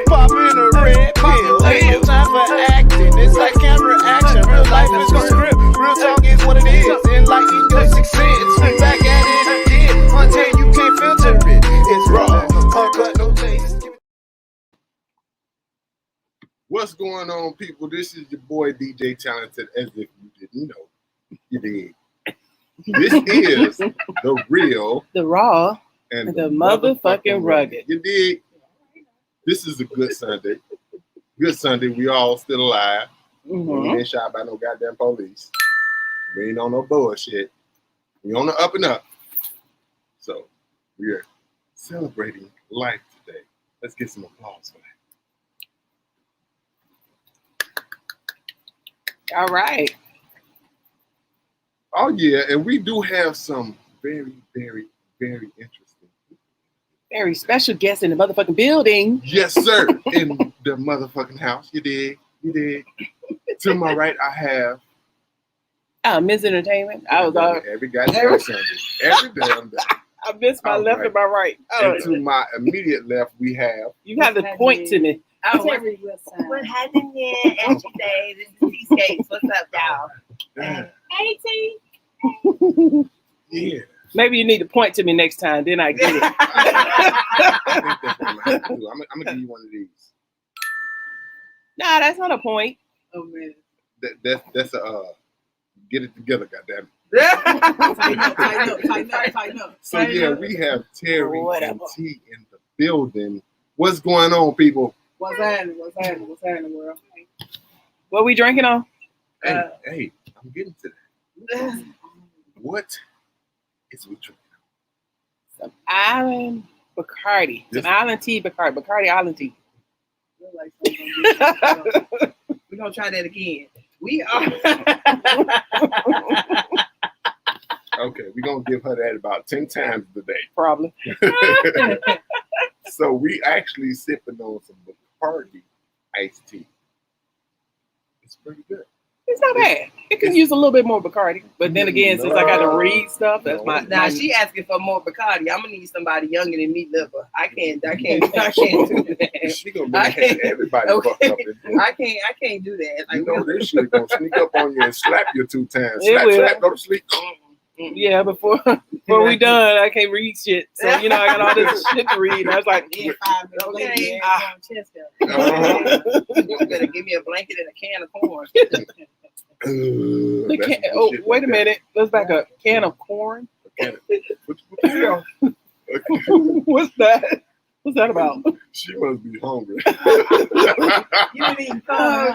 Popping a red pill. Ain't no time for acting. It's like camera action. Real life is a script. Real talk is what it is. Enlighten your success. Swing back at it again until you can't filter it. It's raw. Uncut, no taste. What's going on, people? This is your boy DJ Talented, as if you didn't know. You did. This is the real, the raw, and the motherfucking rugged. You dig? This is a good Sunday. Good Sunday. We all still alive. We ain't shot by no goddamn police. We ain't on no bullshit. We on the up and up. So we are celebrating life today. Let's get some applause for that. All right. Oh yeah, and we do have some very, very, very interesting, Very special guest in the motherfucking building. yes sir, in the motherfucking house. You dig? You dig? To my right, I have Miss Entertainment. I was every goddamn Sunday, every damn day. I missed my left and my right. And to my immediate left, we have. You have to point to me. What happened there? As you say, this is Cheesecakes. What's up, y'all? Hey, T. Yeah. Maybe you need to point to me next time, then I get it. I think that's what I'm gonna have to do. I'm gonna give you one of these. Nah, that's not a point. Oh man. That's a get it together, goddamn. Tighten up. So yeah, we have Terry and T in the building. What's going on, people? What's happening, world? What we drinking on? Hey, I'm getting to that. What is we drinking? Some Island Bacardi. Some Island tea Bacardi. Bacardi Island tea. We're gonna try that again. We are. Okay, we're gonna give her that about 10 times today. Probably. So we actually sipping on some Bacardi iced tea. It's pretty good. It's not bad. It can use a little bit more Bacardi. But then again, since I got to read stuff, that's my. Now she asking for more Bacardi. I'm gonna need somebody younger than me, liver. I can't do that. She gonna make everybody fucked up. I can't do that. You know this shit gonna sneak up on you and slap you 2 times. It will. Slap, go to sleep. Yeah, before we done, I can't read shit. So I got all this shit to read. I was like, You better give me a blanket and a can of corn. Wait a minute. Let's back up. Can of corn? What's that? What's that about? She must be hungry. You didn't even corn.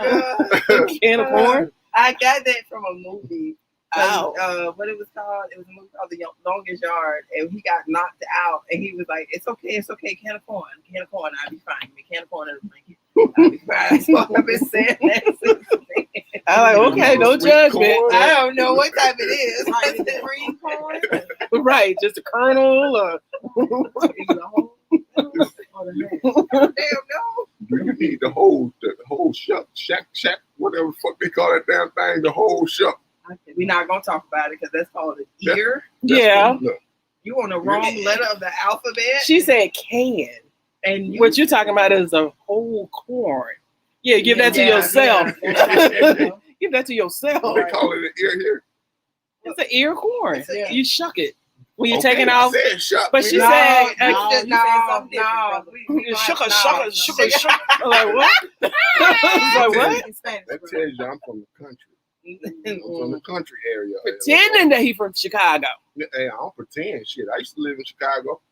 Can of corn? I got that from a movie. Ow. What it was called? It was a movie called The Longest Yard, and he got knocked out, and he was like, "It's okay, can of corn, I'll be fine. Can of corn and a blanket, I'll be fine." So I've been saying that since then. I'm like, okay, no judgment. Corn. I don't know what type it is. Is it green corn? Right, just a kernel or Damn no. Do you need the whole shack, whatever the fuck they call that damn thing, the whole shuck? We're not gonna talk about it because that's called an ear. Yeah. You on the wrong letter of the alphabet. She said can. And what you're talking about is a whole corn. Yeah, give that to yourself. Give that to yourself. They call it an ear here. It's an ear corn. Yeah. You shuck it when you're taking off. Shuck. But she no, said, shook. I'm like, what? Like, what? That tells you I'm from the country. I'm from the country area. Pretending that he from Chicago. Hey, I don't pretend shit. I used to live in Chicago.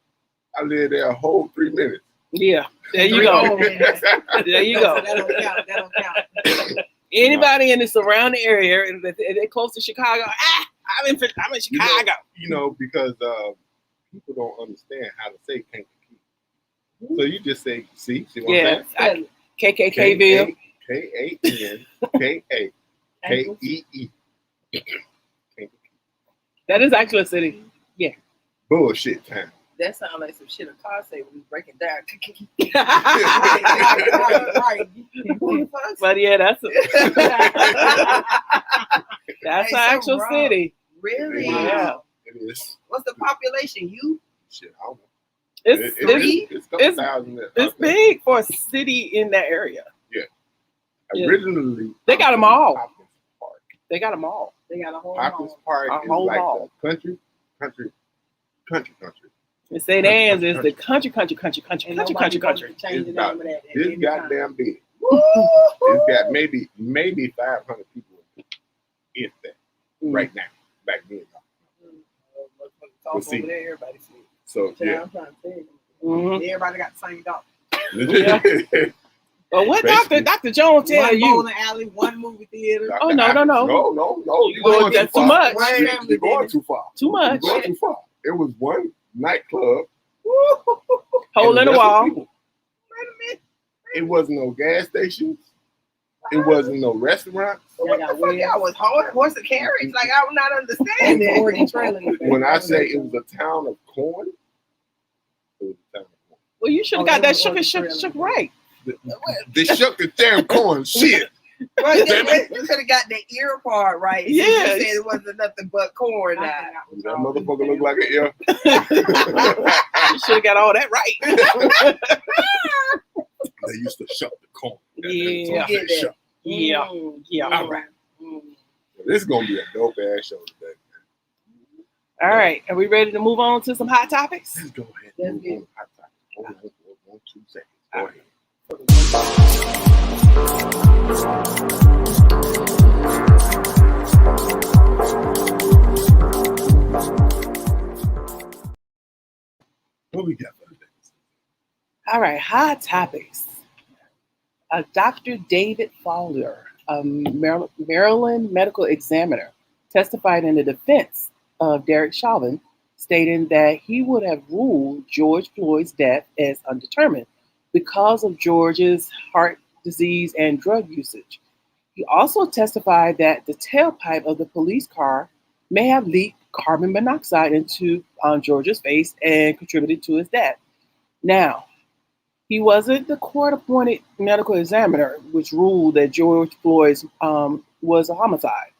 I lived there a whole 3 minutes. Yeah, there you go. There you go. That don't count. Anybody in the surrounding area, if they're close to Chicago, I'm in Chicago. You know, because people don't understand how to say Kankakee. So you just say, see what I'm saying? KKKville. K-A-N-K-A. K-E-E. That is actually a city. Yeah. Bullshit time. That sounds like some shit a car say when you break it down. But yeah, that's an actual city. Really? Yeah. It is. What's the population? You? Shit, I don't know. It's It's a couple it's- thousand. it's big for a city in that area. Yeah. Originally, They got 'em all. Hopkins Park. They got them all. They got a whole Hopkins mall. Park A is whole like mall. the country. And St. Anne's is the country. And nobody voted to change the It's name about of that. this goddamn big. It's got maybe 500 people, if that, right now. Back then. Over see. there, everybody see it. So yeah. I'm trying to tell you. Mhm. Everybody got the same dog. But what Basically. Dr. Jones tell One you? bowling alley, one movie theater. Oh, no. No. You going that's too far. much. You're going too far. Too much. You're going too far. It was one nightclub. Hole in the wall. Wait a minute. It wasn't no gas stations. It wasn't no restaurants. What the fuck? Y'all was horse and carriage? Like, I'm not understanding. When I say it was a town of corn, it was a town of corn. Well, you should have got that shook right. They shook the damn corn. Shit. Right, Damn it. you could have got the ear part right. Yeah. You said it wasn't nothing but corn. That motherfucker look like an ear. You should have got all that right. They used to shuck the corn. Yeah. They shuck. Yeah. Yeah. All right. This is gonna be a dope ass show today. All right. Are we ready to move on to some hot topics? Let's go ahead. Let's and get move on. Hot topic. Hold on 2 seconds. Go ahead. What we got for today? All right. Hot topics. Dr. David Fowler, a Maryland medical examiner, testified in the defense of Derek Chauvin, stating that he would have ruled George Floyd's death as undetermined because of George's heart disease and drug usage. He also testified that the tailpipe of the police car may have leaked carbon monoxide into George's face and contributed to his death. Now, he wasn't the court-appointed medical examiner, which ruled that George Floyd was a homicide.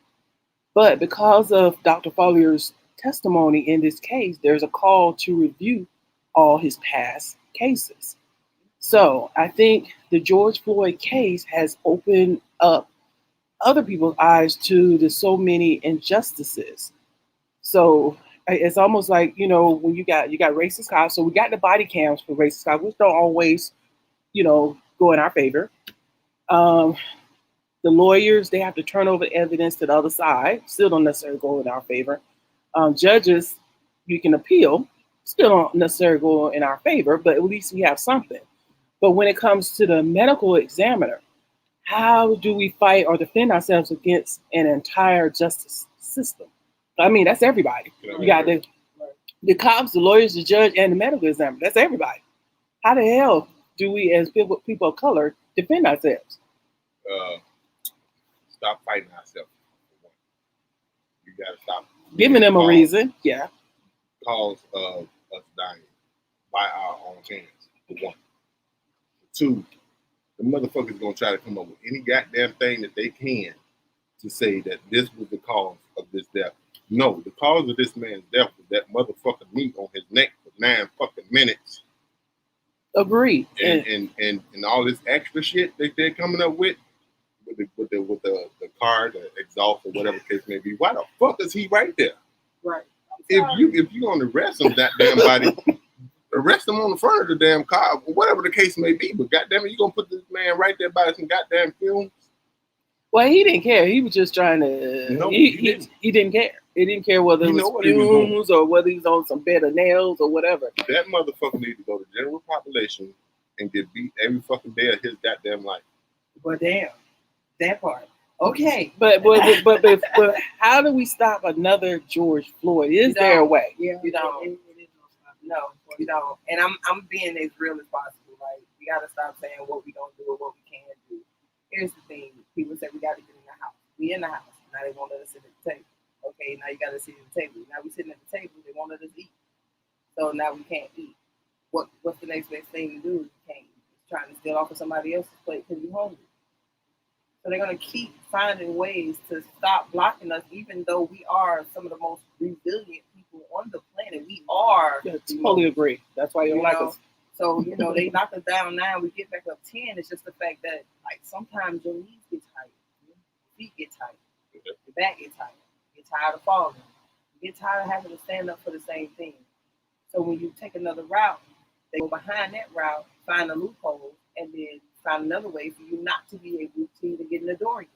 But because of Dr. Fowler's testimony in this case, there's a call to review all his past cases. So I think the George Floyd case has opened up other people's eyes to the so many injustices. So it's almost like, when you got racist cops. So we got the body cams for racist cops, which don't always, go in our favor. The lawyers, they have to turn over evidence to the other side. Still don't necessarily go in our favor. Judges, you can appeal. Still don't necessarily go in our favor, but at least we have something. But when it comes to the medical examiner, how do we fight or defend ourselves against an entire justice system? I mean, that's everybody. You got the cops, the lawyers, the judge, and the medical examiner. That's everybody. How the hell do we, as people of color, defend ourselves? Stop fighting ourselves. You gotta stop Giving them a reason. Yeah. Cause of us dying by our own hands. For one. For two, the motherfuckers gonna try to come up with any goddamn thing that they can to say that this was the cause of this death. No, the cause of this man's death was that motherfucking meat on his neck for 9 fucking minutes. Agreed. And all this extra shit that they're coming up with the car, the exhaust, or whatever the case may be. Why the fuck is he right there? Right. If you gonna arrest him, that damn body, arrest him on the front of the damn car, whatever the case may be. But goddamn it, you gonna put this man right there by some goddamn fumes? Well, he didn't care. He was just trying to. No, he didn't care. He didn't care whether it was fumes or whether he was on some bed of nails or whatever. That motherfucker need to go to general population and get beat every fucking day of his goddamn life. But damn, that part. Okay. But how do we stop another George Floyd? Is there a way? Yeah, you don't. No, you don't. And I'm being as real as possible. Like, we gotta stop saying what we don't do or what we can do. Here's the thing: people say we gotta get in the house. We in the house. Now they won't let us sit at the table. Okay, now you gotta sit at the table. Now we sitting at the table. They won't let us eat. So now we can't eat. What's the next best thing to do? We can't eat. Trying to steal off of somebody else's plate because you're hungry. So they're going to keep finding ways to stop blocking us, even though we are some of the most resilient people people on the planet. We are. Yeah, totally agree. That's why you don't like us. So, they knock us down 9, we get back up 10. It's just the fact that, like, sometimes your knees get tight, your feet get tight, your back get tight, you get tired of falling, you get tired of having to stand up for the same thing. So when you take another route, they go behind that route, find a loophole, and then find another way for you not to be able to get in the door again.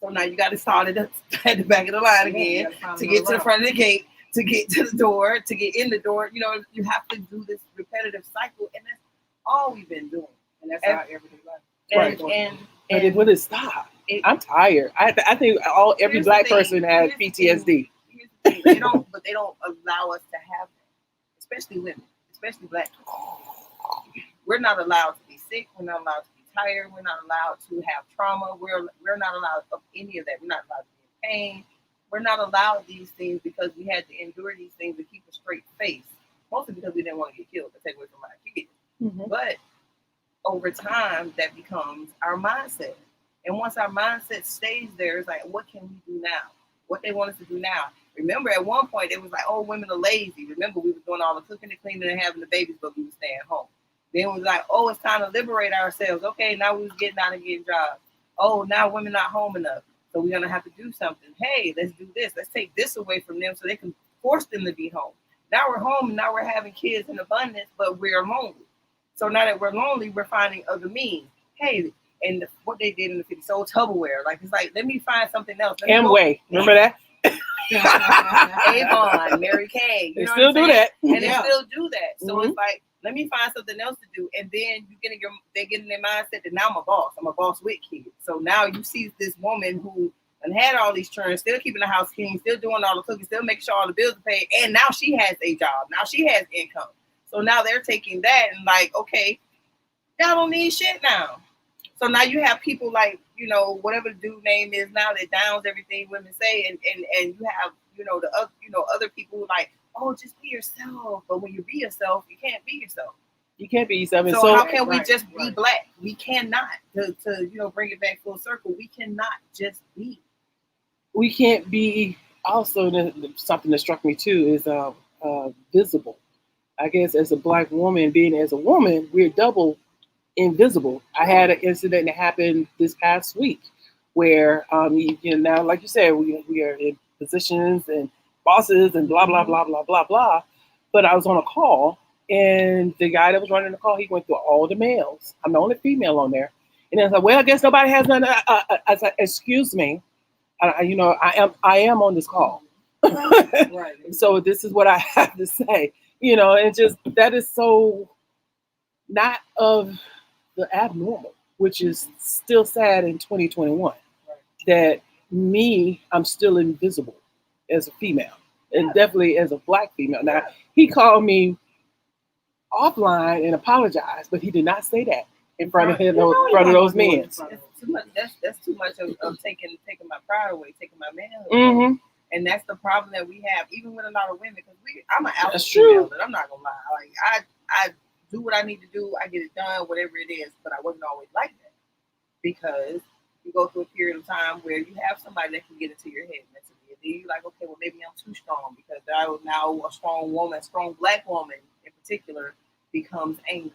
So now you got to start at the back of the line again to get to the front of the gate, to get to the door, to get in the door. You have to do this repetitive cycle, and that's all we've been doing. And that's our everyday life. Right. And it wouldn't stop. I'm tired. I think every Black person has PTSD. Here's the thing. They don't allow us to have that, especially women, especially Black people. We're not allowed to be sick. We're not allowed to be tired. We're not allowed to have trauma. We're not allowed of any of that. We're not allowed to be in pain. We're not allowed these things because we had to endure these things to keep a straight face. Mostly because we didn't want to get killed to take away from our kids. Mm-hmm. But over time, that becomes our mindset. And once our mindset stays there, it's like, what can we do now? What they want us to do now? Remember, at one point, it was like, oh, women are lazy. Remember, we were doing all the cooking and cleaning and having the babies, but we were staying home. Then it was like, oh, it's time to liberate ourselves. Okay, now we was getting out and getting jobs. Oh, now women not home enough. So we're going to have to do something. Hey, let's do this. Let's take this away from them so they can force them to be home. Now we're home and now we're having kids in abundance, but we're lonely. So now that we're lonely, we're finding other means. Hey, and what they did in the 50s, so Tupperware. Like, it's like, let me find something else. Amway, remember that? Avon, Mary Kay. They still do that. And they still do that. So it's like, let me find something else to do. And then they get in their mindset that now I'm a boss. I'm a boss with kids. So now you see this woman who had all these churns, still keeping the house clean, still doing all the cooking, still making sure all the bills are paid. And now she has a job. Now she has income. So now they're taking that and like, okay, y'all don't need shit now. So now you have people like, whatever the dude name is now that downs everything women say. And you have, other people who like, oh, just be yourself. But when you be yourself, you can't be yourself. You can't be yourself. So how can we just be Black? We cannot. To bring it back full circle, we cannot just be. We can't be. Also, something that struck me too is visible. I guess as a Black woman, being as a woman, we're double invisible. I had an incident that happened this past week where, now, like you said, we are in positions and bosses and blah, blah, blah, blah, blah, blah. But I was on a call and the guy that was running the call, he went through all the males. I'm the only female on there. And I was like, well, I guess nobody has none. I was like, excuse me. I am on this call. Right. So this is what I have to say. And just that is so not of the abnormal, which is still sad in 2021. That I'm still invisible as a female, and definitely as a Black female. Now he called me offline and apologized, but he did not say that in front of him, in front of those men. That's too much. That's too much of taking my pride away, taking my manhood. Mm-hmm. And that's the problem that we have, even with a lot of women, because I'm an alpha That's female, true. and I'm not gonna lie. Like I do what I need to do, I get it done, whatever it is, but I wasn't always like that. Because you go through a period of time where you have somebody that can get into your head mentally. And then you're like, okay, well maybe I'm too strong because I was now a strong woman, a strong Black woman in particular, becomes angry.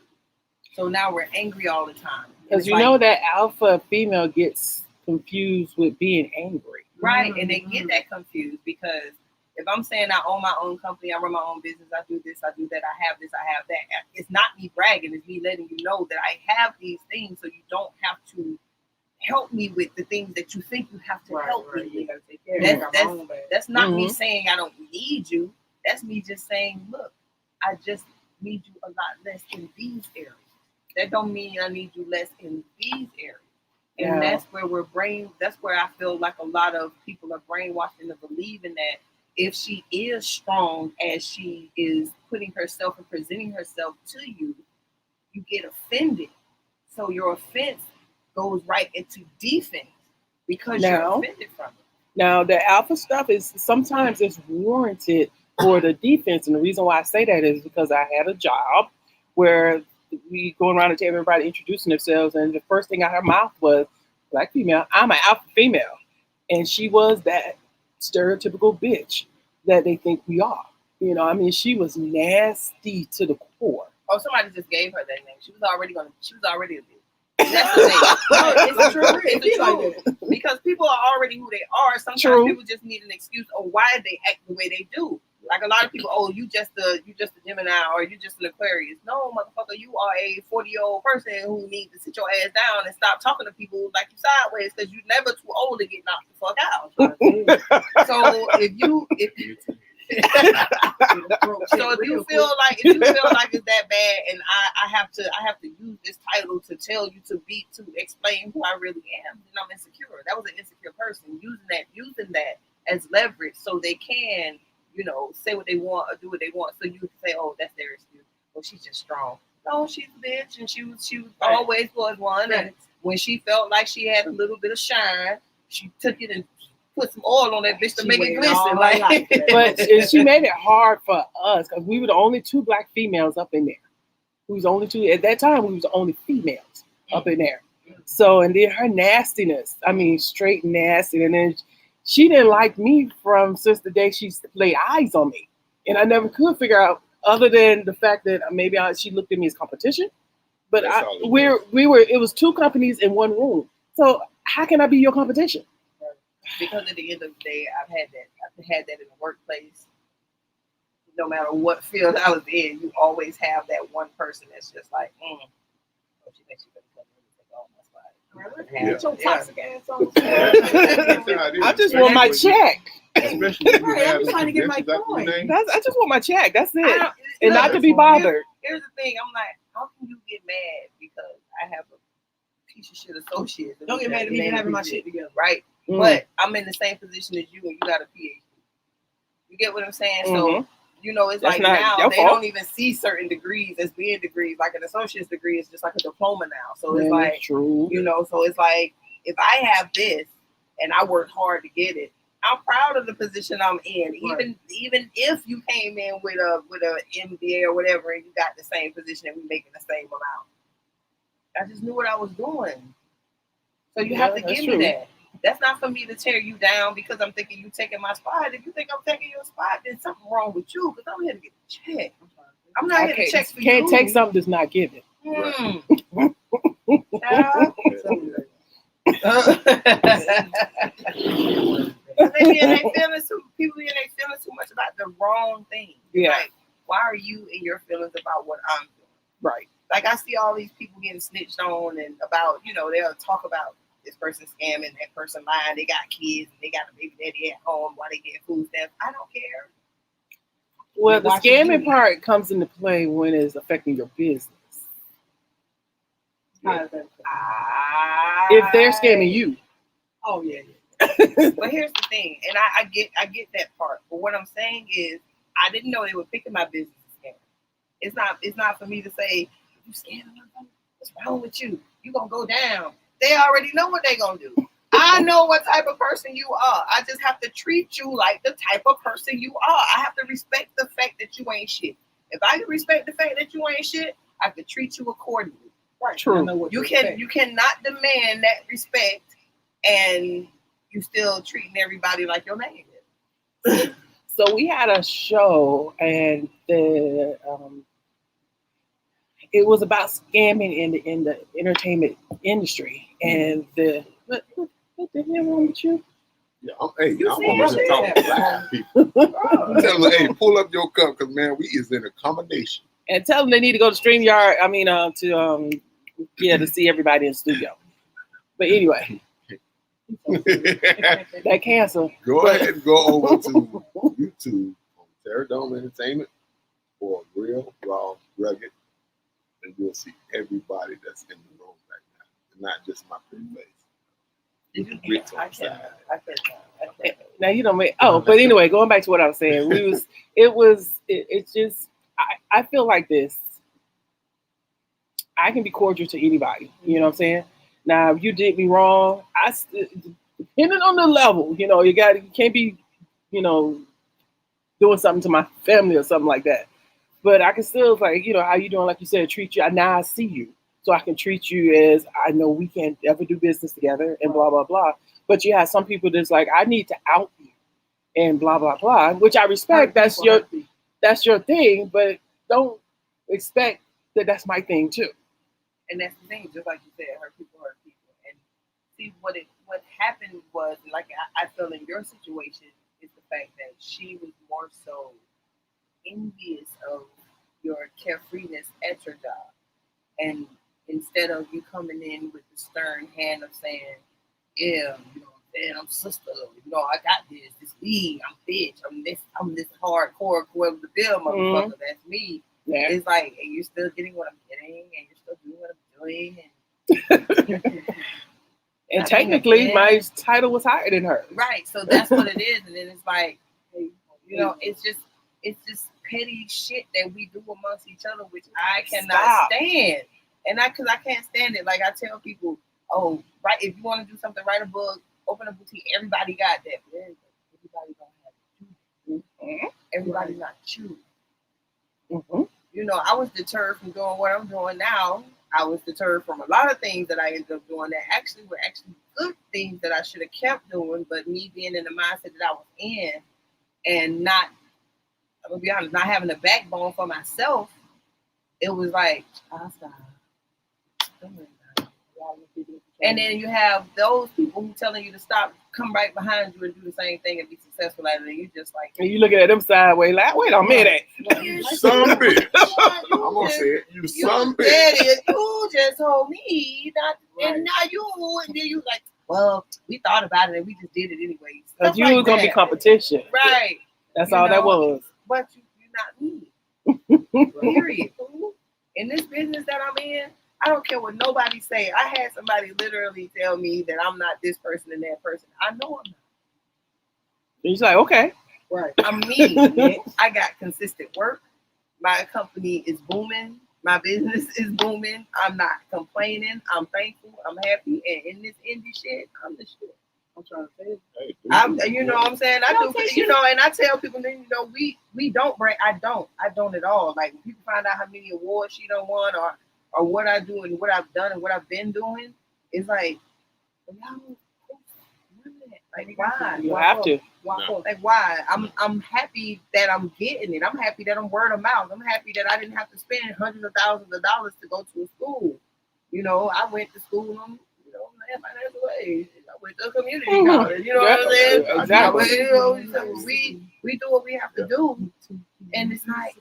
So now we're angry all the time. Because that alpha female gets confused with being angry. Right, and they get that confused because if I'm saying I own my own company, I run my own business, I do this, I do that, I have this, I have that. It's not me bragging, it's me letting you know that I have these things so you don't have to help me with the things that you think you have to help me with. That's not me saying I don't need you. That's me just saying, look, I just need you a lot less in these areas. That don't mean I need you less in these areas. And that's where that's where I feel like a lot of people are brainwashed into believing that if she is strong as she is putting herself and presenting herself to you, you get offended. So your offense goes right into defense because you're offended from it. Now, the alpha stuff is sometimes it's warranted for the defense. And the reason why I say that is because I had a job where we going around and to everybody introducing themselves, and the first thing out of her mouth was, Black female, I'm an alpha female. And she was that stereotypical bitch that they think we are. You know, I mean, she was nasty to the core. Oh, somebody just gave her that name. She was already a bitch. That's the thing. No, it's true. It's the truth. Because people are already who they are. Sometimes people just need an excuse of why they act the way they do. Like a lot of people, oh, you just a Gemini or you just an Aquarius. No, motherfucker, you are a 40-year-old person who needs to sit your ass down and stop talking to people like you sideways because you're never too old to get knocked the fuck out. So if you feel like it's that bad, and I have to use this title to tell you to explain who I really am, then I'm insecure. That was an insecure person using that as leverage so they can, you know, say what they want or do what they want. So you can say, oh, that's their excuse. Well, she's just strong. No, she's a bitch, and she always was one. Right. And when she felt like she had a little bit of shine, she took it and put some oil on that bitch to make it glisten. But she made it hard for us because we were the only 2 black females up in there. We was the only 2 at that time. We was the only females up in there. So, and then her nastiness. I mean, straight nasty. And then she didn't like me since the day she laid eyes on me, and I never could figure out other than the fact that maybe she looked at me as competition. But it was 2 companies in one room. So how can I be your competition? Because at the end of the day, I've had that in the workplace. No matter what field I was in, you always have that one person that's just like, oh, she thinks she better come in and take all my spot. Toxic ass on. I just want my check. Especially I'm trying to get my coin. I just want my check. That's it. And not to be bothered. Here's the thing. I'm like, how can you get mad because I have a piece of shit associate? Don't get mad at me for having my shit together. Right. Mm. But I'm in the same position as you and you got a PhD. You get what I'm saying? Mm-hmm. So, you know, it's that's like now they don't even see certain degrees as being degrees. Like an associate's degree is just like a diploma now. So it's like, true. You know, so it's like, if I have this and I worked hard to get it, I'm proud of the position I'm in. Even if you came in with a MBA or whatever and you got the same position and we making the same amount. I just knew what I was doing. So you have to give me that. That's not for me to tear you down because I'm thinking you taking my spot. If you think I'm taking your spot, there's something wrong with you because I'm here to get a check. I'm not here to check for you. Can't take something that's not given. People in their feelings too much about the wrong thing. Yeah. Like, why are you in your feelings about what I'm doing? Right. Like I see all these people getting snitched on and about, you know, they'll talk about this person scamming, that person lying, they got kids, and they got a baby daddy at home while they get food stamps. I don't care. Well, the scamming part comes into play when it's affecting your business. How is that? If they're scamming you. Oh yeah. But here's the thing, and I get that part. But what I'm saying is, I didn't know they were picking my business to scam. It's not for me to say, you scamming? What's wrong with you? You gonna go down. They already know what they're going to do. I know what type of person you are. I just have to treat you like the type of person you are. I have to respect the fact that you ain't shit. If I can respect the fact that you ain't shit, I have to treat you accordingly. Right. True. You cannot demand that respect and you still treating everybody like your name is. So we had a show and it was about scamming in the entertainment industry, and what the hell wrong with you? Yeah, I want to talk to black people. Tell them, hey, pull up your cup, cause man, we is in a combination. And tell them they need to go to StreamYard. I mean, to see everybody in the studio. But anyway, that cancel. Go ahead and go over to YouTube on Terror Dome Entertainment for Real Raw Rugged. And you'll see everybody that's in the room right now, and not just my pretty face. Now you don't make. Oh, but anyway, going back to what I was saying, it's just. I feel like this. I can be cordial to anybody. You know what I'm saying? Now, if you did me wrong, depending on the level, you know, you can't be, you know, doing something to my family or something like that. But I can still, like, you know, how you doing? Like you said, treat you. Now I see you. So I can treat you as I know we can't ever do business together and blah, blah, blah. But you have some people that's like, I need to out you and blah, blah, blah, which I respect. That's that's your thing, but don't expect that that's my thing too. And that's the thing, just like you said, hurt people. And see what happened was, like I feel in your situation, is the fact that she was more so envious of your carefreeness at your job. And instead of you coming in with the stern hand of saying, yeah, you know, man, I'm sister, you know, I got this lead, I'm bitch, I'm this hardcore whoever the bill motherfucker, that's me. Yeah. It's like, and you're still getting what I'm getting, and you're still doing what I'm doing, And technically, my title was higher than hers. Right, so that's what it is, and then it's like, you know, it's just petty shit that we do amongst each other, which I cannot stand, and because I can't stand it. Like I tell people, oh, right, if you want to do something, write a book, open a boutique. Everybody got that, but everybody don't have it. Mm-hmm. Everybody's not you. Mm-hmm. You know, I was deterred from doing what I'm doing now. I was deterred from a lot of things that I ended up doing that actually were good things that I should have kept doing, but me being in the mindset that I was in and not, I'm gonna be honest, not having a backbone for myself, it was like, and then you have those people who telling you to stop, come right behind you and do the same thing and be successful at it, and you just like, and you looking at them sideways like, wait a minute, you son bitch. I'm gonna say it, you son bitch. You just told me not, and now and then you like, well, we thought about it and we just did it anyways. Because you was gonna be competition, right? That's all that was. But you're not me. Period. In this business that I'm in, I don't care what nobody say. I had somebody literally tell me that I'm not this person and that person. I know I'm not. He's like, okay. Right. I'm me. I got consistent work. My company is booming. My business is booming. I'm not complaining. I'm thankful. I'm happy. And in this indie shit, I'm the shit. I'm trying to say it. You know what I'm saying? I do, you know, and I tell people, you know, we don't break. I don't at all. Like when people find out how many awards she done won or what I do and what I've done and what I've been doing, it's like, like why? You have to. Why? Like why? I'm happy that I'm getting it. I'm happy that I'm word of mouth. I'm happy that I didn't have to spend hundreds of thousands of dollars to go to a school. You know, I went to school on, you know, financial way. I went to a community college. You know what I'm saying? Exactly. You know, we do what we have to do, and it's like.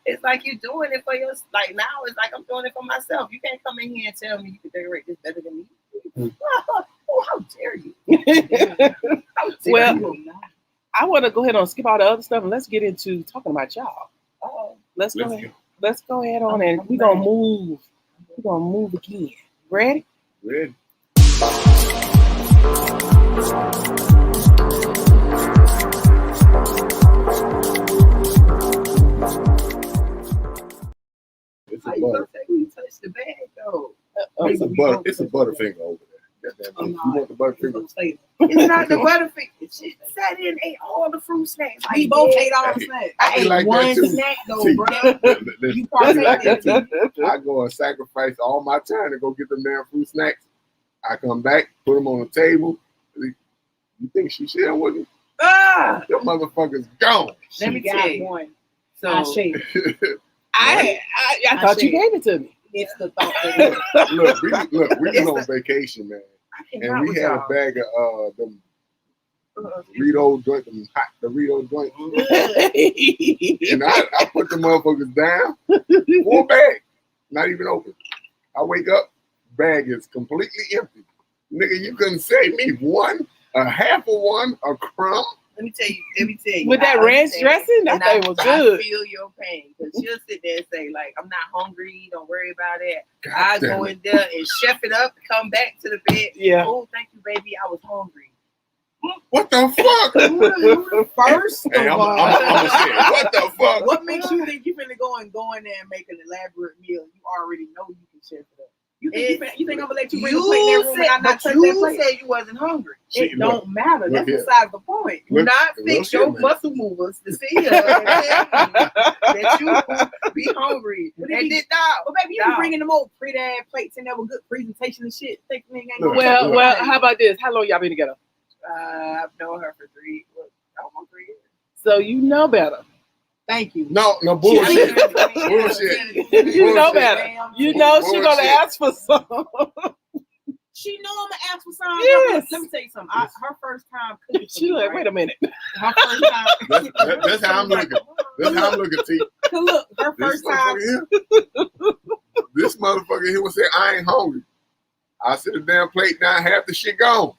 It's like you're doing it for your, like now it's like I'm doing it for myself. You can't come in here and tell me you can decorate this better than me. Oh, how dare you? How dare you? I want to go ahead and skip all the other stuff and let's get into talking about y'all. Let's go ahead on and we're gonna move. We're gonna move again. Ready? Ready. It's a butter. You touch the bag though. It's a butterfinger over there. You want the butterfinger? It's not the butterfinger. She sat in and ate all the fruit snacks. We both ate all the snacks. I ate like one snack though, bro. You partake. I go and sacrifice all my time to go get them damn fruit snacks. I come back, put them on the table. You think she sharing with me? Your motherfucker's gone. Let me tell you. One. So I thought you gave it to me. It's the thought that look, we was on vacation, man, and we had a bag of them Dorito joint, the Dorito joint, and I put the motherfuckers down, full bag, not even open. I wake up, bag is completely empty. Nigga, you couldn't save me one, a half of one, a crumb. Let me tell you. With that ranch dressing, that thing was good. I feel your pain because she'll sit there and say, like, I'm not hungry. Don't worry about it. I go in there and chef it up, come back to the bed. Yeah. Oh, thank you, baby. I was hungry. What the fuck? first of Hey, I'm all, gonna say it. What the fuck? what makes you think you're finna go in there and make an elaborate meal? You already know you can chef it up. You think I'm gonna let you bring a plate in that room and I'm not touching that plate? You said you wasn't hungry. It don't matter. That's here. besides the point. Do not fix your muscle movers to see her and tell me that you be hungry. And did not. But baby, you be bringing them old pretty ass plates in there with good presentation and shit. Think me ain't gonna Well, how about this? How long y'all been together? I've known her for almost 3 years. So you know better. Thank you. No bullshit. Bullshit. You know Bullshit. better. You know she gonna Bullshit. ask for some. She knew I'm gonna ask for something. Yes. Let me tell you something. Her first time cooking. She like, wait a minute. Her first time. That's how I'm looking. That's how I'm looking, T. Look, her This first time. motherfucker here. This motherfucker here was saying, I ain't hungry. I sit the damn plate down, half the shit gone.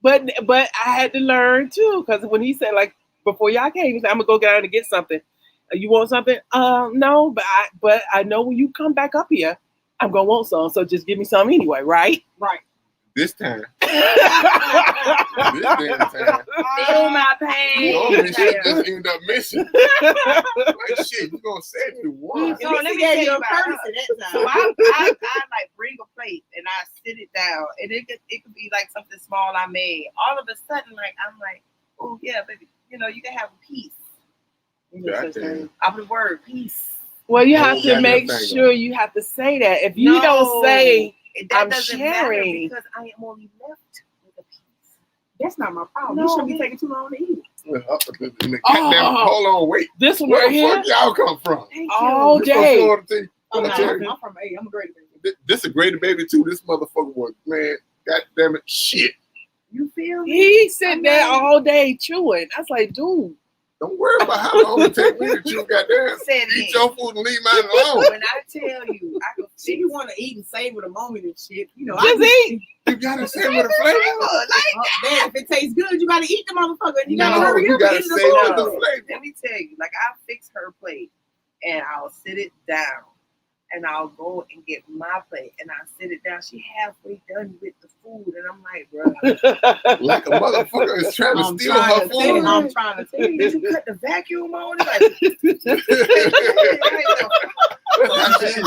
But I had to learn too, because when he said like before y'all came, he said, I'm gonna go get out and get something. You want something? No, but I know when you come back up here, I'm gonna want some. So just give me some anyway, right? Right. This time. This damn time. Feel my pain. Normally shit just end up missing. Like shit, you gonna save me one. So let me tell you about her. So I like bring a plate and I sit it down, and it could be like something small I made. All of a sudden, like I'm like, oh yeah, baby, you know you can have a piece. I'm the word peace. Well, you have to make sure you have to say that. If you don't say that I'm doesn't sharing, matter because I am only left with a piece. That's not my problem. No, You shouldn't be taking too long to eat. Hold on, wait. this one Where right the here, fuck y'all come from? all You from day. Florida, T? I'm I'm from A. I'm a great baby. This a great baby too. This motherfucker was, man, god damn it, shit. You feel me? He sitting there all day chewing. I was like, dude. Don't worry about how long it take me to chew. Goddamn, eat your food and leave mine alone. When I tell you, I can She be want to eat and savor the moment and shit. You know, Just eat. You gotta say with a flavor. Damn, if it tastes good, you gotta eat the motherfucker. You No, gotta hurry you up gotta and eat say the with food. the flavor. Let me tell you, like I'll fix her plate and I'll sit it down and I'll go and get my plate and I'll sit it down. She halfway done with the food and I'm like, bro. Like a motherfucker is trying to steal her food. I'm trying to tell you. Did you cut the vacuum on? Like, That's how she is. She's in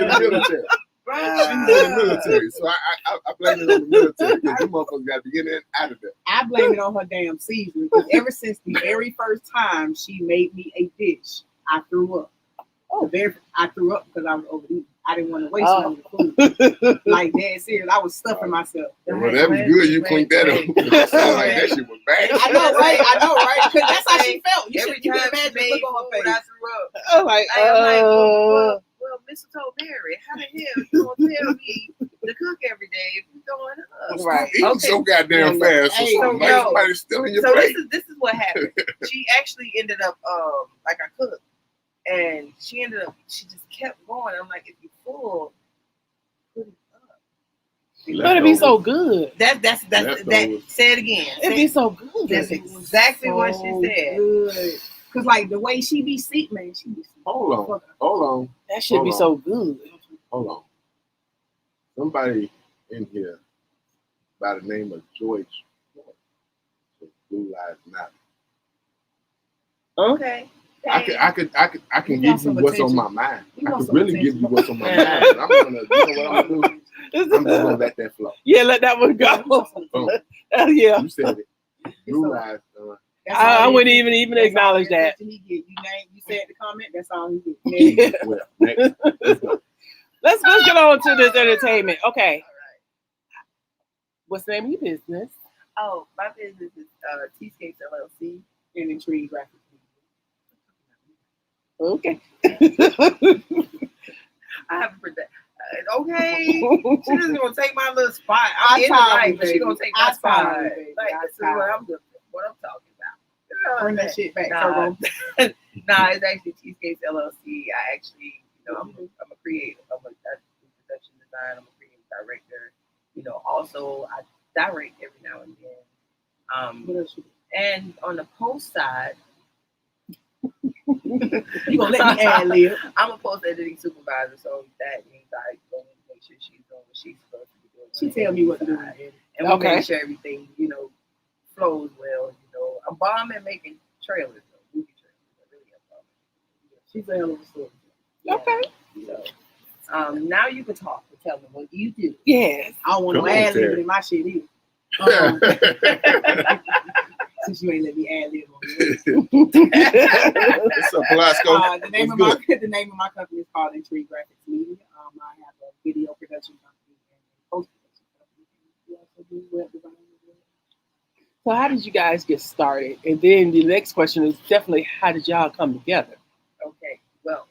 the military. She's in the military. So I blame it on the military because them motherfuckers got to get in and out of there. I blame it on her damn seasoning because ever since the very first time she made me a dish, I threw up. I threw up because I was overeating. I didn't want to waste none of the food. Like that, serious. I was stuffing myself. And when that was good, you cleaned that up. It sounded like that shit was bad. I know, right? Because that's how she felt. You Every can time imagine she the made look on her food, face. I threw up. I'm like, I'm like, well, Mistletoe Mary, how the hell you gonna tell me to cook every day if you throwing up? Right. Eating Okay. so goddamn fast. Hey, So so somebody's stealing your So plate. this is what happened. She actually ended up like I cooked, and she just kept going. I'm like, if you're full, put it up. but it'd be so good. That Leftovers. say it again. It'd be so good. That's exactly what she said. Good. Cause like the way she be seat, man, she be. Hold on. That should be so good. Hold on. Somebody in here by the name of George Floyd. Blue Lives Matter. Okay. I can You give want you some what's on attention. my mind. You I want could some really attention. give you what's on my mind. But I'm gonna, you know what I'm gonna do? I'm just gonna let that flow. Yeah, let that one go. Boom. Yeah. You said it. Blue Lives. I wouldn't even acknowledge that. You said the comment. That's all he get. Yeah. Well, next. Let's go. Let's get on to this entertainment. Okay. What's the name of your business? Oh, my business is Cheesecakes LLC. And Intrigue Graphics. Okay. I have a okay. She just gonna take my little spot. I'm in the tired, life, but she baby. gonna take my I spot. tired, baby. Like I this is tired. what I'm talking about. Bring that shit back. Nah. Turbo. Nah, it's actually Cheesecakes LLC. I actually, I'm a creative. I'm a production design. I'm a creative director. Also I direct every now and then. What else you do? And on the post side, You gonna let me ad lib? I'm a post editing supervisor, so that means I go and make sure she's doing what she's supposed to be doing. She tell me what to do. And we Okay. make sure everything, flows well. I'm bomb at making trailers, though, movie trailers. I really am bomb. She's a hell of a story. Okay. So, now you can talk and tell me what you do. Yes. I don't want Come no on, ad lib Terry. in my shit either. Since you ain't let me ad lib on it. What's up, Velasco? The name What's of my company is called Intrigue Graphics Media. I have a video production company and a post production company. We also do web design. So how did you guys get started? And then the next question is definitely how did y'all come together? Okay, well,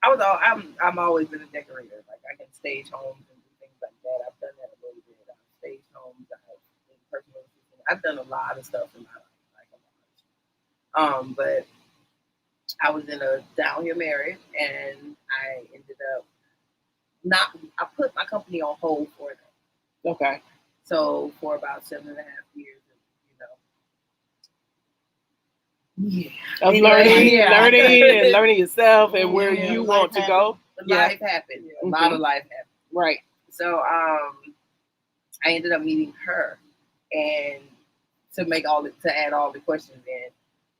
I'm always been a decorator. Like I can stage homes and do things like that. I've done that a little bit. I've staged homes. I've been personal assistant. I've done a lot of stuff in my life, like a lot. But I was in a down here marriage, and I ended up not. I put my company on hold for that. Okay. So for about 7.5 years, yeah, Of learning yourself and where you want to go. Life happened. A lot of life happened. Right. So I ended up meeting her, and to add all the questions in,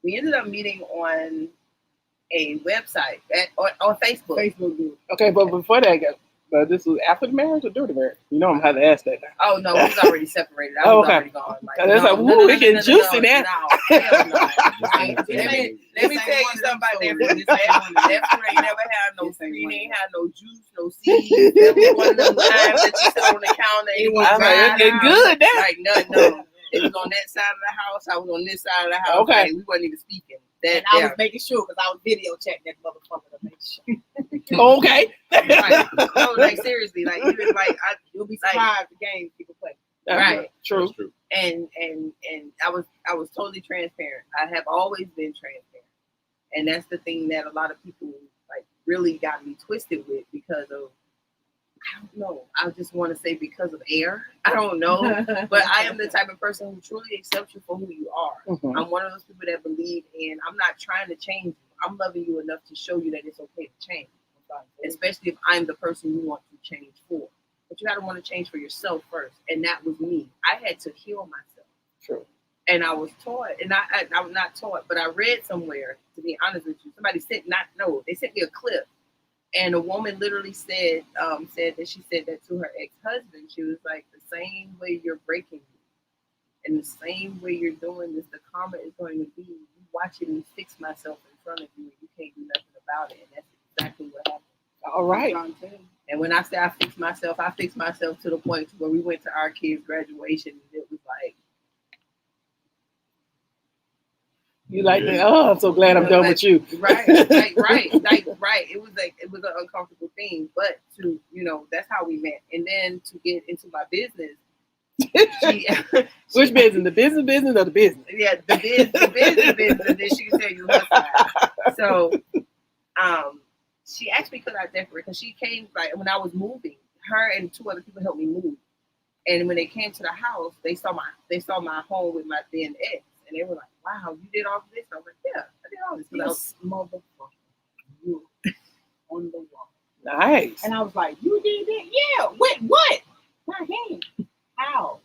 we ended up meeting on a website on Facebook. Facebook group. Okay, but before that, but this was after the marriage or during the marriage? You know I'm how to ask that now. Oh no, we was already separated. I was already gone. It getting juicy now. Let me tell you something about that. That food ain't never had no green, ain't had no juice, no seeds. That was one of them times that you sit on the counter and it was getting good now. Like no. It was on that side of the house. I was on this side of the house. Okay. Like, we wasn't even speaking. And I was making sure because I was video checking that motherfucker to make sure. Okay. Right. No, like seriously, like even like you'll be surprised the games people play. Right. True. And I was totally transparent. I have always been transparent, and that's the thing that a lot of people like really got me twisted with because of. I don't know. I just want to say because of air. I don't know. But I am the type of person who truly accepts you for who you are. Mm-hmm. I'm one of those people that believe in, I'm not trying to change you. I'm loving you enough to show you that it's okay to change. Especially if I'm the person you want to change for. But you got to want to change for yourself first. And that was me. I had to heal myself. True. And I was taught, and I was not taught, but I read somewhere, to be honest with you, somebody they sent me a clip. And a woman literally said that she said that to her ex-husband. She was like, the same way you're breaking me and the same way you're doing this, the karma is going to be you watching me fix myself in front of you and you can't do nothing about it. And that's exactly what happened. All right. And when I say I fixed myself to the point where we went to our kids' graduation and it was like, you like that? Oh, I'm so glad I'm done with you. Right. It was an uncomfortable thing, but that's how we met. And then to get into my business, which business? The business or the business? Yeah, the business. And then she can tell you her side. So, she asked me could I decorate because she came like when I was moving. Her and 2 other people helped me move, and when they came to the house, they saw my home with my then ex. And they were like, wow, you did all of this? I was like, yeah, I did all this. This motherfucker, you on the wall. Nice. And I was like, you did that? Yeah. What? My hand. How?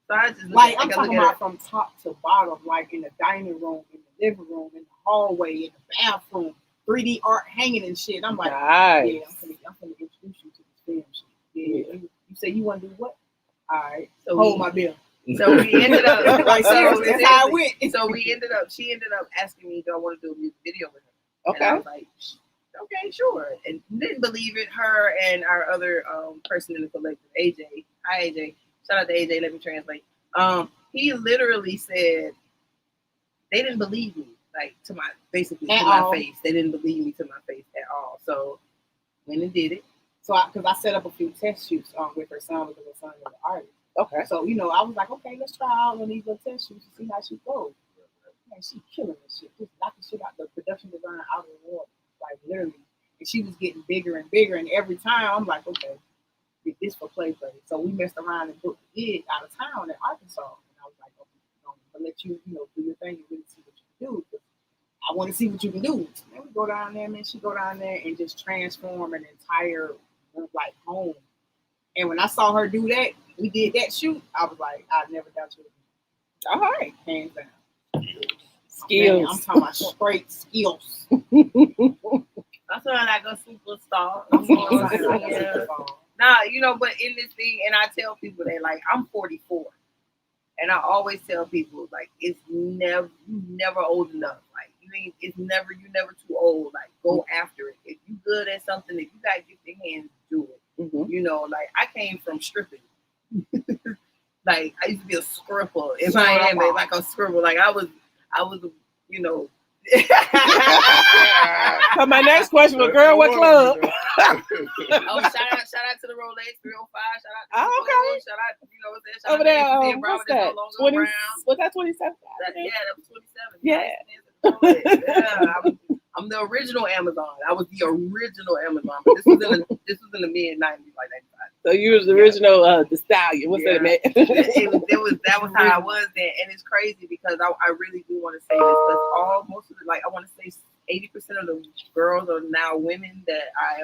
So I just I'm talking about from top to bottom, like in the dining room, in the living room, in the hallway, in the bathroom, 3D art hanging and shit. I'm like, nice. Yeah, I'm gonna introduce you to this film shit. Yeah. You say you want to do what? All right. So hold my bill. So we ended up like seriously, that's how it went. So she ended up asking me, do I want to do a music video with her? Okay. And I was like, okay, sure. And didn't believe it. Her and our other person in the collective, AJ. Hi AJ. Shout out to AJ, let me translate. He literally said they didn't believe me, like to my face. They didn't believe me to my face at all. So went and did it. So because I set up a few test shoots with her son because her son is an artist. Okay. So, I was like, okay, let's try out on these little test shoots and see how she goes. Man, she killing this shit. Just knocking shit out, the production design out of the water. Like, literally. And she was getting bigger and bigger. And every time, I'm like, okay, get this for play. So we messed around and booked the gig out of town in Arkansas. And I was like, okay, I'm going to let you, do your thing and really see what you can do. I want to see what you can do. And we go down there, man. She go down there and just transform an entire, home. And when I saw her do that, we did that shoot. I was like, I'd never doubt you again. All right, hands down. Skills. Man, I'm talking about straight skills. That's why I go superstar. But in this thing, and I tell people that I'm 44, and I always tell people it's you never old enough. You're never too old. Go after it. If you good at something, if you got gifted hands, do it. Mm-hmm. I came from stripping. Like I used to be a scribble in Miami, like a scribble. Like I was, you know. So my next question was, girl, what club? Oh, shout out to the Rolex 305. Shout out to okay. Shout out, you know, shout Over out there, to what's that? 20, was that 27? Yeah, that was 27. Yeah. I'm the original Amazon. I was the original Amazon, but this was in the mid 90s, like 95. So you was the original the stallion. What's that, man? That was how I was then, and it's crazy because I really do want to say this because most of the, like I want to say 80% of the girls are now women that I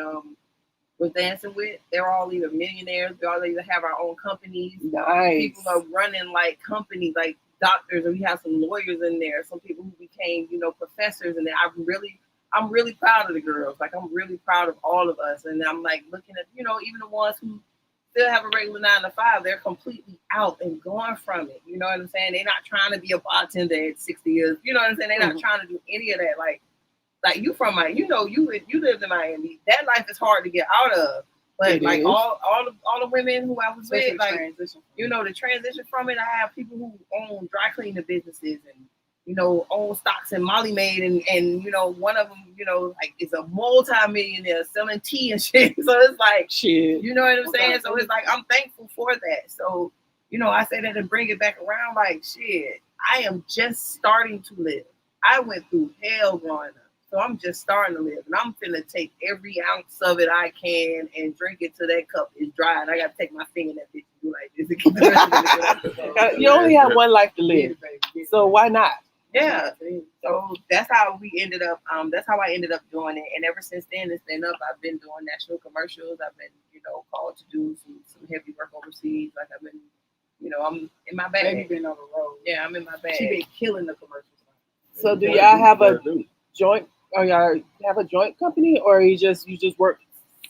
was dancing with. They're all either millionaires, they all either have our own companies. Nice. People are running like companies, like doctors, and we have some lawyers in there. Some people who became, you know, professors, and I'm really proud of the girls. Like I'm really proud of all of us, and I'm like looking at, you know, even the ones who still have a regular 9 to 5, they're completely out and gone from it. You know what I'm saying? They're not trying to be a bartender at 60 years. You know what I'm saying? They're not trying to do any of that. Like you from Miami, you know, you lived in Miami. That life is hard to get out of. But it like is. all the women who I was with, like transition. you know, the transition from it. I have people who own dry cleaning businesses and, you know, own stocks in Molly Maid, and you know, one of them, you know, like is a multi-millionaire selling tea and shit. So it's like, shit, you know what I'm saying? So it's like, I'm thankful for that. So, you know, I say that to bring it back around, like, shit, I am just starting to live. I went through hell growing up. So I'm just starting to live, and I'm finna take every ounce of it I can and drink it till that cup is dry. And I gotta take my finger in that bitch and do like this. To keep the rest of it. You only have one life to live, so why not? Yeah. So that's how we ended up. That's how I ended up doing it. And ever since then, it's been up. I've been doing national commercials. I've been, you know, called to do some heavy work overseas. Like I've been, you know, I'm in my bag. Baby been on the road. Yeah, I'm in my bag. She been killing the commercials. So do y'all have a joint? Or y'all have a joint company, or you just work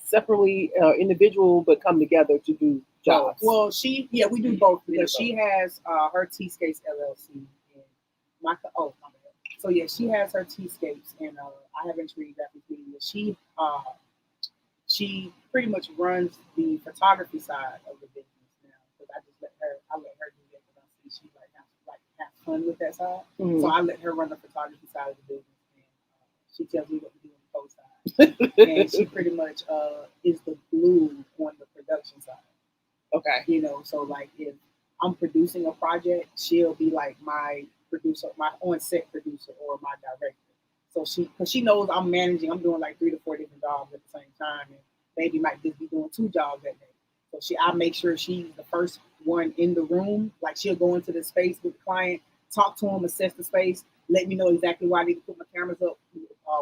separately, individual, but come together to do jobs? Well, we do both because she has her T-Scapes LLC. And so yeah, she has her T-Scapes, and I haven't treated that with me. She pretty much runs the photography side of the business now because I let her do that because I see she have fun with that side. Mm-hmm. So I let her run the photography side of the business. She tells me what to do on the post side. And she pretty much is the glue on the production side. Okay. You know, so like if I'm producing a project, she'll be like my producer, my on-set producer or my director. So because she knows I'm doing like 3 to 4 different jobs at the same time. And baby might just be doing 2 jobs that day. So I make sure she's the first one in the room. Like she'll go into the space with the client, talk to him, assess the space, let me know exactly where I need to put my cameras up,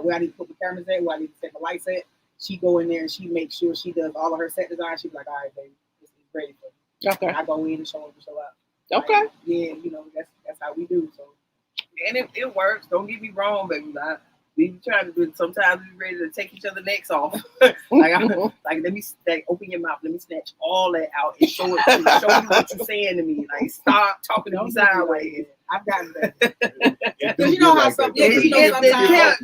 where I need to put my cameras at, where I need to set my lights at. She go in there and she makes sure she does all of her set design. She's like, all right, baby, this is ready for you. Okay. I go in and show up and show out. Okay. Like, yeah, you know, that's how we do. So, and it works. Don't get me wrong, baby. We trying to do it. Sometimes we ready to take each other's necks off. Let me open your mouth. Let me snatch all that out and show you what you're saying to me. Like, stop talking to me sideways. I've gotten that. Because you know how sometimes,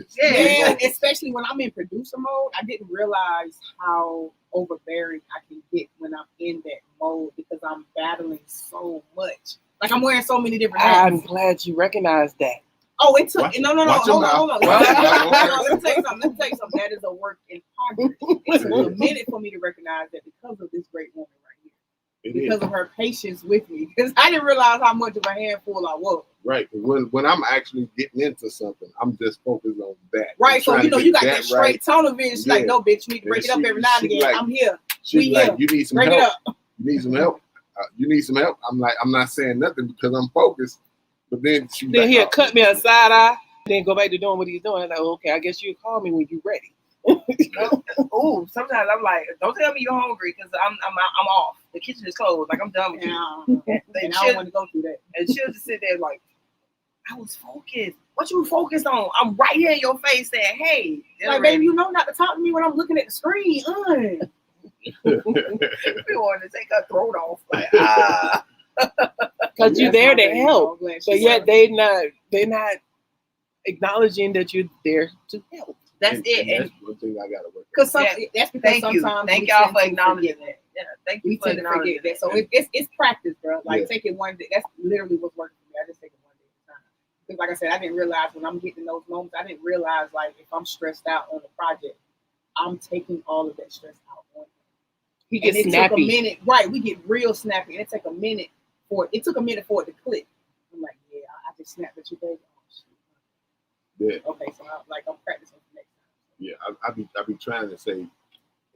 especially when I'm in producer mode, I didn't realize how overbearing I can get when I'm in that mode because I'm battling so much. Like I'm wearing so many different hats. I'm glad you recognized that. Oh, it took no. Hold on. Let me tell you something. That is a work in progress. It took a minute for me to recognize that because of this great woman right here. Because of her patience with me. Because I didn't realize how much of a handful I was. Right. When I'm actually getting into something, I'm just focused on that. Right. So you know you got that straight tunnel vision. She's like, no, bitch, you need to break it up every now and again. I'm here. She's like, you need some help. Break it up. You need some help. You need some help. I'm like, I'm not saying nothing because I'm focused. But then he'll cut me a side eye, then go back to doing what he's doing. I'm like, okay, I guess you call me when you're ready. Oh, sometimes I'm like, don't tell me you're hungry because I'm off. The kitchen is closed. Like I'm done with you. And I don't want to go through that. And she'll just sit there like, I was focused. What you focused on? I'm right here in your face saying, hey. Like, baby, you know not to talk to me when I'm looking at the screen. We want to take her throat off. Like, because you're there to help, but yet they're not acknowledging that you're there to help. That's it. That's one thing I gotta work. That's because sometimes thank y'all for acknowledging that. Yeah, thank you We for tend to forget acknowledging that. So that. it's practice, bro. Like Yeah. take it one day. That's literally what's working for me. I just take it one day at a time. Because like I said, I didn't realize when I'm getting in those moments, I didn't realize like if I'm stressed out on a project, I'm taking all of that stress out on him. He And gets it took a snappy. minute, right? We get real snappy, and it took a minute for it took a minute for it to click. I'm like, yeah, I just snapped at you, baby. Oh, shit. Yeah, Okay, so I'm practicing for next time. yeah. I be trying to say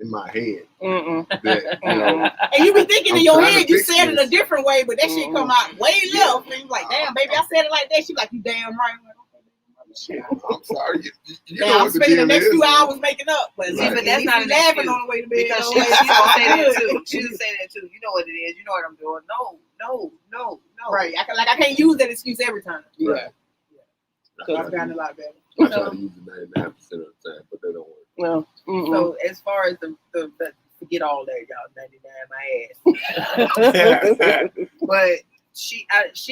in my head Mm-mm. that you know. And you be thinking I'm in your trying to head, you fix said it this. a different way, but that shit come out way Yeah. left. And you like, damn, baby, I said it like that. She like, you damn right. I'm like, okay, baby, Shit, I'm sorry. You now know I'm what the spending the deal next is. 2 hours making up, but, Right. see, But that's not an laughing excuse. on the way to bed. Because though, she like, gonna say that good. too. She'll say that too. You know what it is. You know what I'm doing. No. Right, I can't use that excuse every time. Yeah. So I've gotten a lot better. I try to use it 99% of the time, but they don't work. Well, So as far as the forget all that, y'all, 99 my ass. But she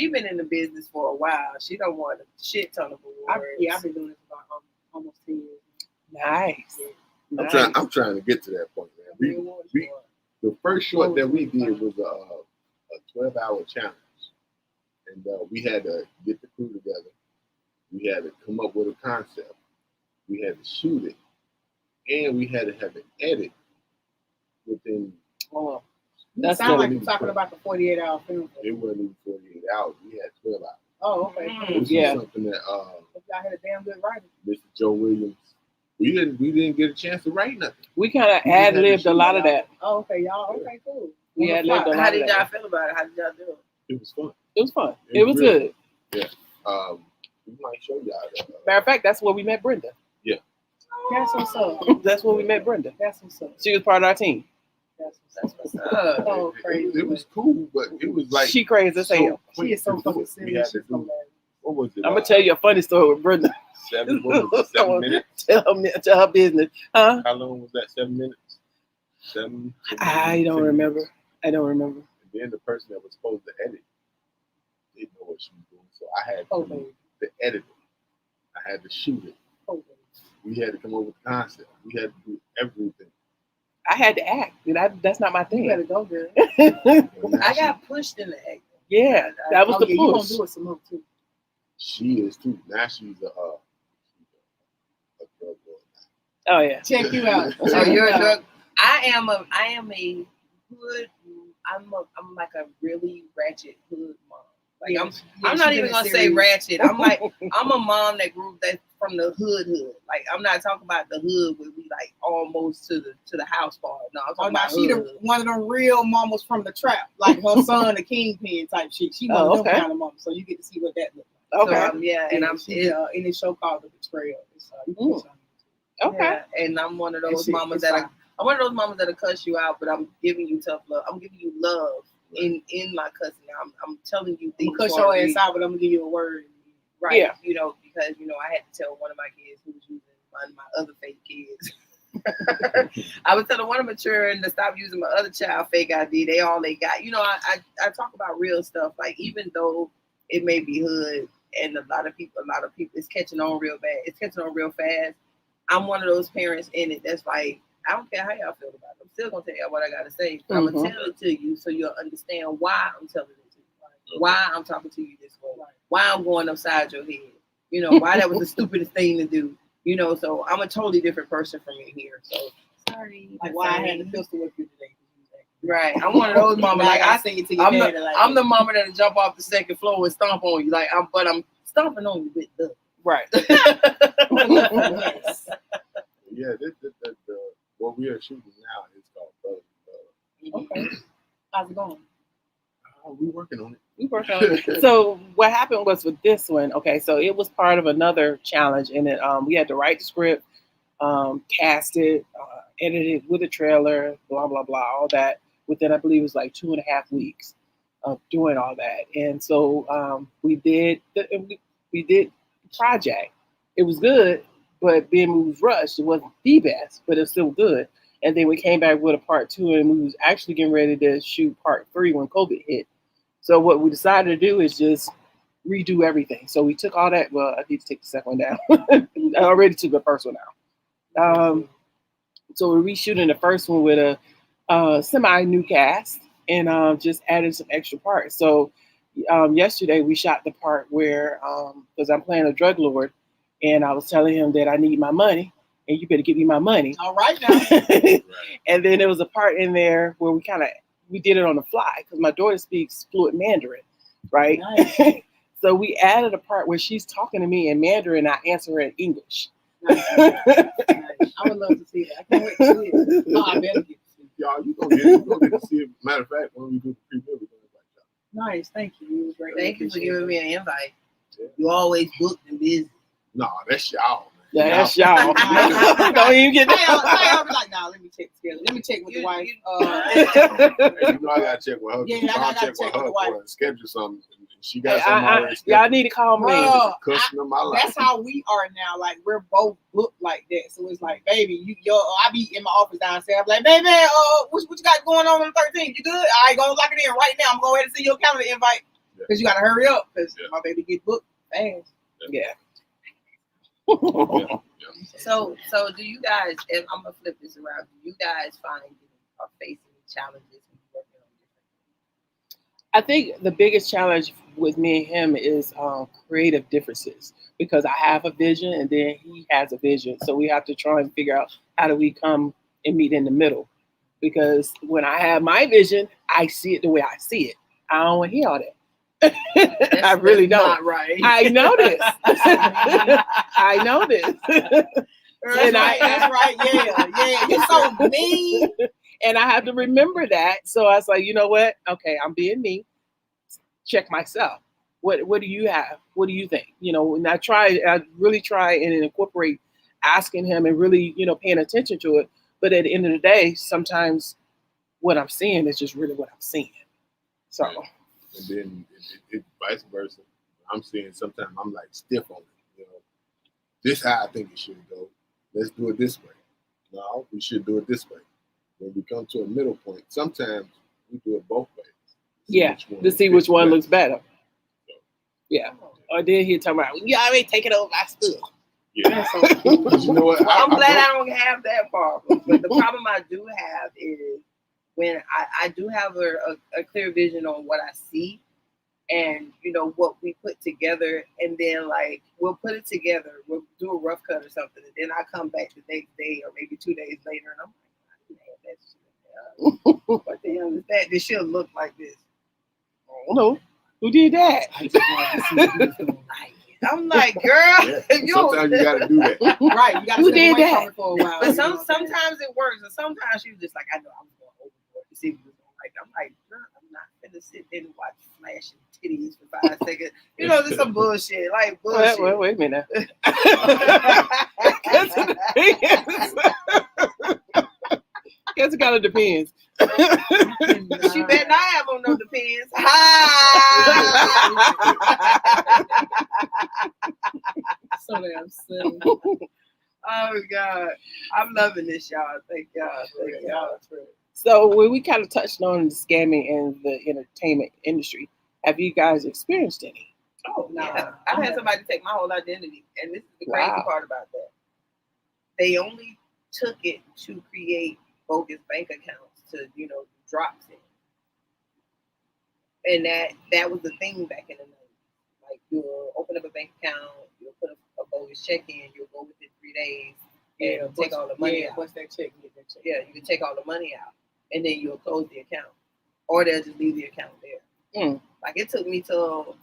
been in the business for a while. She don't want a shit ton of awards. I've been doing this for about almost 10 years. nice. I'm trying to get to that point, man. The first short that we did was a 12-hour challenge, and we had to get the crew together. We had to come up with a concept. We had to shoot it, and we had to have it edit within. Oh, That sounds like you're talking about the 48-hour film. It wasn't even 48 hours. We had 12 hours. Oh, okay. This Yeah. was something that Y'all had a damn good writer. Mr. Joe Williams. We didn't get a chance to write nothing. we kind of ad-libbed a lot of that. Oh, okay, y'all. Okay, cool. We On the ad-libbed fly. a lot How of did that. y'all feel about it? How did y'all do it? It was fun. It was fun. It It was really- good. We might show y'all that. Matter of fact, that's where we met Brenda. That's what's up. That's where we met Brenda. That's what's up. She was part of our team. That's what's up. Oh, crazy. It was cool, but it was like She crazy as hell. She is so quick to do fucking it. We serious. had to do, what was it? I'm gonna tell you a funny story with Brenda. 7 minutes. Tell her business, huh? How long was that? 7 minutes. 7. I don't 10 remember. minutes. I don't remember. And then the person that was supposed to edit didn't know what she was doing, so I had Oh, to baby. edit it. I had to shoot it. Oh, baby. We had to come up with the concept. We had to do everything. I had to act. That's not my You thing. better go, girl. And now I got pushed into acting. Yeah, that was Oh, the yeah, you gonna push. do it some more too. she is too. Now she's a drug lord. Oh yeah. Check you out. So you're a drug. I am a hood. I'm like a really ratchet hood mom. Like I'm not even gonna say ratchet. I'm like I'm a mom that grew that from the hood. Like I'm not talking about the hood where we like almost to the house part. No, I'm Oh, talking now about she hood. one of them real mamas from the trap, like her son, the kingpin type shit. She one of them okay. kind of mamas, so you get to see what that looks like. Okay. So, yeah, and I'm she's, in this show called The Betrayal. It's, Okay. yeah, and I'm one of those shit, mamas it's that fine. I'm one of those mamas that'll cuss you out, but I'm giving you tough love. I'm giving you love in my cussing. I'm telling you things. I'm gonna cut for your a ass reason. out, but I'm gonna give you a word. Right. Yeah. You know, because I had to tell one of my kids who was using my other fake kids. I was telling one of my children to stop using my other child fake ID. They all they got. I talk about real stuff. Like even though it may be hood and a lot of people it's catching on real bad. It's catching on real fast. I'm one of those parents in it that's like, I don't care how y'all feel about it. I'm still gonna tell y'all what I gotta say. But I'm gonna tell it to you so you'll understand why I'm telling it to you. Why I'm talking to you this way. Why I'm going upside your head. Why that was the stupidest thing to do. So I'm a totally different person from in here. So sorry. Like why I had to pistol with you today. Right. I'm one of those mamas. Like I sing it to your I'm daddy. I'm the mama that'll jump off the second floor and stomp on you. Like I'm stomping on you with the Right. Yes. Yeah, what we are shooting now is called Brother. Okay. How's it going? We're working on it. We worked on it. So what happened was with this one, okay, so it was part of another challenge, and it we had to write the script, cast it, edit it with a trailer, blah blah blah, all that within I believe it was like 2.5 weeks of doing all that. And so we did the project. It was good, but being we was rushed, it wasn't the best, but it's still good. And then we came back with a part 2, and we was actually getting ready to shoot part 3 when COVID hit. So what we decided to do is just redo everything. So we took all that. Well, I need to take the second one down. I already took the first one out. So we're reshooting the first one with a semi new cast and just added some extra parts. So yesterday we shot the part where because I'm playing a drug lord, and I was telling him that I need my money, and you better give me my money. All right now. And then there was a part in there where we did it on the fly because my daughter speaks fluent Mandarin, right? Nice. So we added a part where she's talking to me in Mandarin, and I answer her in English. Nice. Nice. I would love to see that. I can't wait to see it. Oh, I better get to see it. Y'all, you gonna get to see it. Matter of fact, when we do the preview, we're gonna invite y'all. Nice. Thank you. It was great. Thank you for Appreciate giving it. me an invite. Yeah. You always booked and busy. No, that's y'all, man. Yeah, that's y'all. Don't even get I'll be like, nah, let me check together. Let me check with the wife. Hey, you know I gotta check with her. Yeah, I I gotta check check with with the her wife. for schedule something. She got something already y'all scheduled. need to call me. Bro, Custom of my life. that's how we are now. Like we're both booked like that. So it's like, baby, I be in my office downstairs. I'm like, baby, what you got going on the 13th? You good? I ain't gonna lock it in right now. I'm going to go ahead and see your calendar invite because you gotta hurry up because my baby get booked fast. Yeah. Yeah. So do you guys, if I'm gonna flip this around, do you guys find you are facing challenges when you're working on different I think the biggest challenge with me and him is creative differences because I have a vision and then he has a vision. So we have to try and figure out how do we come and meet in the middle. Because when I have my vision, I see it the way I see it. I don't want to hear all that. I really don't. Not right. I know this. I know this. That's right. Yeah. You're so mean. And I have to remember that. So I was like, you know what? Okay, I'm being me. Check myself. What do you have? What do you think? You know, and I really try and incorporate asking him and really, paying attention to it. But at the end of the day, sometimes what I'm seeing is just really what I'm seeing. So. And then it vice versa. I'm seeing sometimes I'm like stiff on it. This how I think it should go. Let's do it this way. No, we should do it this way. When we come to a middle point, sometimes we do it both ways. Yeah, to see which one looks better. Yeah. Or then he'll talk about, you already taking over my stuff. Yeah. You know what? I'm glad I don't have that problem. But the problem I do have is when I do have a clear vision on what I see and, what we put together. And then, like, we'll put it together. We'll do a rough cut or something. And then I come back the next day or maybe 2 days later and I'm like, what the hell is that? This should look like this. I don't know. Who did that? I'm like, girl, sometimes you gotta do that. Right. You gotta Who step did away that? from it for a while. But sometimes it works, and sometimes she was just like, I know I'm going overboard to see what it's like. I'm like, girl, I'm not gonna sit there and watch flashing titties for 5 seconds. Just some bullshit, like bullshit. Wait a minute. Guess it kind of depends. She better not have on no depends. So damn silly. Oh God, I'm loving this, y'all. Thank y'all. Thank y'all. So when we kind of touched on the scamming in the entertainment industry, have you guys experienced any? Oh no, yeah. I've had somebody take my whole identity, and this is the crazy part about that. They only took it to create bogus bank accounts to, drops in. And that was the thing back in the 90s. Like, you'll open up a bank account, you'll put a bogus check in, you'll go within 3 days, and take all the money out. Once that check, get that check. Yeah, you can take all the money out, and then you'll close the account. Or they'll just leave the account there. Like, it took me till,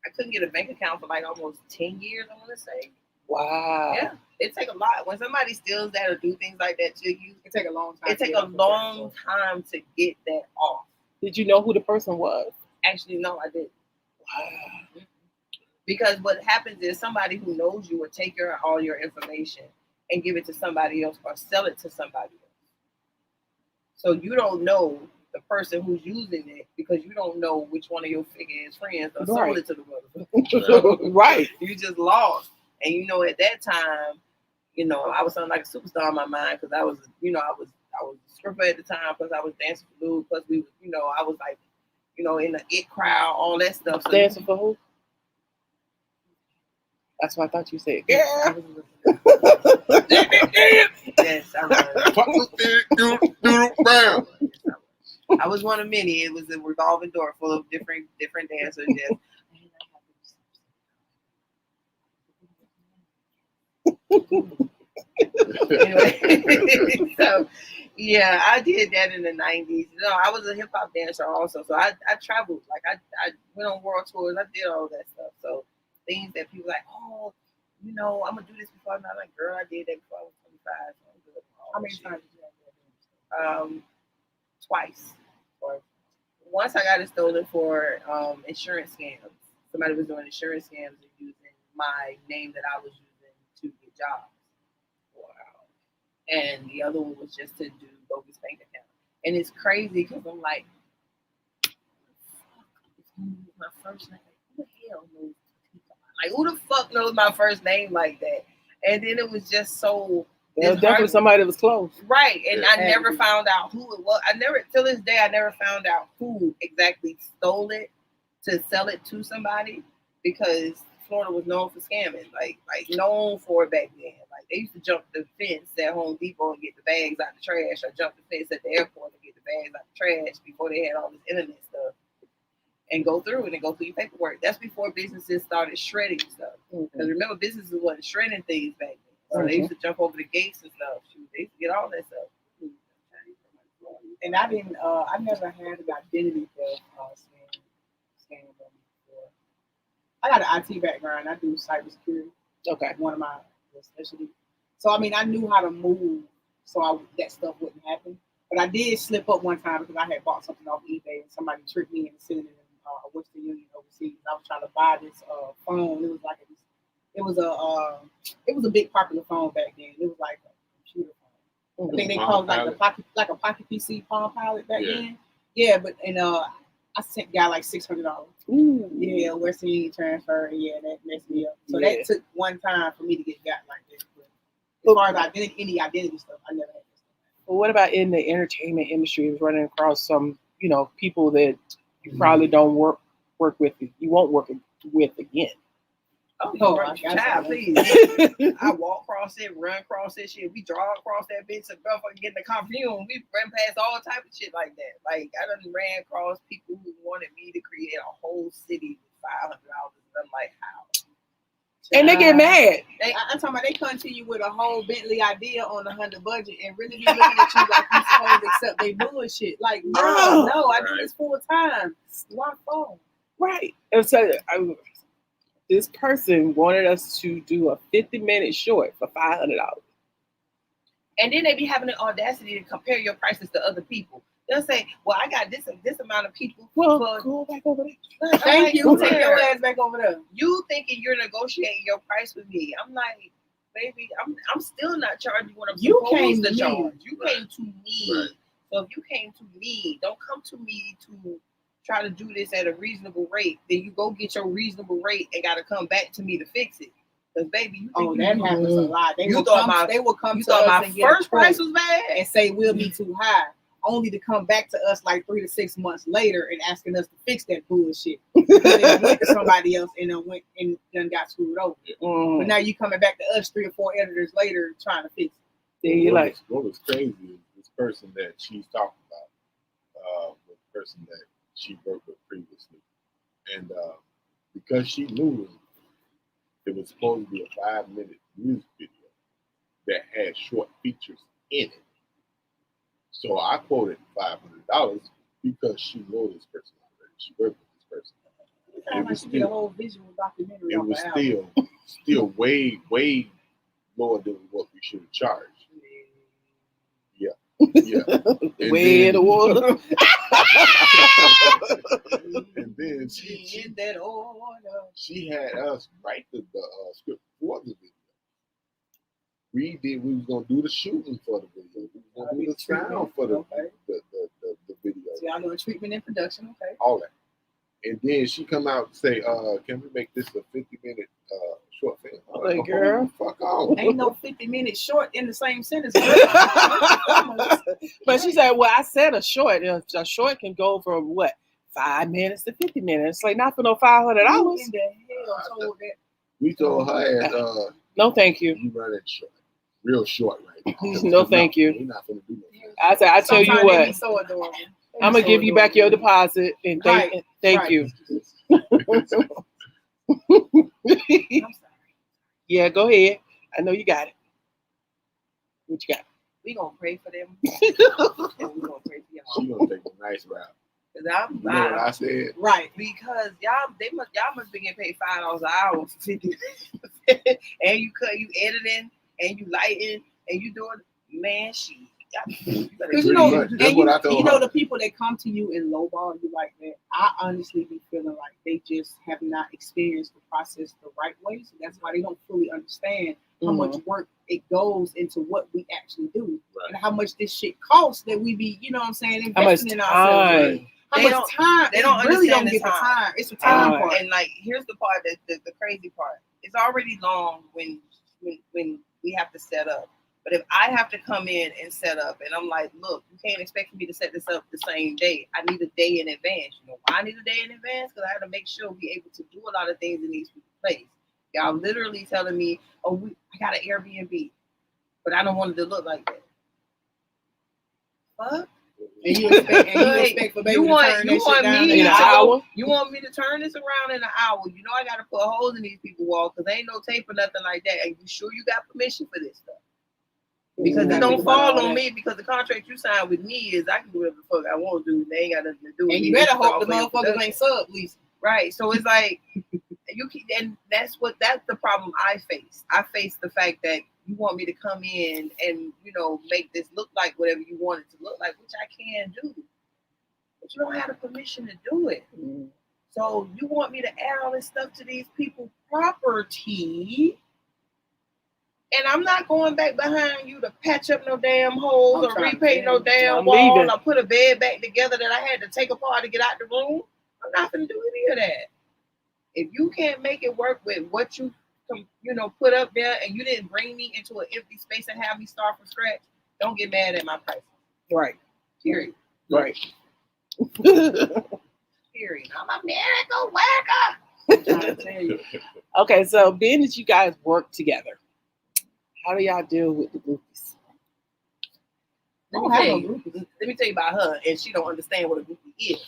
I couldn't get a bank account for like almost 10 years, I want to say. Wow. Yeah, it take a lot. When somebody steals that or do things like that to you, it take a long time. It take a long time to get that off. Did you know who the person was? Actually, no, I didn't. Wow. Because what happens is somebody who knows you will take all your information and give it to somebody else or sell it to somebody else. So you don't know the person who's using it because you don't know which one of your figure-ass friends or sold it to the motherfucker. Right. You just lost. And at that time, I was sounding like a superstar in my mind because I was a stripper at the time, plus I was dancing for Lou, plus we was, I was like, in the it crowd, all that stuff. So dancing for who? That's what I thought you said. Yeah. Yes, I was. Fuck with the brown. I was one of many. It was a revolving door full of different dancers. Yes. Anyway, so yeah, I did that in the 90s. You know, I was a hip hop dancer also, so I traveled. Like I went on world tours. I did all that stuff. So things that people like, oh, you know, I'm gonna do this before I'm not like, girl, I did that before I was 25. So I'm good. How many times did you have that? Twice. Or once I got it stolen for insurance scams. Somebody was doing insurance scams and using my name that I was using to get jobs. Wow. And the other one was just to do bogus bank account. And it's crazy because I'm like, my first name. Who the hell knows? Like, who the fuck knows my first name like that? And then it was just so. It was definitely somebody that was close. Right. And I never found out who it was. Till this day, I never found out who exactly stole it to sell it to somebody, because Florida was known for scamming, like known for it back then. Like they used to jump the fence at Home Depot and get the bags out the trash, or jump the fence at the airport and get the bags out the trash before they had all this internet stuff, and go through it and go through your paperwork. That's before businesses started shredding stuff. Because remember, businesses wasn't shredding things back then. So they used to jump over the gates and stuff. They used to get all that stuff. And I didn't. I never had an identity theft scam before. I got an IT background. I do cybersecurity. Okay. One of my specialties. So I mean, I knew how to move so that stuff wouldn't happen. But I did slip up one time because I had bought something off eBay and somebody tricked me into sending it in Western Union overseas. I was trying to buy this phone. It was like it was a big popular phone back then. It was like a computer phone. I think they called it like a pocket PC Palm Pilot back then. Yeah, but I sent guy like $600. Yeah, Western Union transfer. Yeah, that messed me up. So that took one time for me to get got like this. But as far as any identity stuff, I never had this stuff. Well, what about in the entertainment industry? Was running across some, people that you probably don't work with. You won't work with again. Oh, child, please. I walk across it, run across that shit. We draw across that bitch and motherfucker get in the confusion. We ran past all type of shit like that. Like, I done ran across people who wanted me to create a whole city with $500. I'm like, how? And they get mad. I'm talking about they come to you with a whole Bentley idea on $100 budget and really be looking at you like you supposed to accept they bullshit. Like, no, I do this full time. Why phone? Right. And so this person wanted us to do a 50-minute short for $500. And then they be having the audacity to compare your prices to other people. They'll say, well, I got this amount of people. Well, go back over there. Thank you. Take your ass back over there. You thinking you're negotiating your price with me. I'm like, baby, I'm still not charging you what I'm supposed to charge. You came to me. Right. So if you came to me, don't come to me to try to do this at a reasonable rate. Then you go get your reasonable rate and got to come back to me to fix it. Because baby, you think that happens a lot. They will come to us my and first price was bad and say we'll be too high, only to come back to us like 3 to 6 months later and asking us to fix that bullshit. Because they went to somebody else and then got screwed over. But now you coming back to us 3 or 4 editors later trying to fix it. Yeah, what was crazy is this person that she's talking about, was the person that she worked with previously. And because she knew it was supposed to be a 5-minute music video that had short features in it. So I quoted $500 because she knew this person already. She worked with this person. It was still a whole visual documentary. It was still way lower than what we should have charged. Yeah. Way in the water. And then she had us write the script for the video. We was gonna do the shooting for the video. We was gonna do the sound for the video. So y'all doing treatment and production, okay? All that. And then she come out and say, can we make this a 50-minute short film? Like, girl, fuck off. Ain't no 50-minute short in the same sentence. But she said, well, I said a short. A short can go from 5 minutes to 50 minutes. Like, not for no $500. Who in the hell told that? We told her, no, thank you. You run it short. real short right now. No, thank you. We're not gonna do that. I said, I tell you Sometimes they what, be so adorable. I'm gonna give you back your deposit and thank Right. you. I'm sorry. Yeah, go ahead. I know you got it. What you got? We gonna pray for them, and we gonna pray for y'all. She gonna take a nice route. Cause I'm You know what I said? Right. because y'all must be getting paid $5 an hour for 50, and you editing and you lighting and you doing you better Because Pretty much. That's what I told her. the people that come to you and lowball you like that, I honestly be feeling like they just have not experienced the process the right way. So that's why they don't fully understand how much work it goes into what we actually do and how much this shit costs that we be, you know what I'm saying, investing in ourselves. How much time? They don't really don't understand get the the time. time. It's the time Right. part. And like, here's the part that the crazy part. It's already long when we have to set up. But if I have to come in and set up, and I'm like, look, you can't expect me to set this up the same day. I need a day in advance. You know why I need a day in advance? Because I have to make sure we're able to do a lot of things in these places. Y'all literally telling me, oh, I got an Airbnb, but I don't want it to look like that. Fuck. And you expect for baby to turn that shit down in an hour? You want me to turn this around in an hour? You know I got to put holes in these people's walls because ain't no tape or nothing like that. And you sure you got permission for this stuff? Because it don't fall on me because the contract you signed with me is I can do whatever the fuck I want to do. They ain't got nothing to do with And me. you better It's hope all the for your motherfuckers production. ain't sub, Lisa. Right. So it's like and that's the problem I face. I face the fact that you want me to come in and, make this look like whatever you want it to look like, which I can do. But you don't have the permission to do it. So you want me to add all this stuff to these people's property, and I'm not going back behind you to patch up no damn holes I'm or trying to repaint no damn I'm wall leaving. or put a bed back together that I had to take apart to get out the room. I'm not going to do any of that. If you can't make it work with what you put up there and you didn't bring me into an empty space and have me start from scratch, don't get mad at my prices. Right. Period. Right. Period. I'm a miracle worker. I'm trying to tell you. Okay, so being that you guys work together, how do y'all deal with the groupies? Let me tell you about her, and she don't understand what a groupie is.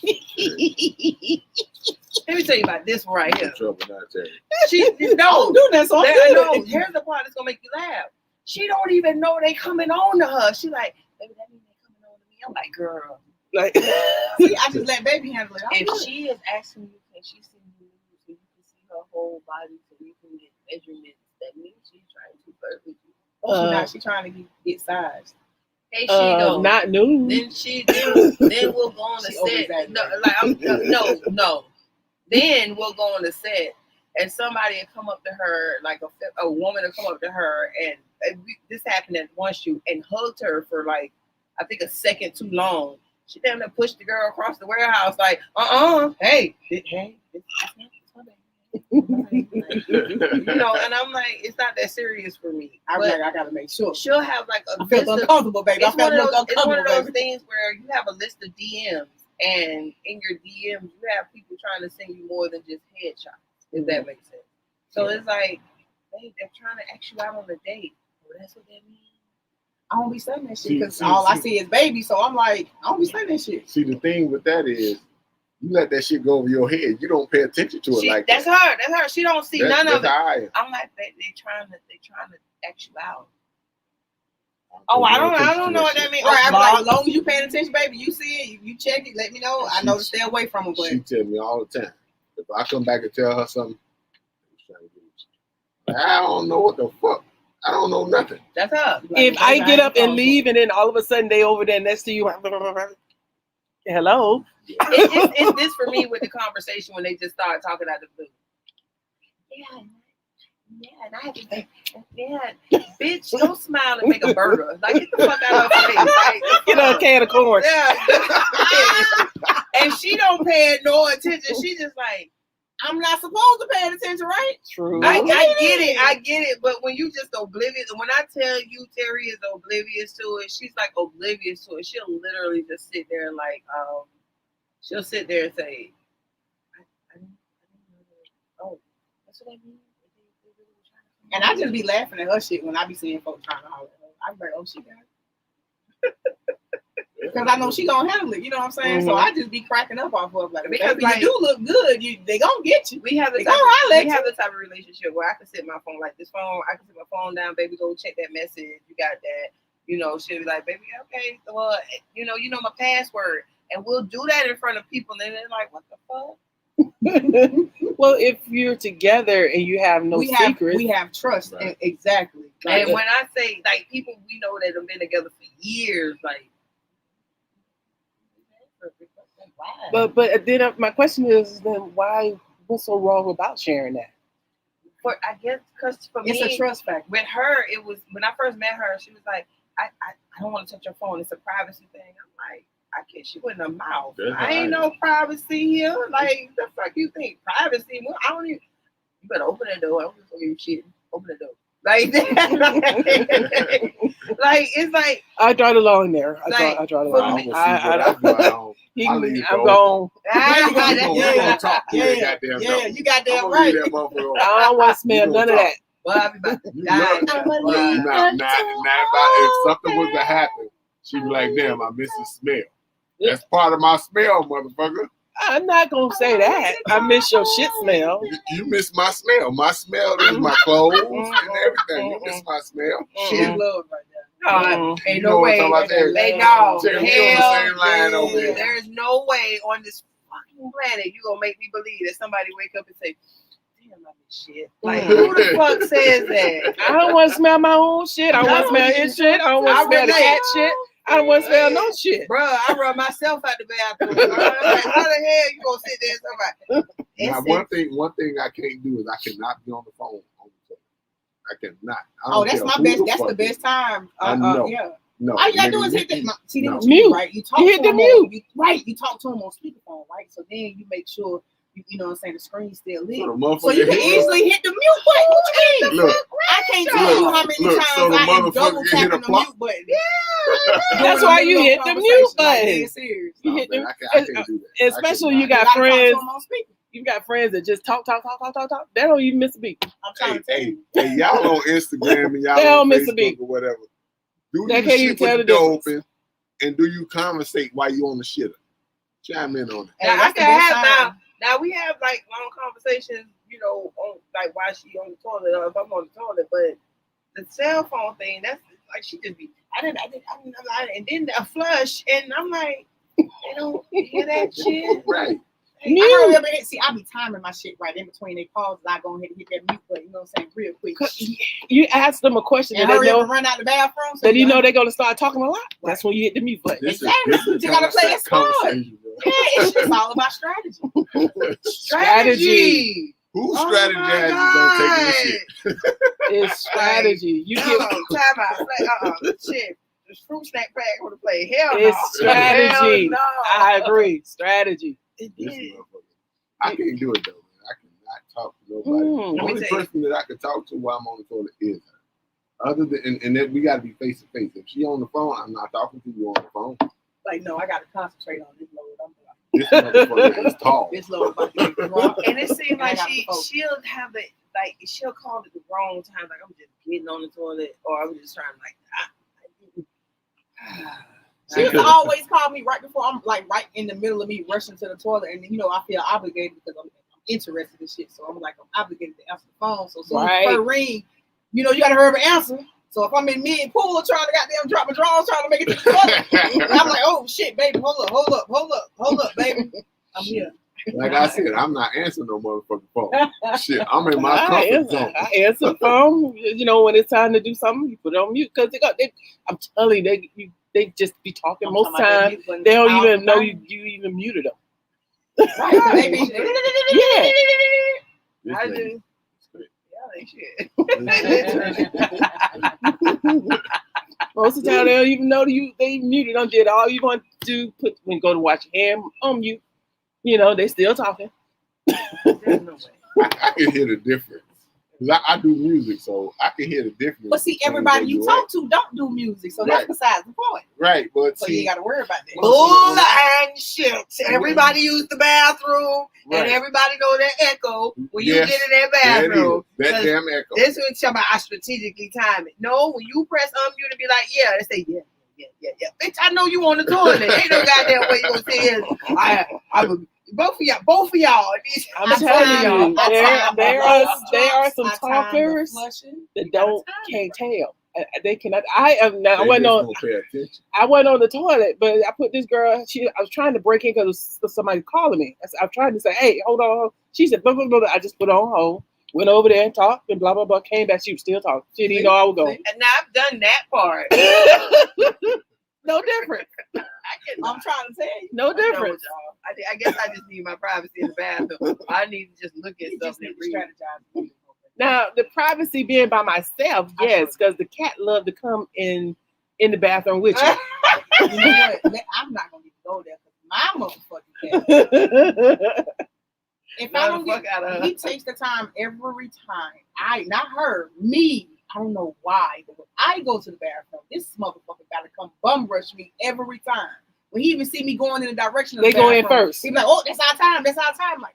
Let me tell you about this one right here. Trouble not telling. She Don't do that, so no. Here's the part that's gonna make you laugh. She don't even know they coming on to her. She like, baby, that means they coming on to me. I'm like, girl. Like, See, I just let baby handle it. If she is asking you, can she see you so you can see her whole body so you can get measurements, that means she's trying to flirt with you. She's trying to get sized. Hey, she go. not new. Then we'll go on the She set. No. Then we'll go on the set, and somebody will come up to her, like a woman will come up to her, and this happened at one shoot, and hugged her for like, I think a second too long. She damn near pushed the girl across the warehouse, like, hey, and I'm like, it's not that serious for me. I gotta make sure. She'll have like a I felt uncomfortable, baby. It's one of those baby. things where you have a list of DMs, and in your DMs you have people trying to send you more than just headshots. If that makes sense. So it's like, hey, they're trying to ask you out on a date. Well, that's what that means. I don't be saying that shit because all I see is baby. So I'm like, I don't be saying that shit. See, the thing with that is, you let that shit go over your head. You don't pay attention to it like that's that. That's her. She don't see none of it. I'm like, they trying to ask you out. Oh, I don't know what that means. Right, I'm like, as long as you paying attention, baby, you see it, you check it, let me know. I know to stay away from them. But she tell me all the time. If I come back and tell her something, I don't know what the fuck. I don't know nothing. That's her. If I get up and leave, and then all of a sudden they over there next to you, hello. It's this for me with the conversation when they just start talking out the blue. Yeah, and I have to say, bitch, don't smile and make a burger. Like, get the fuck out of her face. Like, Get her a can of corn. Yeah. And she don't pay no attention. She just like, I'm not supposed to pay attention, right? True. I get it. But when you just oblivious, when I tell you Terry is oblivious to it, she's like oblivious to it. She'll literally just sit there and like, she'll sit there and say, I didn't know that. Oh, that's what I mean. And I just be laughing at her shit when I be seeing folks trying to holler at her. I be like, oh, she got it. Because I know she gonna handle it, you know what I'm saying? So I just be cracking up off of her. Like, because like, you do look good, they gonna get you. We have the type of relationship where I can sit my phone like this phone. I can sit my phone down, baby, go check that message. You got that, you know? She'll be like, baby, okay, well, you know my password, and we'll do that in front of people, and they're like, what the fuck? Well, if you're together and you have no secrets, we have trust. Right. Exactly. Like, and when I say like people we know that have been together for years, like. But then my question is, then why? What's so wrong about sharing that? I guess because for me, it's a trust factor. With her, it was when I first met her. She was like, I don't want to touch your phone. It's a privacy thing. I'm like, I can't. She went in her mouth. I ain't no privacy here. Like the fuck you think privacy? Well, I don't even. You better open the door. I'm just gonna give you shit. Open the door. Like that. Like it's like I draw the line there. I draw the line. I'm going. You goddamn right. I don't want to smell none of that. Well, I'm about to die. If something was to happen, she'd be like, "Damn, I miss the smell." That's part of my smell, motherfucker. I'm not gonna say that. I miss your shit smell. You miss my smell. My smell is my clothes and everything. You miss my smell. She's love right now. Ain't no way. Hell, there is no way on this fucking planet you gonna make me believe that somebody wake up and say, "Damn, I miss shit." Like who the fuck says that? I don't want to smell my own shit. I want to smell his shit. I don't want to smell the cat shit. I don't want to smell no shit. Bro, I run myself out the bathroom. Like, how the hell you gonna sit there and somebody? Now, one thing I can't do is I cannot be on the phone. I cannot. That's my best. That's the best time. Yeah. No. All you gotta do is hit the mute. Right? You talk hit to the mute. You talk to him on speakerphone, right? So then you make sure you know what I'm saying, the screen still lit. So you can easily hit the mute button. What you mean? I can't tell you how many times I am double tapping the mute button. Yeah. That's why you hit the mute button. You hit the I can't do that. Especially you got friends. You got friends that just talk. They don't even miss a beat. I'm trying to tell you. Hey, y'all on Instagram and y'all on Facebook or whatever. Do you shit with the door open and do you conversate while you on the shitter? Chime in on it. Now, I can have now we have like long conversations, you know, on like while she on the toilet or if I'm on the toilet, but the cell phone thing, that's like she just be and then a flush and I'm like, they don't hear that shit. Right. I be timing my shit right in between their calls. I go ahead and hit that mute button, you know what I'm saying, real quick. You ask them a question and that they know run out the bathroom. So that you know they're gonna start talking a lot. Right. That's when you hit the mute button. Exactly. You gotta play it smart. Yeah, it's just all about strategy. Strategy. Whose strategy has you gonna take this shit? It's strategy. You get time out. Shit. The fruit snack pack want to play. Hell no. It's strategy. No. I agree. Strategy. I can't do it though. I cannot talk to nobody. The only person that I can talk to while I'm on the toilet is her. Other than and then we gotta be face to face. If she on the phone, I'm not talking to you on the phone. Like no, I gotta concentrate on this load. This motherfucker is tall. This load about to get and it seems like she'll have it like she'll call it the wrong time. Like I'm just getting on the toilet or I'm just trying to She used to always call me right before I'm like right in the middle of me rushing to the toilet, and you know I feel obligated because I'm interested in shit. So I'm obligated to answer the phone. So soon as her ring, you know you gotta hurry up and answer. So if I'm in mid pool trying to goddamn drop my drawers trying to make it to the toilet, I'm like, oh shit, baby, hold up, baby, I'm here. Like I said, I'm not answering no motherfucking phone. Shit, I'm in my comfort zone. I answer the phone. You know when it's time to do something, you put it on mute because I'm telling you, they just be talking most times. They don't even know you even muted them. Right, baby. Yeah. I do. Shit. Most of the time they don't even know they muted them. Did all you want to do go to watch your hand on mute. You know they still talking. I can hear the difference. 'Cause I do music, so I can hear the difference. But see, between everybody where you you talk at. to don't do music, so Right. that's besides the point. Right, but So you see, ain't got to worry about that. Bull and shit. Everybody use the bathroom, Right. and everybody know that echo when you Yes, get in that there it bathroom. is. That 'Cause damn echo. This is what about I strategically time it. No, when you press unmute and be like, yeah, they say yeah. Bitch, I know you on the toilet. Ain't no goddamn way you gonna say it. Both of y'all. I'm telling you, there are some talkers Flushing. that can't tell. They cannot. I am now. I They wasn't just on. don't pay attention. I wasn't on the toilet, but I put this girl. I was trying to break in because somebody calling me. I tried to say, "Hey, hold on." She said, "Blah blah blah." I just put on hold. Went over there and talked and blah blah blah. Came back. She was still talking. She didn't even know I was going. And now I've done that part. No different. I'm trying to tell you. No I'm done with difference. y'all. I guess I just need my privacy in the bathroom. I need to just look at You stuff just need and to read. strategize. Now the privacy being by myself, yes, because the cat love to come in the bathroom with you. You know what? I'm not gonna even go there because my motherfucking cat. If I don't Fuck out of her. he takes the time every time. Not her, me. I don't know why. But when I go to the bathroom, this motherfucker gotta come bum rush me every time. When he even see me going in the direction of They the go in bathroom, first. He be like, "Oh, that's our time. That's our time." I'm like,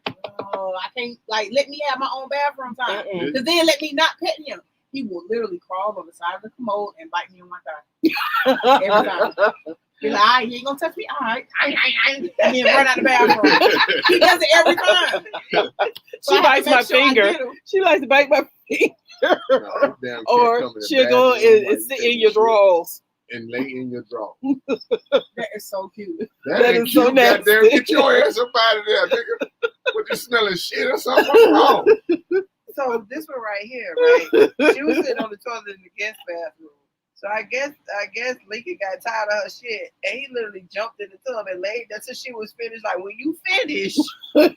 oh, I can't. Like, let me have my own bathroom time. Mm-mm. Because then let me not pet him. He will literally crawl on the side of the commode and bite me on my thigh every time. Be like, all right, you ain't gonna touch me. All right, and then run out the bathroom. He does it every time. She bites my finger. She likes to bite my finger. No, damn cat Or come in the she'll go bathroom and while sit you in your taking shit drawers. and lay in your drawer. That is so cute. That ain't is so cute, nasty. goddamn. Get your ass up out of there, nigga. What, you smelling shit or something? What's wrong? So this one right here, right? She was sitting on the toilet in the guest bathroom. So I guess Lincoln got tired of her shit, and he literally jumped in the tub and laid there till she was finished. Like, when you finish,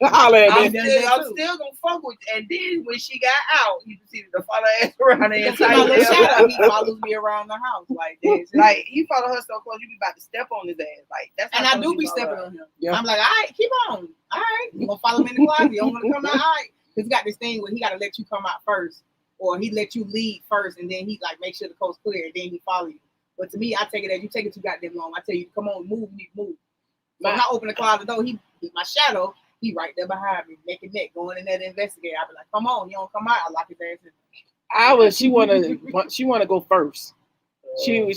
Holla at I'm me. still gonna fuck with you. And then when she got out, you proceeded to follow her ass around the That's my entire little shout out. He house. follows me around the house like this. Like, he followed her so close, you be about to step on his ass. Like, that's And how I close do you be follow stepping her. on him. Yeah. I'm like, all right, keep on. All right, you gonna follow me in the closet? You don't want to come out? All right. He's got this thing where he gotta let you come out first, or he let you lead first, and then he like make sure the coast's clear, and then he follow you. But to me, I take it as you take it too goddamn long. I tell you, come on, move, you need to move. So when I open the closet door, he my shadow, he right there behind me, neck and neck, going in there to investigate. I be like, come on, you don't come out. I lock his ass in. She wanna go first.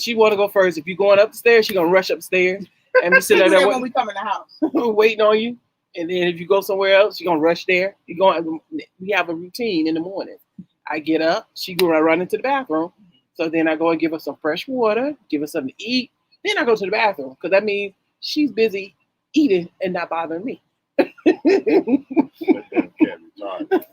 She wanna go first. If you're going up the stairs, she gonna rush upstairs and be He sitting do there that when we come in the house. waiting on you. And then if you go somewhere else, she gonna rush there. We have a routine in the morning. I get up, she go run into the bathroom. So then I go and give her some fresh water, give her something to eat. Then I go to the bathroom because that means she's busy eating and not bothering me. That damn cat retarded.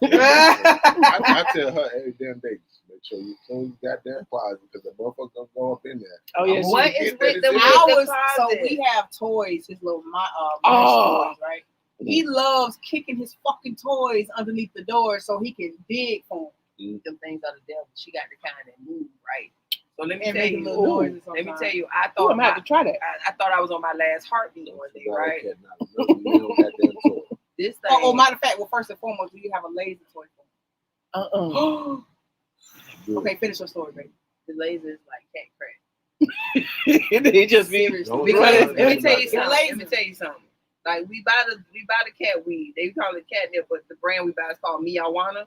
I tell her every damn day, make sure you clean your goddamn closet because the motherfucker gonna go up in there. Oh yeah, I'm What gonna is get with that the it's in there. hours? So we have toys, his little mice Oh. toys, right? He loves kicking his fucking toys underneath the door so he can dig for them. Them things are the devil. She got the kind that move, right? So let me And tell making you. little noises Let me sometimes. tell you. I Oh, thought I'm gonna have to try that. I thought I was on my last heartbeat one day, right? Cat not another meal, goddamn toy. This thing. Oh, matter of fact, well, first and foremost, do you have a laser toy for Uh-uh. Okay, finish your story, baby. the laser is like cat crack. It just be Don't Because do let that. me tell you It's something. lazy. Let me tell you something. Like we buy the cat weed. They call it catnip, but the brand we buy is called Miawana.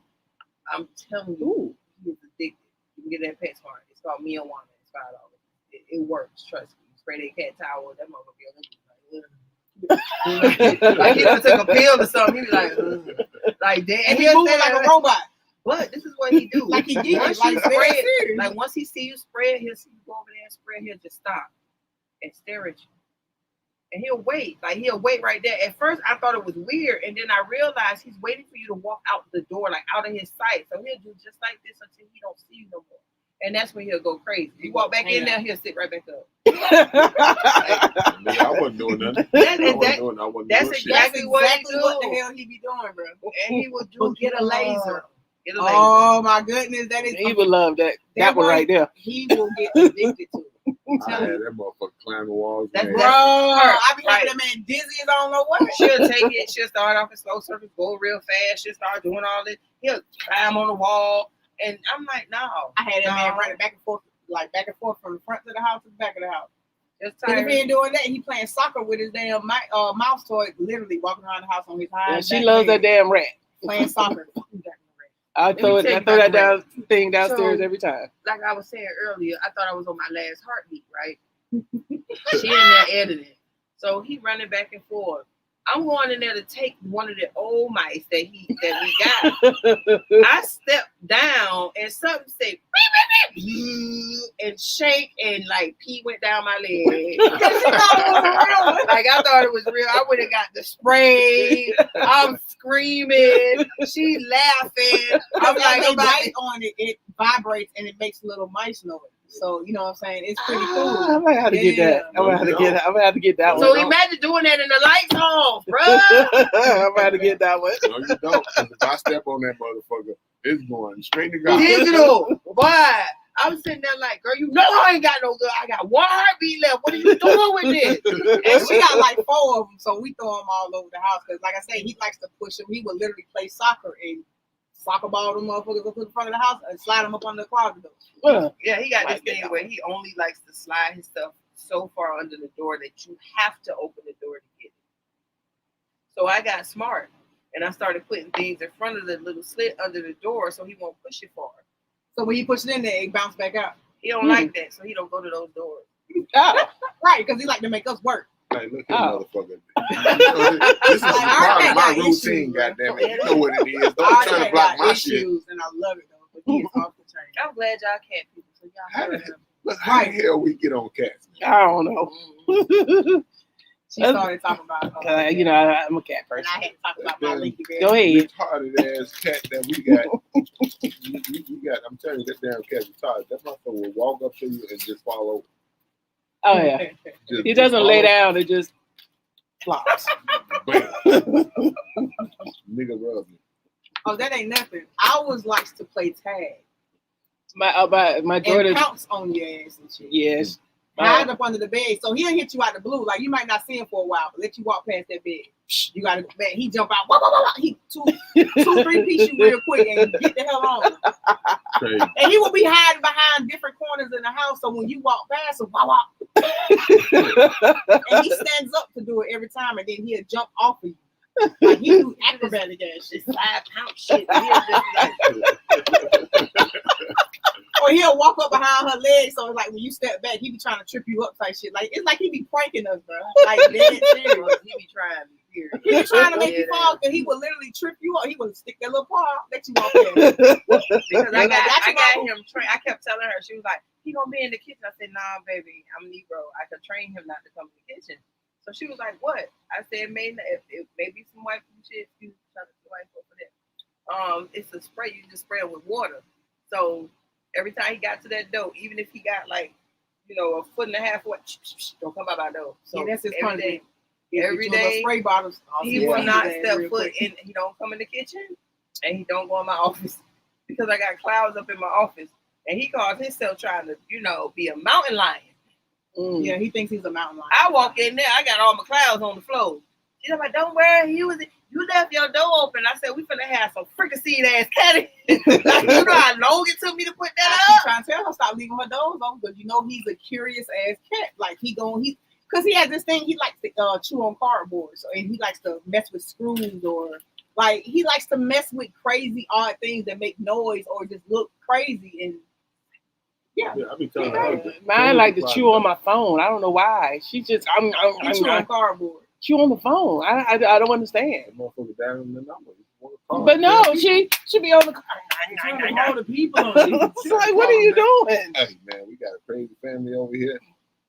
I'm telling you, he's addicted. You can get that at PetSmart. It's called Miawana. It's $5. It works. Trust me. You spray that cat towel. That motherfucker be like he would took a pill or something. He be like that. And he moving like a robot. But this is what he do. Like he did. Once Like you very spray it, serious. like once he see you spray it, he'll see you go over there and spray it. He'll just stop and stare at you. And he'll wait. Like he'll wait right there. At first I thought it was weird. And then I realized he's waiting for you to walk out the door, like out of his sight. So he'll do just like this until he don't see you no more. And that's when he'll go crazy. You walk back in there, he'll sit right back up. Nigga, I wasn't doing nothing. I wasn't That's doing shit. exactly what he do. what the hell he be doing, bro. And he will do Get a laser. Get a laser. Oh my goodness, that is. He would love that. That one right there. He will get addicted to it. I had that motherfucker climbing walls. That's man. Bro, I be Right. having that man dizzy as I don't know what. She'll take it. She'll start off in slow surface, go real fast. She'll start doing all this. He'll climb on the wall. And I'm like, no. I had that man running back and forth from the front to the house to the back of the house. If he ain't doing that, he playing soccer with his damn mouse toy, literally walking around the house on his high. She loves that damn rat. Playing soccer. I throw that thing downstairs every time. Like I was saying earlier, I thought I was on my last heartbeat, right? She in there editing. So he running back and forth. I'm going in there to take one of the old mice that we got. I stepped down and something said and shake and like pee went down my leg. Like I thought it was real. I would have got the spray. I'm screaming. She's laughing. I'm like, they bite on it, it vibrates and it makes a little mice noise. So you know what I'm saying? It's pretty cool. I might have to get that. I'm gonna have to get that one. So imagine doing that and the lights off, bro. I'm gonna have to get that one. No, you don't. 'Cause if I step on that motherfucker, it's going straight to God. Digital. Why? I was sitting there like, girl, you know I ain't got no good. I got one heartbeat left. What are you doing with this? And she got like 4 of them, so we throw them all over the house. Because like I say, he likes to push them. He would literally play soccer and soccer ball them motherfuckers up to the front of the house and slide them up on the closet door. Yeah, he got this thing where he only likes to slide his stuff so far under the door that you have to open the door to get it. So I got smart and I started putting things in front of the little slit under the door so he won't push it far. So when you push it in there, it bounce back out. He don't like that, so he don't go to those doors. Oh. Right, because he like to make us work. Hey, look at motherfucker. This is part of my routine, goddammit. You know what it is. Don't try to block my shit. And I love it though, but he is off the chain. I'm glad y'all cat people, so y'all heard him. How the hell we get on cats? I don't know. She started talking about you know, I'm a cat and person. I had to talk about my leaky bed. Go ahead. Retarded ass cat that we got. we got. I'm telling you, that damn cat retarded. That motherfucker will walk up to you and just fall over. Oh yeah. He doesn't lay down, it just flops. Nigga rub me. Oh, that ain't nothing. Ours likes to play tag. My daughter And pounce on your ass and shit. Yes. Hide up under the bed. So he'll hit you out the blue. Like you might not see him for a while, but let you walk past that bed. You gotta go back. He jump out. Wah, wah, wah, wah. He 2-3 piece you real quick and get the hell on. Crazy. And he will be hiding behind different corners in the house. So when you walk past him, wah, wah. And he stands up to do it every time, and then he'll jump off of you. Like he do acrobatic ass shit, 5-pound shit. And he'll just like, or he'll walk up behind her legs, so it's like when you step back, he be trying to trip you up type shit. Like it's like he be pranking us, bro. Like dead serious. He be trying me. Period. He be trying to make you fall, because he would literally trip you up. He would stick that little paw out, let you walk in. Because I got him trained. I kept telling her, she was like, he gonna be in the kitchen. I said, nah, baby, I'm Negro. I could train him not to come to the kitchen. So she was like, what? I said, maybe some white people shit. You trying to do white people for that. It's a spray. You just spray it with water. So every time he got to that door, even if he got like, you know, 1.5 foot, don't come out my door. So yeah, that's his every day. Every day, spray bottles. he will not step foot in. He don't come in the kitchen, and he don't go in my office because I got clouds up in my office, and he calls himself trying to, you know, be a mountain lion. Yeah, he thinks he's a mountain lion. I walk in there, I got all my clouds on the floor. She's like, "Don't worry, you left your door open." I said, "We finna have some fricassee ass cat." Like, you know how long it took me to put that I up? keep trying to tell her stop leaving her doors open, because you know he's a curious ass cat. Like because he has this thing, he likes to chew on cardboard, so and he likes to mess with screws, or like he likes to mess with crazy odd things that make noise or just look crazy. And yeah, I be telling her. Mine like to chew on my phone. I don't know why. She just I'm chew on cardboard. Chew on the phone. I don't understand. That motherfucker down in the number. But no, she be on the. All the people on it. She's like, what are you doing? Hey man, we got a crazy family over here.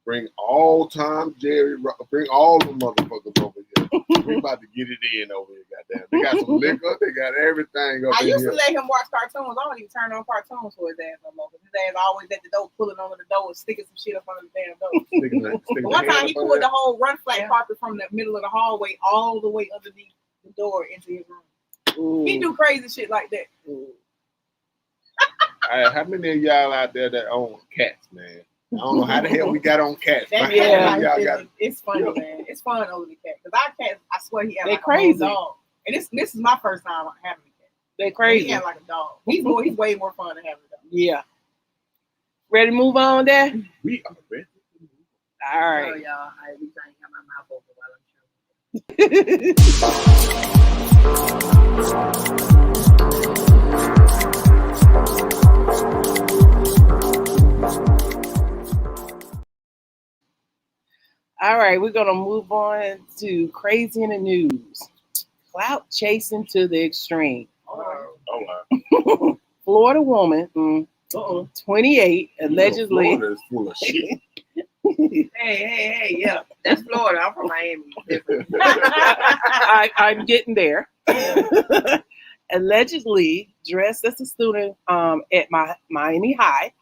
Bring all Tom, Jerry, bring all the motherfuckers over here. We about to get it in over here, goddamn. They got some liquor, they got everything over here. I used to let him watch cartoons. I don't even turn on cartoons for his ass no more. His ass always at the door, pulling under the door and sticking some shit up under the damn door. Sticking One time he pulled the whole run flat carpet from the middle of the hallway all the way underneath the door into his room. Ooh. He do crazy shit like that. All right, how many of y'all out there that own cats, man? I don't know how the hell we got on cats. It's funny, man. It's fun over the cat. Because our cats, I swear he had they like crazy. A dog. And this is my first time having a cat. They crazy. He had like a dog. He's way more fun to have a dog. Yeah. Ready to move on there? We are ready. All Sorry, right. y'all. I be trying to have my mouth open while I'm chewing. All right, we're gonna move on to crazy in the news. Clout chasing to the extreme. Oh wow. Florida woman, 28, allegedly. Florida is full of shit. Hey, yeah. That's Florida. I'm from Miami. I'm getting there. Allegedly dressed as a student at Miami High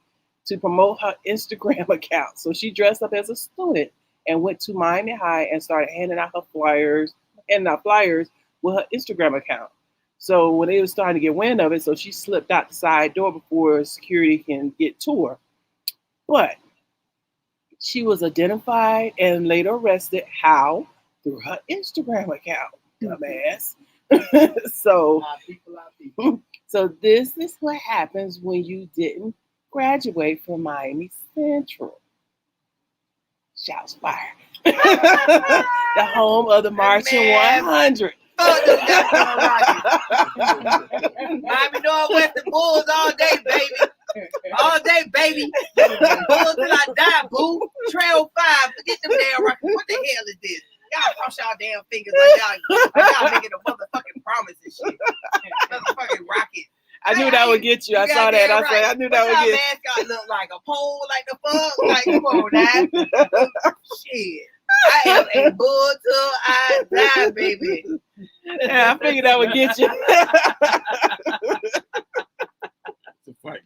to promote her Instagram account. So she dressed up as a student and went to Miami High and started handing out flyers with her Instagram account. So when they were starting to get wind of it, so she slipped out the side door before security can get to her. But she was identified and later arrested. How? Through her Instagram account, dumbass. So this is what happens when you didn't graduate from Miami Central. Shouts fired. The home of the Marching 100. Miami Northwestern Bulls all day, baby. All day, baby. Bulls till I die, boo. Trail 5. Forget them damn Rockets. What the hell is this? Y'all cross y'all damn fingers like y'all making a motherfucking promise and shit. Motherfucking Rocket. I knew that would get you. I saw that. I said, I knew that would get you. Mascot look like a pole, like the fuck. Like, come on, now. Shit. I am a bull till I die, baby. Yeah, I figured that would get you. It's a fight.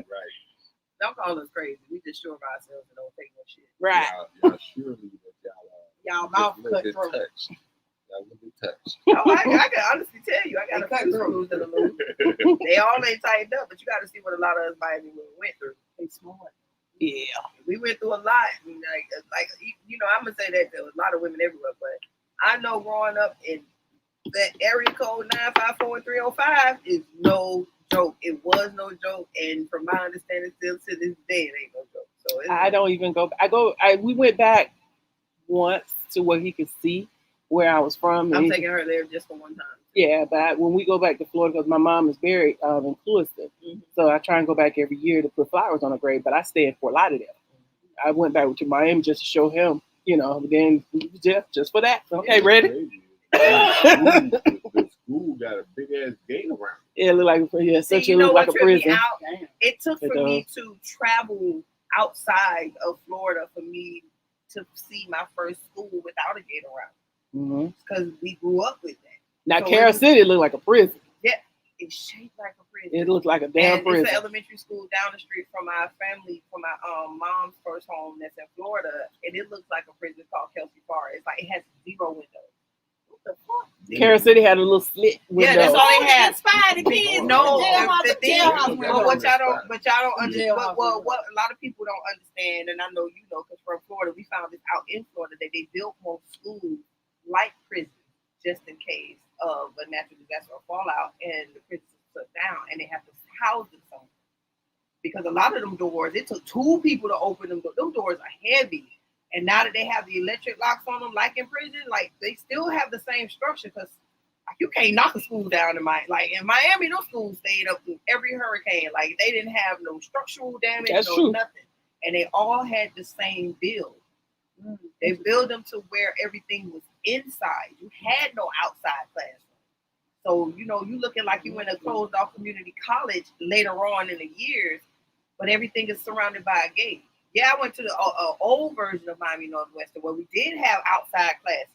Right. Don't call us crazy. We just sure of ourselves and don't take no shit. Right. Y'all surely that Y'all mouth cut bit through. touched. Y'all will be touched. Oh, I can honestly tell you, I got a few screws in the loop. They all ain't tightened up, but you got to see what a lot of us Miami women went through. They smart. Yeah. We went through a lot. And like you know, I'm gonna say that there was a lot of women everywhere, but I know growing up in that area code 954-305 is no joke. It was no joke, and from my understanding, still to this day, it ain't no joke. So I don't even go. We went back once to where he could see where I was from. I'm taking her there just for one time. Yeah, but when we go back to Florida, because my mom is buried in Clewiston, so I try and go back every year to put flowers on her grave. But I stay in Fort Lauderdale. I went back to Miami just to show him, you know. Then just for that. Okay, ready? The school got a big ass gate around. Yeah, it looked like essentially you know looked like a what tripped me prison. out? It took for me to travel outside of Florida for me to see my first school without a gate around. Because we grew up with that. Now, So Carol City looked like a prison. Yeah, it's shaped like a prison. It looked like a damn prison. It's an elementary school down the street from my family, from my mom's first home that's in Florida, and it looks like a prison called Kelsey Farr. It's like it has 0 windows. What the fuck? Carol City had a little slit window. Yeah, that's all they had. Inspired the kids. No, But y'all don't understand. What a lot of people don't understand, and I know you know, because from Florida, we found this out in Florida that they built more schools like prisons just in case of a natural disaster or fallout, and the prisons shut down, and they have to house them somewhere. Because a lot of them doors, it took 2 people to open them. Them doors are heavy. And now that they have the electric locks on them, like in prison, like they still have the same structure because you can't knock a school down in Miami, those schools stayed up through every hurricane. Like they didn't have no structural damage, nothing. And they all had the same build. They built them to where everything was inside. You had no outside classroom. So, you know, you looking like you in a closed off community college later on in the years, but everything is surrounded by a gate. Yeah, I went to the old version of Miami Northwestern where we did have outside classes.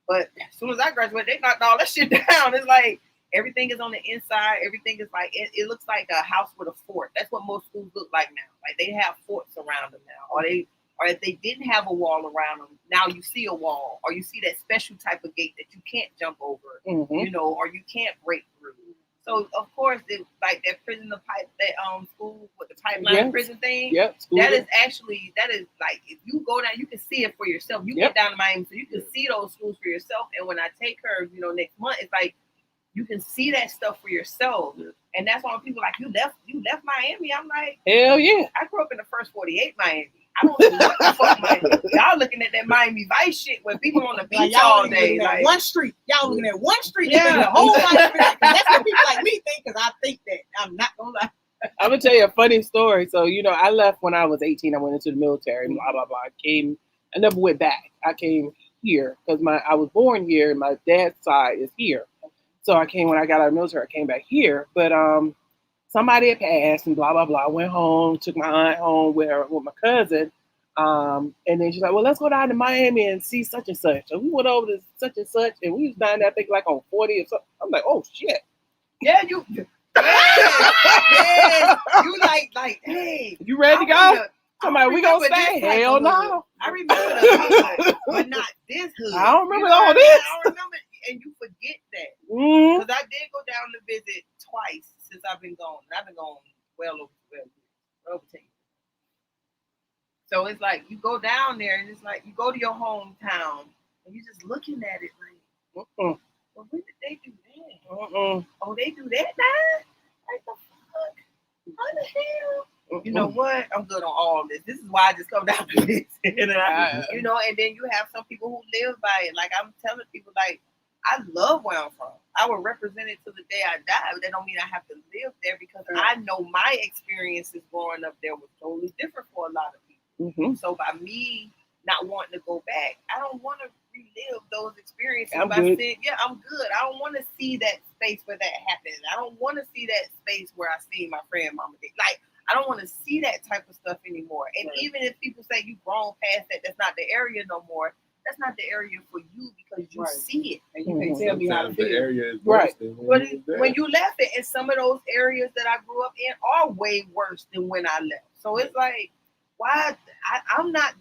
But as soon as I graduated, they knocked all that shit down. It's like everything is on the inside. Everything is like, it looks like a house with a fort. That's what most schools look like now. Like they have forts around them now. Or if they didn't have a wall around them, now you see a wall. Or you see that special type of gate that you can't jump over, you know, or you can't break through. So of course, like that prison, the pipe, that school with the pipeline prison thing. Yep. That is like if you go down, you can see it for yourself. You get down to Miami, so you can see those schools for yourself. And when I take her, next month, it's like you can see that stuff for yourself. Yeah. And that's why people like, you left Miami. I'm like, hell yeah. I grew up in the first 48 Miami. I don't know what the fuck Miami. Y'all looking at that Miami Vice shit where people on the beach all day. Like one street. Y'all looking at one street. Yeah. The whole Miami. That's what people like me think, because I think that. I'm not gonna lie. I'm gonna tell you a funny story. So, I left when I was 18. I went into the military, blah, blah, blah. I never went back. I came here because I was born here and my dad's side is here. So I came when I got out of the military, I came back here. But somebody had passed and blah, blah, blah. I went home, took my aunt home with my cousin. And then she's like, well, let's go down to Miami and see such and such. So we went over to such and such, and we was down there, I think, like on 40 or something. I'm like, oh, shit. Yeah, you like, hey. You ready to go? Somebody, we gonna stay? Hell no. I remember the hood, but not this hood. I don't remember all this. I don't remember, and you forget that. Mm-hmm. Because I did go down to visit twice since I've been gone. And I've been gone well over 10 years. So it's like you go down there and it's like you go to your hometown and you're just looking at it like, well, when did they do that? Oh, they do that now? Like the fuck? What the hell? You know what? I'm good on all this. This is why I just come down to this. And then you have some people who live by it. Like I'm telling people, like, I love where I'm from. I will represent it to the day I die, but that don't mean I have to live there, because I know my experiences growing up there was totally different for a lot of people. Mm-hmm. So by me not wanting to go back, I don't want to relive those experiences. I'm good. I'm good. I don't want to see that space where that happened. I don't want to see that space where I seen my friend mama did. Like, I don't want to see that type of stuff anymore. And even if people say you've grown past that, that's not the area no more. That's not the area for you, because you see it and you can tell me how to feel. The area is worse than when you left it, and some of those areas that I grew up in are way worse than when I left. So it's like, why? I'm not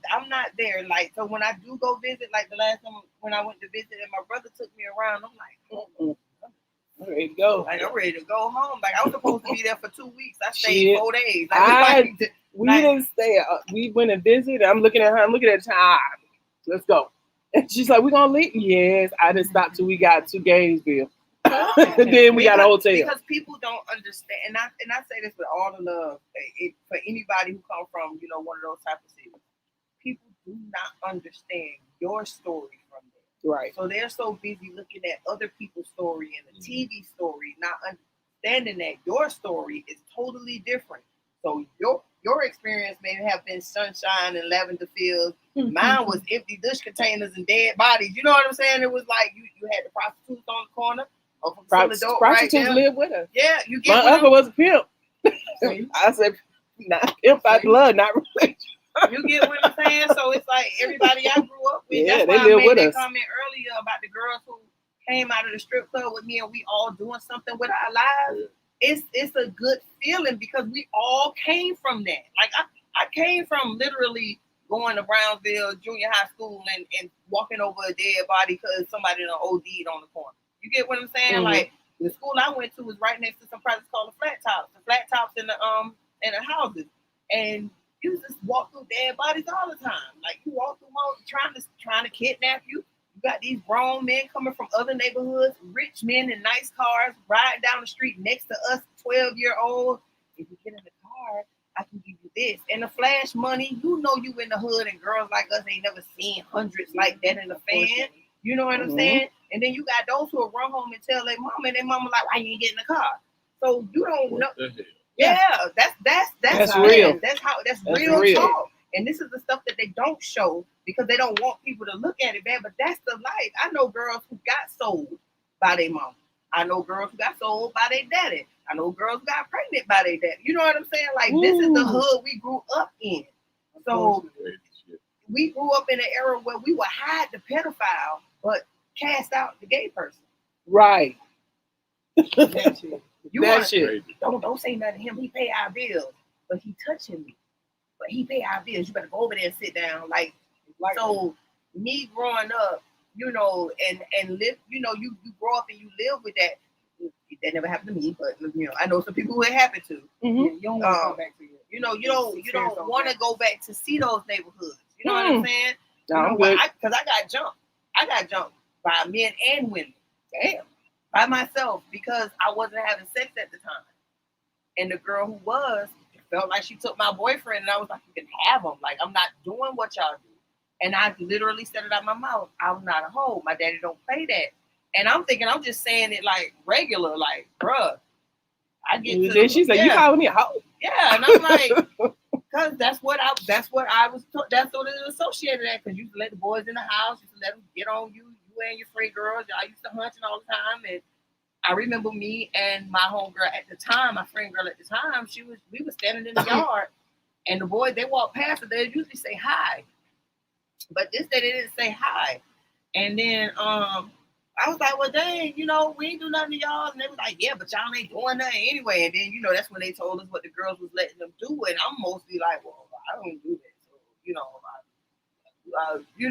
there. Like, so when I do go visit, like the last time when I went to visit and my brother took me around, I'm like, I'm ready to go. Like, I'm ready to go home. Like, I was supposed to be there for 2 weeks. I stayed 4 days. Like, we didn't stay. We went and visited. I'm looking at her. I'm looking at the time. Let's go. And she's like, we're going to leave? Yes. I didn't stop till we got to Gainesville. And then we got a hotel. Because people don't understand. And I say this with all the love. For anybody who come from, one of those type of cities. People do not understand your story from there. Right. So they're so busy looking at other people's story and the TV story, not understanding that your story is totally different. So your experience may have been sunshine and lavender fields. Mine was empty dish containers and dead bodies. You know what I'm saying? It was like you had the prostitutes on the corner. Prostitutes live with us. Yeah, you get my uncle was a pimp. I said, not pimp by blood, not religion. You get what I'm saying? So it's like everybody I grew up with. Yeah, that's why they I live made with that us. comment earlier about the girls who came out of the strip club with me and we all doing something with our lives. It's a good feeling because we all came from that. Like I came from literally going to Brownsville Junior High School and walking over a dead body because somebody done OD'd on the corner. You get what I'm saying? Mm-hmm. Like the school I went to was right next to some projects called the Flat Tops. The Flat Tops in the houses. And you just walk through dead bodies all the time. Like you walk through them trying to kidnap you. You got these grown men coming from other neighborhoods, rich men in nice cars, riding down the street next to us, 12-year-olds. If you get in the car, I can give you this. And the flash money, you know you in the hood and girls like us ain't never seen hundreds like that in the fan. You know what I'm saying? And then you got those who will run home and tell their mama, and their mama like, why you ain't get in the car? So you don't know. Yeah, that's real. That's real talk. And this is the stuff that they don't show because they don't want people to look at it bad. But that's the life. I know girls who got sold by their mama. I know girls who got sold by their daddy. I know girls who got pregnant by their daddy. You know what I'm saying? Like this is the hood we grew up in. So we grew up in an era where we would hide the pedophile, but cast out the gay person. Right. That shit. Shit. Don't say nothing to him. He pay our bills, but he touching me. But he pay our bills. You better go over there and sit down. Like so, me growing up, and live, you grow up and you live with that. That never happened to me, but I know some people who it happened to. You don't want to go back to it. You don't want to go back to see those neighborhoods. You know what I'm saying? Because I got jumped. I got jumped by men and women. Damn. By myself because I wasn't having sex at the time. And the girl who was, it felt like she took my boyfriend, and I was like, you can have him. Like, I'm not doing what y'all do. And I literally said it out my mouth. I'm not a hoe. My daddy don't play that. And I'm thinking, I'm just saying it like regular, like, bruh. I get to. Then she said, "You calling me a hoe?" Yeah, and I'm like, because that's what I was. That's what it associated at. Because you used to let the boys in the house, you used to let them get on you, and your friend girls. Y'all used to hunting all the time, and I remember me and my homegirl at the time, my friend girl at the time. We were standing in the yard, and the boys they walked past us. They usually say hi, but this day they didn't say hi, and then I was like, well, dang, we ain't do nothing to y'all. And they was like, yeah, but y'all ain't doing nothing anyway. And then, that's when they told us what the girls was letting them do. And I'm mostly like, well, I don't do that. So,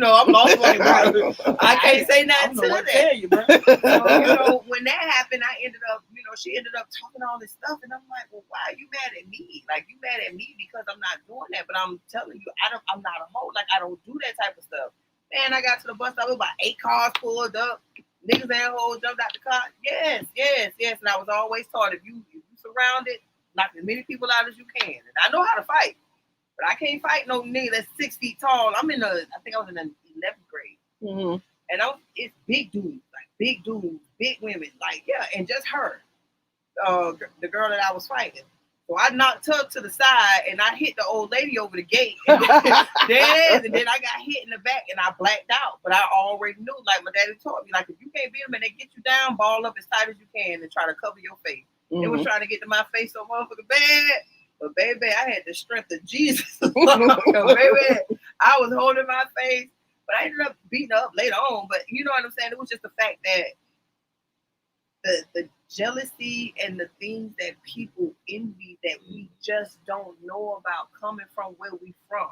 I'm lost on it, bro. I can't say nothing to that. Tell you, bro. So, when that happened, I ended up, she ended up talking all this stuff. And I'm like, well, why are you mad at me? Like, you mad at me because I'm not doing that. But I'm telling you, I'm not a hoe. Like, I don't do that type of stuff. Man, I got to the bus stop, it was about 8 cars pulled up. Niggas and hoes jumped out the car. Yes. And I was always taught if you surround it, knock as many people out as you can. And I know how to fight, but I can't fight no nigga that's 6 feet tall. I think I was in the 11th grade. Mm-hmm. And it's big dudes, big women, and just her, the girl that I was fighting. So I knocked her to the side and I hit the old lady over the gate. And then I got hit in the back and I blacked out. But I already knew, like my daddy taught me, like if you can't beat them and they get you down, ball up as tight as you can and try to cover your face. Mm-hmm. They were trying to get to my face so motherfucking bad. But baby, I had the strength of Jesus. Baby, I was holding my face. But I ended up beating her up later on. But you know what I'm saying? It was just the fact that the jealousy and the things that people envy that we just don't know about coming from where we from.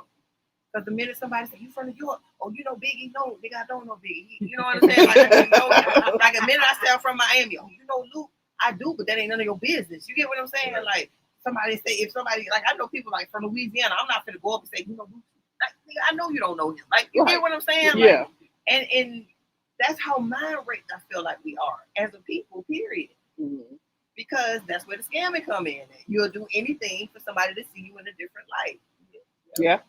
Because the minute somebody say, you from New York, oh, you know Biggie? No, nigga, I don't know Biggie. You know what I'm saying? Like a minute I say I'm from Miami, oh, you know Luke? I do, but that ain't none of your business. You get what I'm saying? Right. Like somebody say, if somebody, like I know people like from Louisiana, I'm not finna go up and say, you know Luke? Like, nigga, I know you don't know him. Like, you get what I'm saying? Yeah. Like, and that's how mind raped I feel like we are as a people, period. Mm-hmm. Because that's where the scamming come in. You'll do anything for somebody to see you in a different light. Yeah.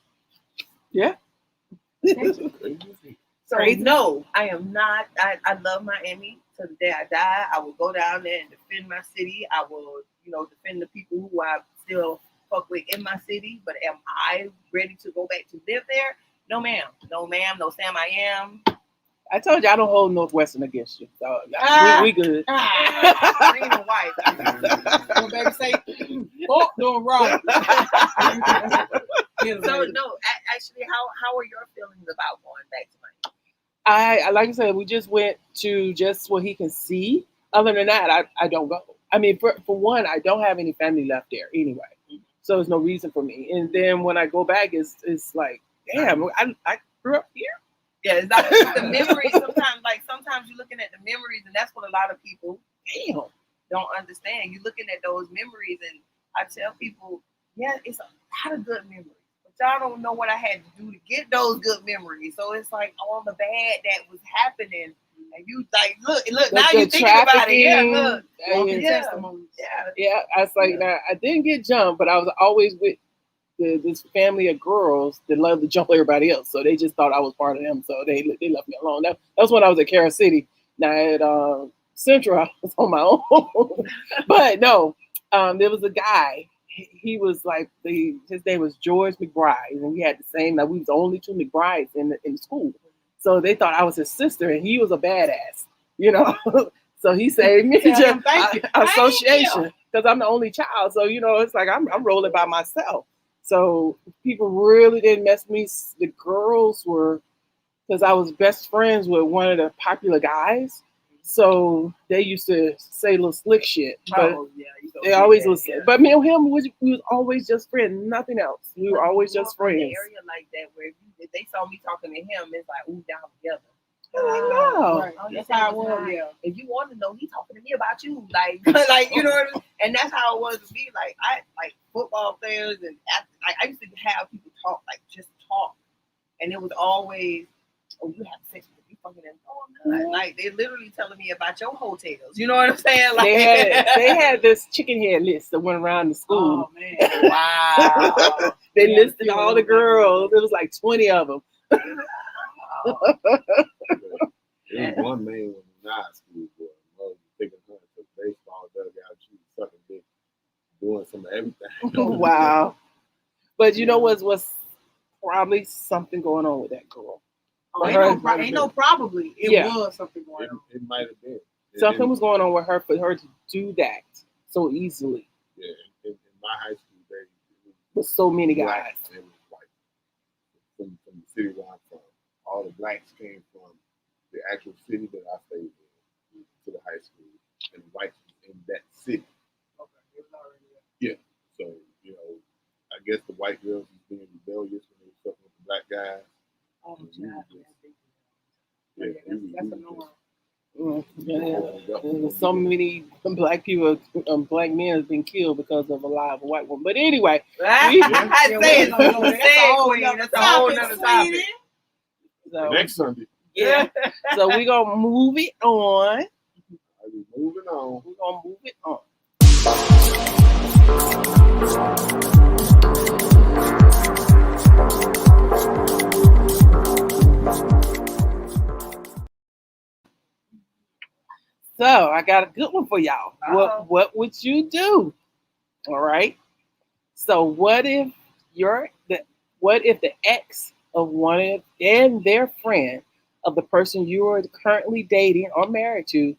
So no, I am not. I love Miami to the day I die. I will go down there and defend my city. I will, defend the people who I still fuck with in my city. But am I ready to go back to live there? No, ma'am. No, ma'am. No, Sam, I am. I told you I don't hold Northwestern against you. So we good. Green and white. Well, baby, say, oh, doing right. So no, actually, how are your feelings about going back to Miami? I like I said, we just went to just what he can see. Other than that, I don't go. I mean, for one, I don't have any family left there anyway, so there's no reason for me. And then when I go back, it's like, damn, I grew up here. Yeah, it's not the memories. Sometimes you're looking at the memories, and that's what a lot of people don't understand. You're looking at those memories, and I tell people, yeah, it's a lot of good memories. Y'all don't know what I had to do to get those good memories. So it's like all the bad that was happening. And you like, look, now you thinking about it. Yeah, look. Yeah. I was like, nah, I didn't get jumped, but I was always with this family of girls that love to jump everybody else. So they just thought I was part of them. So they left me alone. That was when I was at Carol City. Now at Central, I was on my own. But no, there was a guy. He was like, his name was George McBride, and we had the same. Like we was the only 2 McBrides in the school, so they thought I was his sister, and he was a badass, So he saved me just association because I'm the only child. So it's like I'm rolling by myself. So people really didn't mess me. The girls were, because I was best friends with one of the popular guys. So they used to say little slick shit, but they always was. Yeah. But me and him, we was always just friends, nothing else. We were always just friends. In an area like that, where if they saw me talking to him, it's like, ooh, down together. No. Right. Oh, That's yes, how it it was was. high. Yeah. If you want to know, he talking to me about you, like you know what I mean? And that's how it was to be. Like I like football players, and like I used to have people talk, like just talk, and it was always, oh, you have sex with me fucking them. Oh, I'm not. Like they literally telling me about your hotels. You know what I'm saying? Like They had this chicken head list that went around the school. Oh man. wow. They Yeah, listed all the girls. It was like 20 of them. There was one man in high school, boy. I was thinking her to baseball dugout, she was sucking dick, doing some of everything. Wow. But you know what's probably something going on with that girl. Oh, Her- ain't no probably. It Yeah. was something going on. It might have been. Something was going on with her for her to do that so easily Yeah, in my high school days, it with so many was guys. black, and it was white. From the city where I'm from, all the blacks came from the actual city that I stayed in to the high school, and the whites was in that city. Okay. It was already there. Yeah, so I guess the white girls was being rebellious when they were fucking with the black guys. Oh, And we child, was just- yeah, that's a we norm. There's so many black people, black men have been killed because of a lie of a white woman. But anyway, I say it, That's a whole queen. nother That's a whole topic, nother topic. sweetie. so Next Sunday, yeah, so we're gonna move it on. I was moving on. We're gonna move it on. So I got a good one for y'all. Uh-oh. What would you do? All right. So what if the ex of one of and their friend of the person you are currently dating or married to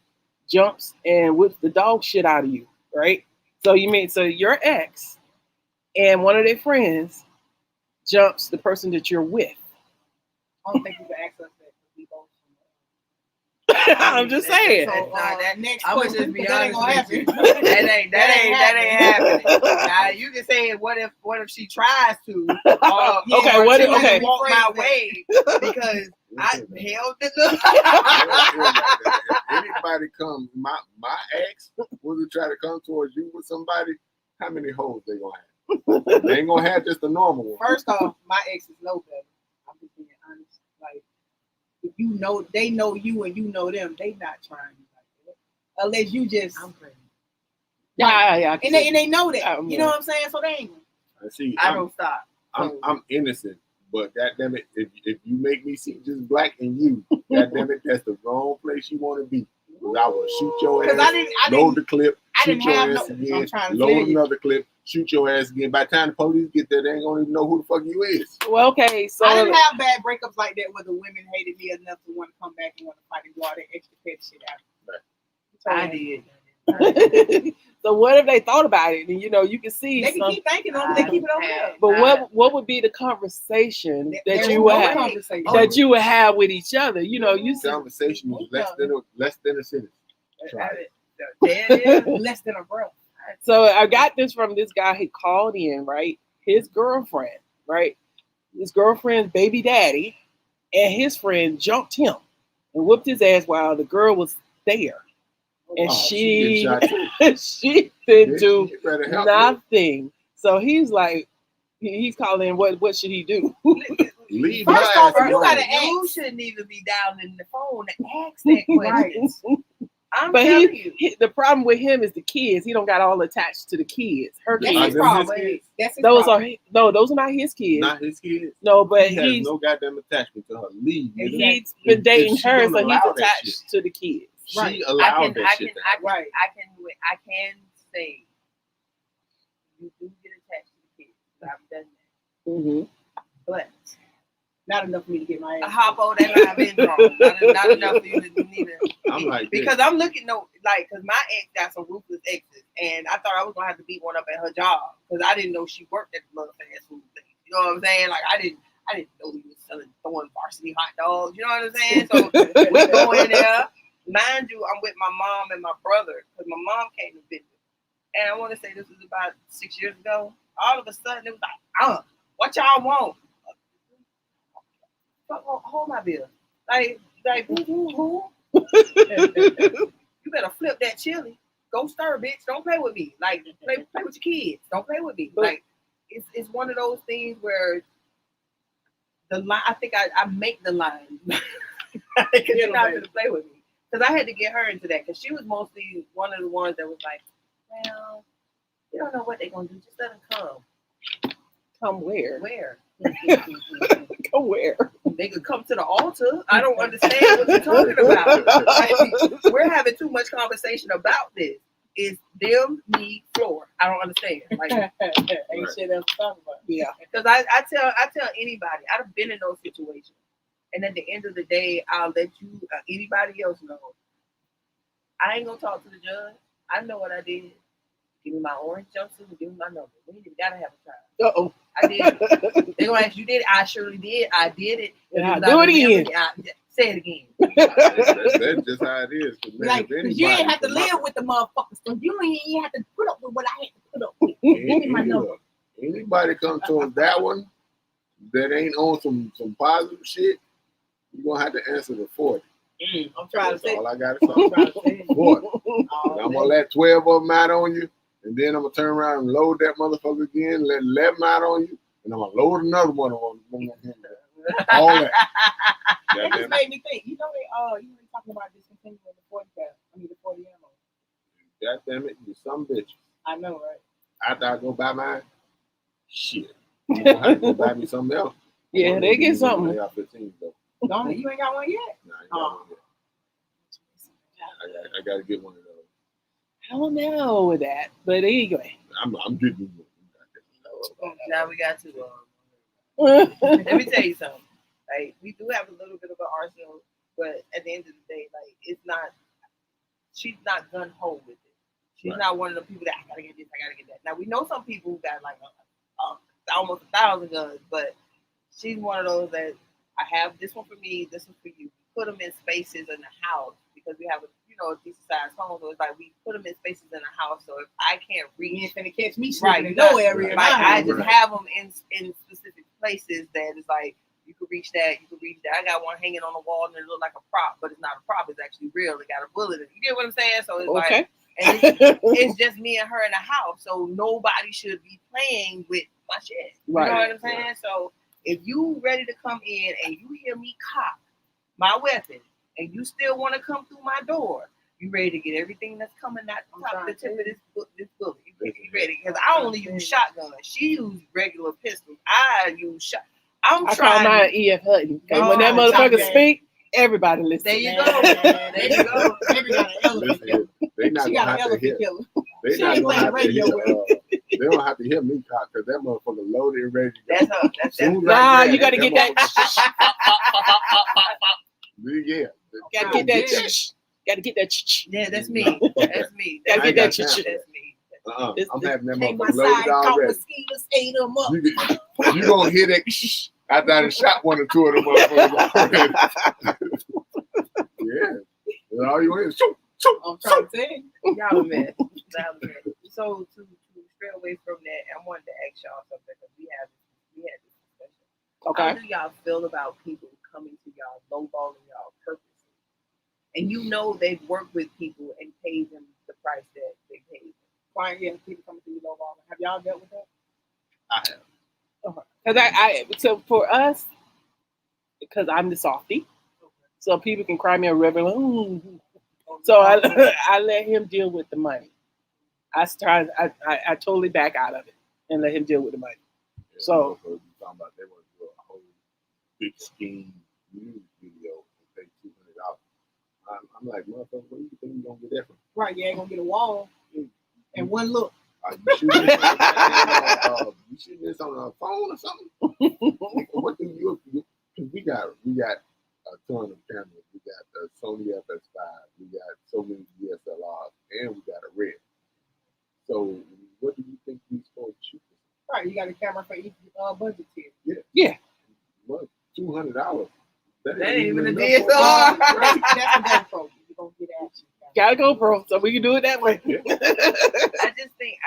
jumps and whips the dog shit out of you, right? So your ex and one of their friends jumps the person that you're with. I don't think you can ask us that. We both. I'm just saying. So that next I'm gonna question, just be that ain't gonna honest with happen. you. That ain't happening. Now you can say what if she tries to? Okay, what if- okay. Walk my way because I held it. If anybody comes, my ex was to try to come towards you with somebody, how many hoes they gonna have? They ain't gonna have just a normal one. First off, my exes know better. I'm just being honest. Like, if they know you and you know them, they not trying you like that. Unless you just, I'm crazy. Yeah. and they know that. Yeah. You know what I'm saying? So they ain't. I see. I don't stop. I'm innocent, but goddamn it, if you make me see just black and you, goddamn it, that's the wrong place you want to be. Because I will shoot your ass, load the clip, shoot your ass again, load another clip, shoot your ass again. By the time the police get there, they ain't gonna even know who the fuck you is. Well, okay, so I didn't have bad breakups like that where the women hated me enough to want to come back and want to fight and do all that extra petty shit out. I did. so what if they thought about it? And you can see They can keep thinking on it. They keep it over there. But what would be the conversation that you would have conversation. that you would have with each other? You see, Conversation is less than a sentence. Try There less than a breath. So I got this from this guy who called in, right? His girlfriend, right? His girlfriend's baby daddy and his friend jumped him and whooped his ass while the girl was there. And she didn't do nothing. So he's like, he's calling. What should he do? Leave First her off, ass you alone. gotta you shouldn't even be down in the phone to ask that question. I'm But telling you. the problem with him is the kids. He don't got all attached to the kids. Her That's kids. his problem. That's his Those problem. are not his kids. Not his kids. No, but He has no goddamn attachment to her. Leave. he's been dating If she her, don't so he's allow that attached shit. to the kids. She allowed that shit. Right. I can say you do get attached to the kids. I've done that. Mm-hmm. But Not enough for me to get my ass. hop on that line been wrong. Not enough for you to need it. I'm like this. Because I'm looking because my ex got some ruthless exes, and I thought I was gonna have to beat one up at her job because I didn't know she worked at the little fast food thing. You know what I'm saying? Like I didn't know he was throwing varsity hot dogs. You know what I'm saying? So we go in there. Mind you, I'm with my mom and my brother because my mom came to visit, and I want to say this was about 6 years ago. All of a sudden, it was like, what y'all want? Hold my bill. Like Like, who? You better flip that chili. Go stir, bitch. Don't play with me. Like, play with your kids. Don't play with me. Like, it's one of those things where the line. I think I make the line. Because you're not gonna play with me. Because I had to get her into that. Because she was mostly one of the ones that was like, well, you don't know what they're gonna do. Just let them come. Come where? Where? Come where? They could come to the altar. I don't understand what you're talking about. Like, we're having too much conversation about this. It's them, me, floor. I don't understand. Like, ain't shit else to talk about. Yeah. because I tell anybody, I've been in those situations, and at the end of the day, I'll let you anybody else know. I ain't gonna talk to the judge. I know what I did. Give me my orange jumpsuit and give me my number. We ain't even gotta have a trial. Uh-oh. I did. They're gonna ask you did it. I surely did. I did it. And I'll do it again. Say it again. That's just how it is. Like, because you ain't have to live with the motherfuckers, so you ain't have to put up with what I had to put up with. Give me my number. Anybody come to us that one that ain't on some positive shit, you're gonna have to answer the 40. I'm trying to say. All I got is 40. I'm gonna let 12 of them out on you, and then I'm gonna turn around and load that motherfucker again, let 11 out on you, and I'm gonna load another one on him. All that. That just made me think. You know you were talking about discontinuing the 40 cal. I mean the 40 ammo. God damn it, you some bitch. I know, right? After I go buy mine, shit. You gonna have to go buy me something else. Yeah, they get something. AR-15 though. No, you ain't got one yet. Nah, I ain't got one yet. I gotta get one of those. I don't know with that, but anyway. I'm getting one. Now we got to. Let me tell you something. Like, we do have a little bit of an arsenal, but at the end of the day, like, it's not. She's not gun ho with it. She's not one of the people that I gotta get this, I gotta get that. Now we know some people who got like almost 1,000 guns, but she's one of those that I have this one for me, this one for you. Put them in spaces in the house because we have a decent sized home, so it's like we put them in spaces in the house. So if I can't reach, You ain't finna catch me right, in no area. Like, I just have them in specific places that is like you could reach that, you could reach that. I got one hanging on the wall and it look like a prop, but it's not a prop. It's actually real. It got a bullet in it. You get what I'm saying? So it's like, and it's just me and her in the house, so nobody should be playing with my shit. You know what I'm saying? So if you ready to come in and you hear me cock my weapon and you still want to come through my door, you ready to get everything that's coming out the top of the tip of this bullet. You ready? Because I only use shotguns. She used regular pistols. I use shot. I call mine E.F. Hutton. And when that motherfucker speak, everybody listen. There you go. There you go. Baby got an elephant killer. They not She gonna got an have to elephant hear. killer. They She not ain't gonna have to radio hear. They don't have to hear me cock because that motherfucker loaded and ready to go. That's her. That's nah, you gotta get that. Yeah. Gotta get that. Gotta get that. Yeah, that's me. That's me. Gotta get that. That's me. I'm having that Take my motherfucker side, loaded caught already. mosquitoes, ate them up. You gonna hear that after I done shot one or two of them motherfuckers already. Yeah. And all you want is shoot. I'm trying to tell you. Y'all a mess. So to stray away from that, I wanted to ask y'all something because we had this discussion. Okay. How do y'all feel about people coming to y'all, lowballing y'all purposely? And they've worked with people and paid them the price that they paid. Client, yeah, people coming to you low ball. Have y'all dealt with that? I have. Because so for us, because I'm the softie, so people can cry me a river. So I let him deal with the money. I totally back out of it and let him deal with the money. Yeah, So you talking about they want to do a whole big scheme music video and pay $200. I'm like, motherfucker, where you think you gonna get that from? Right, you ain't gonna get a wall and one look. You shooting this on a phone or something? What do you? Because we got a ton of cameras. We got the Sony FS5. We got so many DSLRs, and we got a red. So what do you think we supposed to shoot? Right, you got a camera for each budget tier. yeah. What, $200? That ain't even a enough for DSLR. That's a GoPro. You're gonna get action. Gotta go, bro. So we can do it that way. I just think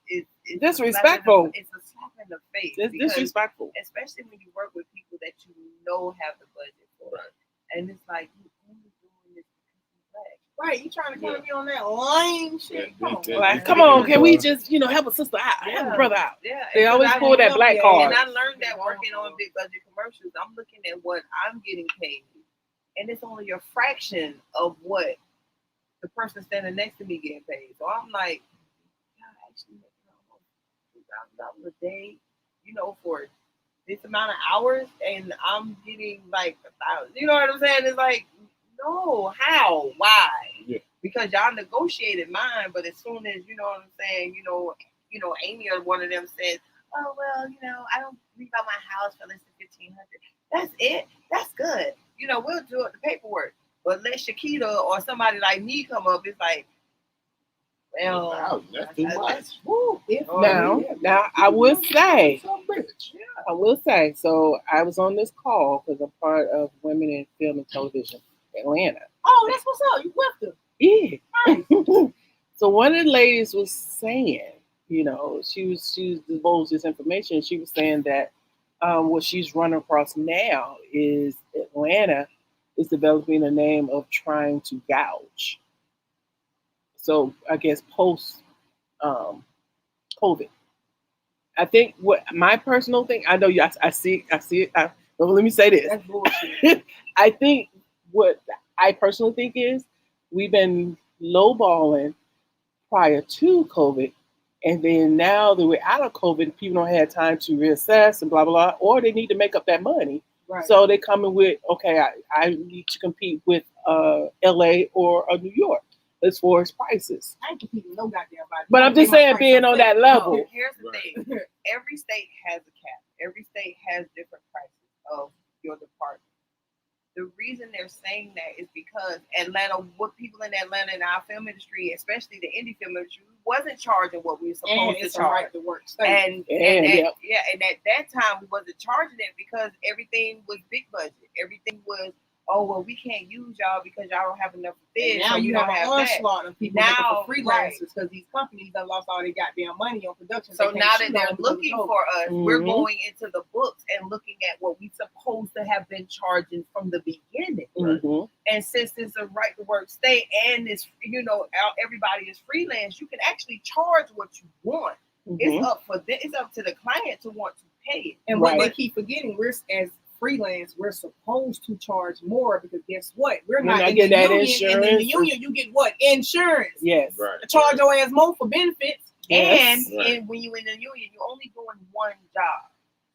it's disrespectful. It's a slap in the face. It's disrespectful. Especially when you work with people that have the budget for. Right. And it's like, you only doing this because you're black. Right, you trying to come at me on that lame shit? Come on, Like, come on, can we just, help a sister out, help a brother out? Yeah. They and always I pull that know- black And card. I learned that working on big budget commercials. I'm looking at what I'm getting paid, and it's only a fraction of what the person standing next to me getting paid. So I'm like, God, actually making almost $2,000 a day, for this amount of hours, and I'm getting like 1,000. You know what I'm saying? It's like, no, how, why? Yeah. Because y'all negotiated mine, but as soon as you know what I'm saying, Amy or one of them says, oh well, I don't leave out my house for less than $1,500. That's it. That's good. We'll do it the paperwork. But let Shakita or somebody like me come up, it's like, well, that's too much. Now I will say, so I was on this call because I'm part of Women in Film and Television Atlanta. Oh, that's what's up. You left her. Yeah. So one of the ladies was saying, she was divulged this information. She was saying that what she's running across now is Atlanta is developing a name of trying to gouge. So I guess post COVID. I think what my personal thing, I know I see it. But let me say this. That's bullshit. I think what I personally think is we've been lowballing prior to COVID, and then now that we're out of COVID, people don't have time to reassess and blah blah blah, or they need to make up that money. Right. So they come in with, okay, I need to compete with LA or New York as far as prices. I ain't competing no goddamn body. But I'm just saying, being on that level. No, here's the thing. Every state has a cap. Every state has different prices of your department. The reason they're saying that is because Atlanta, what people in Atlanta in our film industry, especially the indie film industry, wasn't charging what we were supposed to charge. Right to work state. And at that time we wasn't charging it because everything was big budget. Everything was, oh well, we can't use y'all because y'all don't have enough bids. Now so you don't have an onslaught of people now, looking for freelancers because these companies have lost all their goddamn money on production. So now that they're looking for us, we're going into the books and looking at what we supposed to have been charging from the beginning. Mm-hmm. And since it's a right to work state and it's everybody is freelance, you can actually charge what you want. Mm-hmm. It's up to the client to want to pay it. And what they keep forgetting, we're as freelance, we're supposed to charge more because guess what? We're not getting that insurance. And in the union, you get what? Insurance. Yes. Right. Charge your ass more for benefits. Yes. And when you're in the union, you're only doing one job.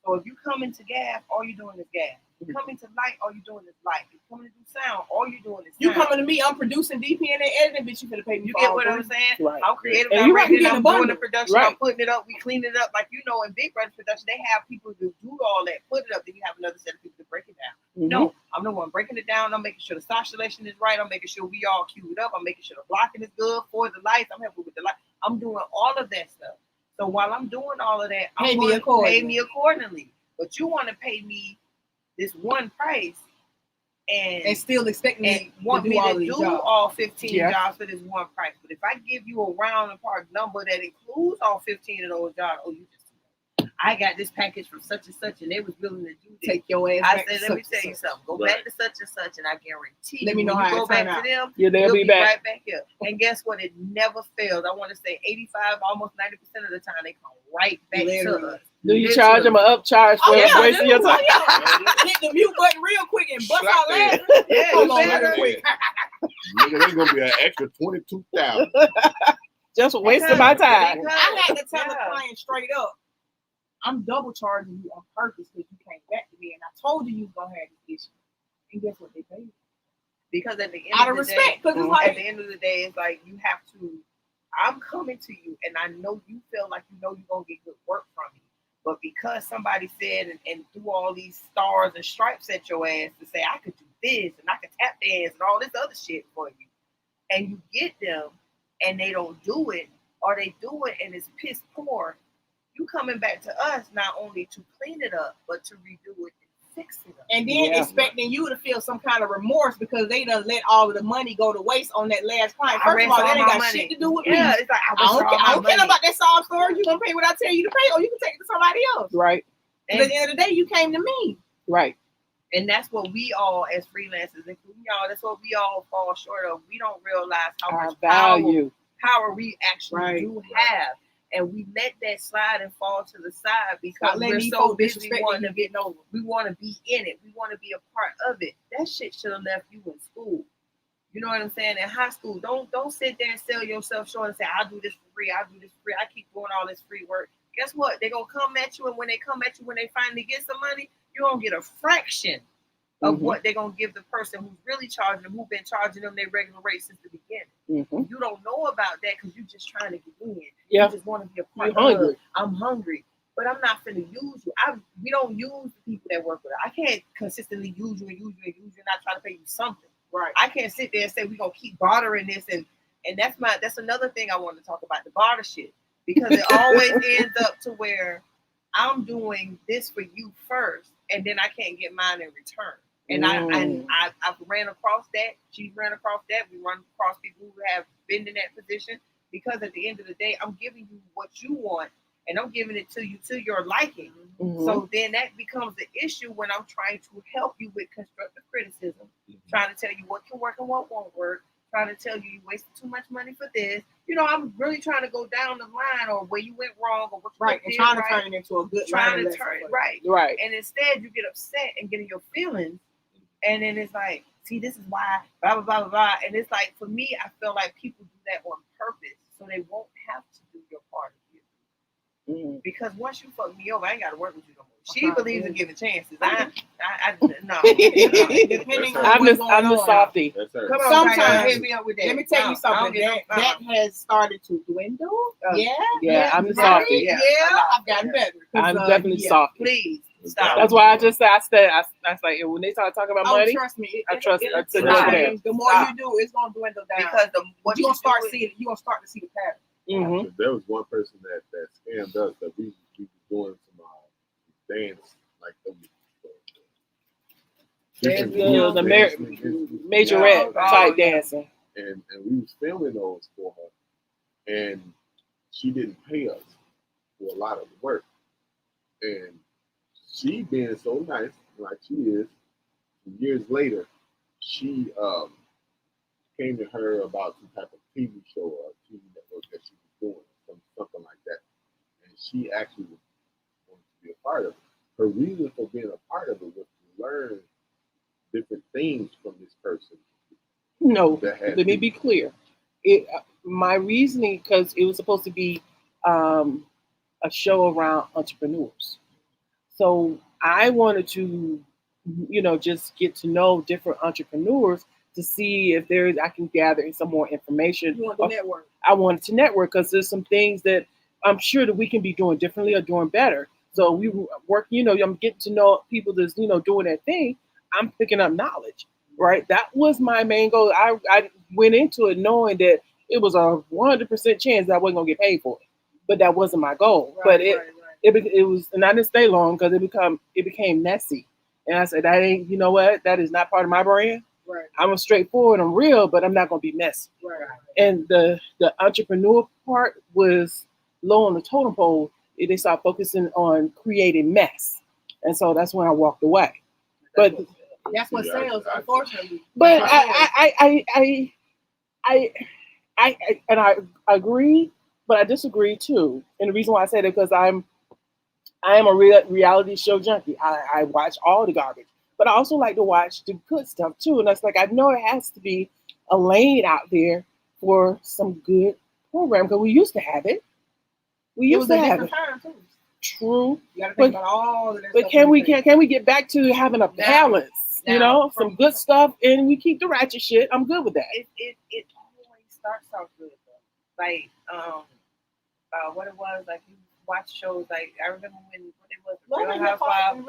So if you come into gas, all you're doing is gas. You come into light, all you're doing is light. You come to do sound, all you're doing is sound. You coming to me, I'm producing DP and editing, bitch, you finna pay me. You get what I'm saying? Right. I'm creative And directing, I'm doing the production, right. I'm putting it up, we clean it up. Like, in big budget production, they have people to do all that, put it up, then you have another set of people to break it down. Mm-hmm. No, I'm the one breaking it down. I'm making sure the sound selection is right. I'm making sure we all queued up. I'm making sure the blocking is good for the lights. I'm helping with the light. I'm doing all of that stuff. So while I'm doing all of that, pay me accordingly. But you want to pay me this one price and still expect me want to me to do all 15 Yeah. jobs for this one price. But if I give you a round apart number that includes all 15 of those jobs, I got this package from such and such, and they was willing to do this. Take your ass I back said, to let me such tell and you such. something. Go Right. back to such and such, and I guarantee Let me you, know when how you it go back turn out. to them, Yeah, they'll you'll be back. right back here. And guess what? It never fails. I want to say 85, almost 90% of the time, they come right back to us. Do you charge them an upcharge for wasting your time? Hit the mute button real quick and bust out laughing. Yeah, Hold you on, better. real quick. Nigga, there's gonna be an extra 22,000. Just wasting my time. I had to tell the client straight up, I'm double charging you on purpose because you came back to me and I told you was gonna have this issue. And guess what they paid? Because at the end Out of of the respect, day, because it's like at the end of the day, it's like you have to. I'm coming to you, and I know you feel like you're gonna get good work from me. But because somebody said and threw all these stars and stripes at your ass to say I could do this and I could tap dance and all this other shit for you, and you get them and they don't do it, or they do it and it's piss poor, you coming back to us not only to clean it up but to redo it and fix it up. and then expecting you to feel some kind of remorse because they done let all of the money go to waste on that last client. First of all, that ain't got shit to do with me. Yeah, it's like I don't care about that sob story. You gonna pay what I tell you to pay, or you can take it to somebody else. Right. But at the end of the day, you came to me. Right. And that's what we all, as freelancers, including y'all, that's what we all fall short of. We don't realize how Our much value. power we actually Right. do have. And we let that slide and fall to the side because Stop letting we're these so folks busy disrespect wanting you to be, getting over. we want to be in it. We want to be a part of it. That shit should have left you in school. You know what I'm saying? In high school, don't sit there and sell yourself short and say, I'll do this for free. I'll do this for free. I keep doing all this free work. Guess what? They're going to come at you. And when they come at you, when they finally get some money, you're going to get a fraction of what they're going to give the person who's really charging them, who's been charging them their regular rate since the beginning. You don't know about that because you're just trying to get in. Yeah. You just want to be a part You're of hungry. it. I'm hungry. But I'm not finna use you. We don't use the people that work with us. I can't consistently use you and not try to pay you something. Right. I can't sit there and say we're gonna keep bartering this and that's another thing I want to talk about, the barter shit. Because it always ends up to where I'm doing this for you first and then I can't get mine in return. And I've ran across that. She's ran across that. We run across people who have been in that position because at the end of the day, I'm giving you what you want and I'm giving it to you to your liking. So then that becomes the issue when I'm trying to help you with constructive criticism, trying to tell you what can work and what won't work, trying to tell you you wasted too much money for this. You know, I'm really trying to go down the line or where you went wrong or what you Right. And did trying right, to turn it into a good trying line to turn it right. Right. And instead you get upset and get in your feelings. And then it's like, see, this is why, blah, blah, blah, blah, blah. And it's like, for me, I feel like people do that on purpose so they won't have to do your part of you. Because once you fuck me over, I ain't got to work with you no more. She believes in giving chances. No. Depending on I'm what's the going on. softie. That's her. Come on, Sometimes- Diana, hit me up with that. Let me tell you something. I don't That has started to dwindle. Yeah, I'm the right? softie. Yeah, I've gotten better. 'Cause, I'm definitely softie. Please stop. That's why I just said, I was like, when they start talking about money, trust me. I trust it'll to know stop. that. The more you do, it's gonna dwindle down. Because you're gonna start seeing. You're gonna start to see the pattern. There was one person that scammed us that we were doing some dance like the majorette type dancing. And we was filming those for her, and she didn't pay us for a lot of the work. And she being so nice, like she is, years later, she came to her about some type of TV show or TV network that she was doing, something like that. And she actually wanted to be a part of it. Her reason for being a part of it was to learn different things from this person. No, let me be clear. My reasoning, because it was supposed to be a show around entrepreneurs. So I wanted to, just get to know different entrepreneurs to see if I can gather some more information. You want the network. I wanted to network because there's some things that I'm sure that we can be doing differently or doing better. So we work, I'm getting to know people that's, doing that thing. I'm picking up knowledge, right? That was my main goal. I went into it knowing that it was a 100% chance that I wasn't gonna get paid for it, but that wasn't my goal. But it was, and I didn't stay long because it became messy. And I said, that ain't, you know what? That is not part of my brand. Right. I'm a straightforward, I'm real, but I'm not gonna be messy. Right. And the entrepreneur part was low on the totem pole. They started focusing on creating mess, and so that's when I walked away. But that's what sells, unfortunately. But I agree, but I disagree too. And the reason why I say that because I am a reality show junkie. I watch all the garbage, but I also like to watch the good stuff too. And that's like, I know it has to be a lane out there for some good program because we used to have it. We used to have it. Time too. True. You gotta think about all of that. But can we get back to having a balance? Some good stuff, and we keep the ratchet shit. I'm good with that. It always starts out good though. Like what it was, like you watch shows like I remember when it was Real Housewives.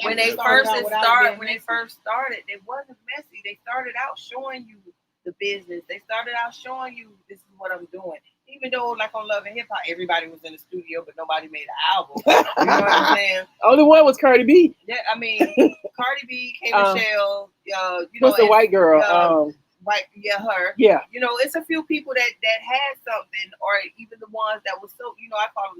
When they first started, it wasn't messy. They started out showing you the business. They started out showing you this is what I'm doing. Even though, like on Love and Hip Hop, everybody was in the studio, but nobody made an album. You know what I'm saying? Only one was Cardi B. Yeah, I mean, Cardi B, K. Michelle, what's the white girl? Her. Yeah. It's a few people that had something, or even the ones that was so. I follow,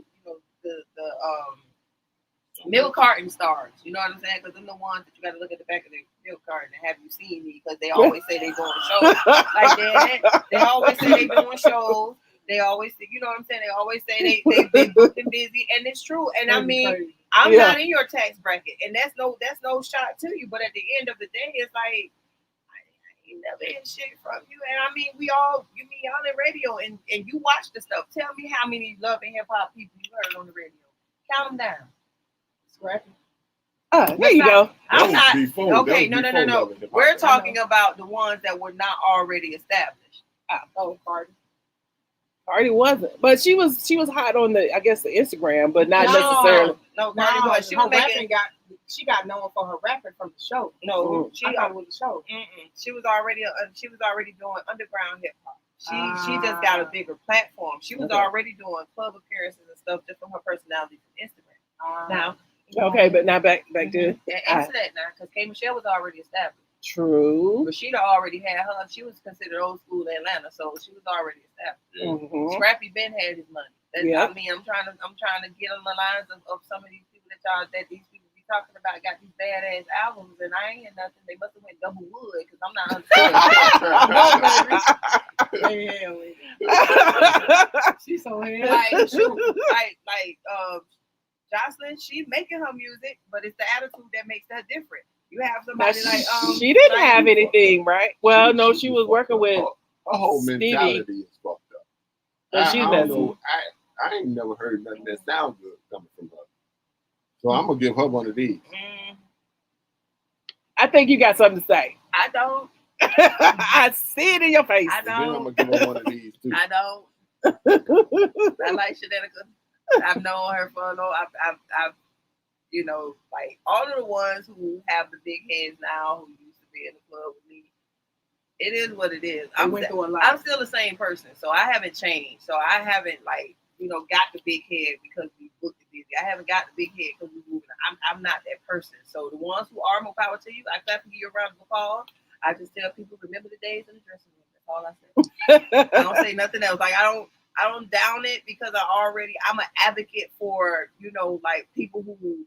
Milk carton stars, you know what I'm saying? Because them the ones that you got to look at the back of the milk carton and have you seen me? Because they always say they doing shows like that. They always say they doing shows. They always, you know what I'm saying? They always say they booked and busy, and it's true. And I mean, I'm not in your tax bracket, and that's no shot to you. But at the end of the day, it's like I ain't never hear shit from you. And I mean, y'all in radio, and you watch the stuff. Tell me how many love and hip hop people you heard on the radio. Count them down. Scrappy. There you go. I'm not. Before, okay, no. We're talking about the ones that were not already established. Cardi wasn't, but she was hot on the Instagram, but not necessarily. No, Cardi was. She got known for her rapping from the show. No, she got with the show. She was already doing underground hip hop. She just got a bigger platform. She was already doing club appearances and stuff just from her personality from Instagram. Now. Okay, but now back to answer that now, because K Michelle was already established. True. Rashida already had her. She was considered old school in Atlanta, so she was already established. Scrappy Ben had his money. I mean, I'm trying to get on the lines of some of these people that these people be talking about got these badass albums, and I ain't had nothing. They must have went double wood because I'm not understanding. She's so Jocelyn, she making her music, but it's the attitude that makes that different. You have somebody she didn't have anything, right? Well, no, she was working with her whole mentality is fucked up. I ain't never heard nothing that sounds good coming from her. So I'm gonna give her one of these. I think you got something to say. I don't. I see it in your face. I don't. And then I'm gonna give her one of these too. I don't. I like Shadenica. I've known her for a long. I've like all of the ones who have the big heads now, who used to be in the club with me. It is what it is. I'm still the same person, so I haven't changed. So I haven't got the big head because we booked it busy. I haven't got the big head because we're moving. I'm not that person. So the ones who are, more power to you. I clap and give you a round of applause. I just tell people remember the days in the dressing room. That's all I say. I don't say nothing else. Like I don't down it because I'm an advocate for, people who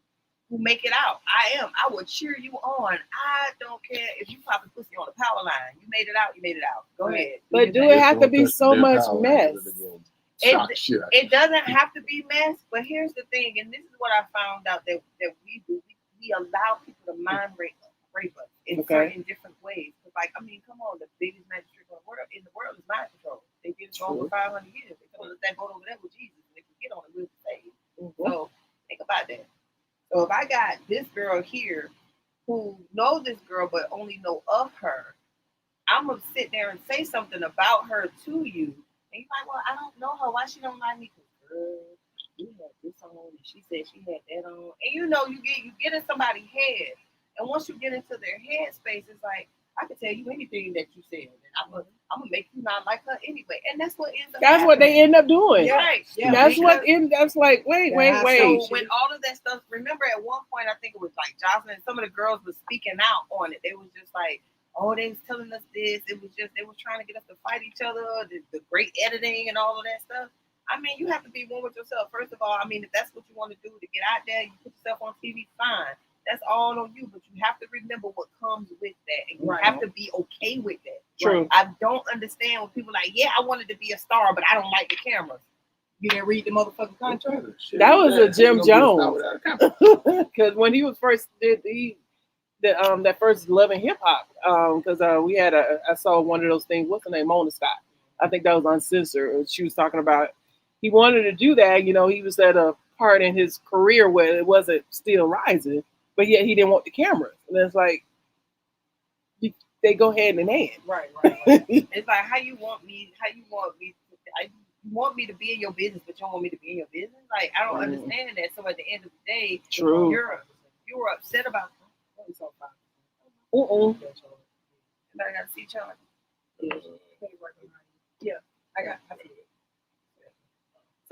make it out. I will cheer you on. I don't care if you pop a pussy on the power line. You made it out, Go ahead. But do it have to be so much mess? It doesn't have to be mess, but here's the thing, and this is what I found out that we do. We allow people to mind rape us in certain different ways. Come on, the biggest magic trick in the world is mind control. They did it for over 500 years. They told us that boat over there with Jesus, and if you get on it, we'll be saved. So think about that. So if I got this girl here who know this girl but only know of her, I'm gonna sit there and say something about her to you, and you're like, well, I don't know her. Why she don't like me? Girl, you had this on, and she said she had that on, and you get in somebody's head, and once you get into their head space, it's like I can tell you anything that you said, and I'm gonna make you not like her anyway, and that's what ends up. That's what they end up doing. Yeah, right. Yeah, that's like wait. So when all of that stuff, remember at one point I think it was like Jocelyn, some of the girls were speaking out on it. They was just like, oh, they was telling us this. It was just they was trying to get us to fight each other. The great editing and all of that stuff. I mean, you have to be one with yourself. First of all, I mean, if that's what you want to do to get out there, you put yourself on TV, fine. That's all on you, but you have to remember what comes with that, and you have to be okay with that. True. I don't understand when people like, yeah, I wanted to be a star, but I don't like the cameras. You didn't read the motherfucking contract. That was a Jim Jones, because when he was first did that first Love and Hip Hop, because we had I saw one of those things. What's her name? Mona Scott. I think that was uncensored. She was talking about he wanted to do that. He was at a part in his career where it wasn't still rising. But yet he didn't want the cameras, and it's like they go hand in hand. Right. It's like how you want me to be in your business, but you don't want me to be in your business. Like I don't understand that. So at the end of the day, true, you were upset about that. And I got to see Charlie. Yeah, I got.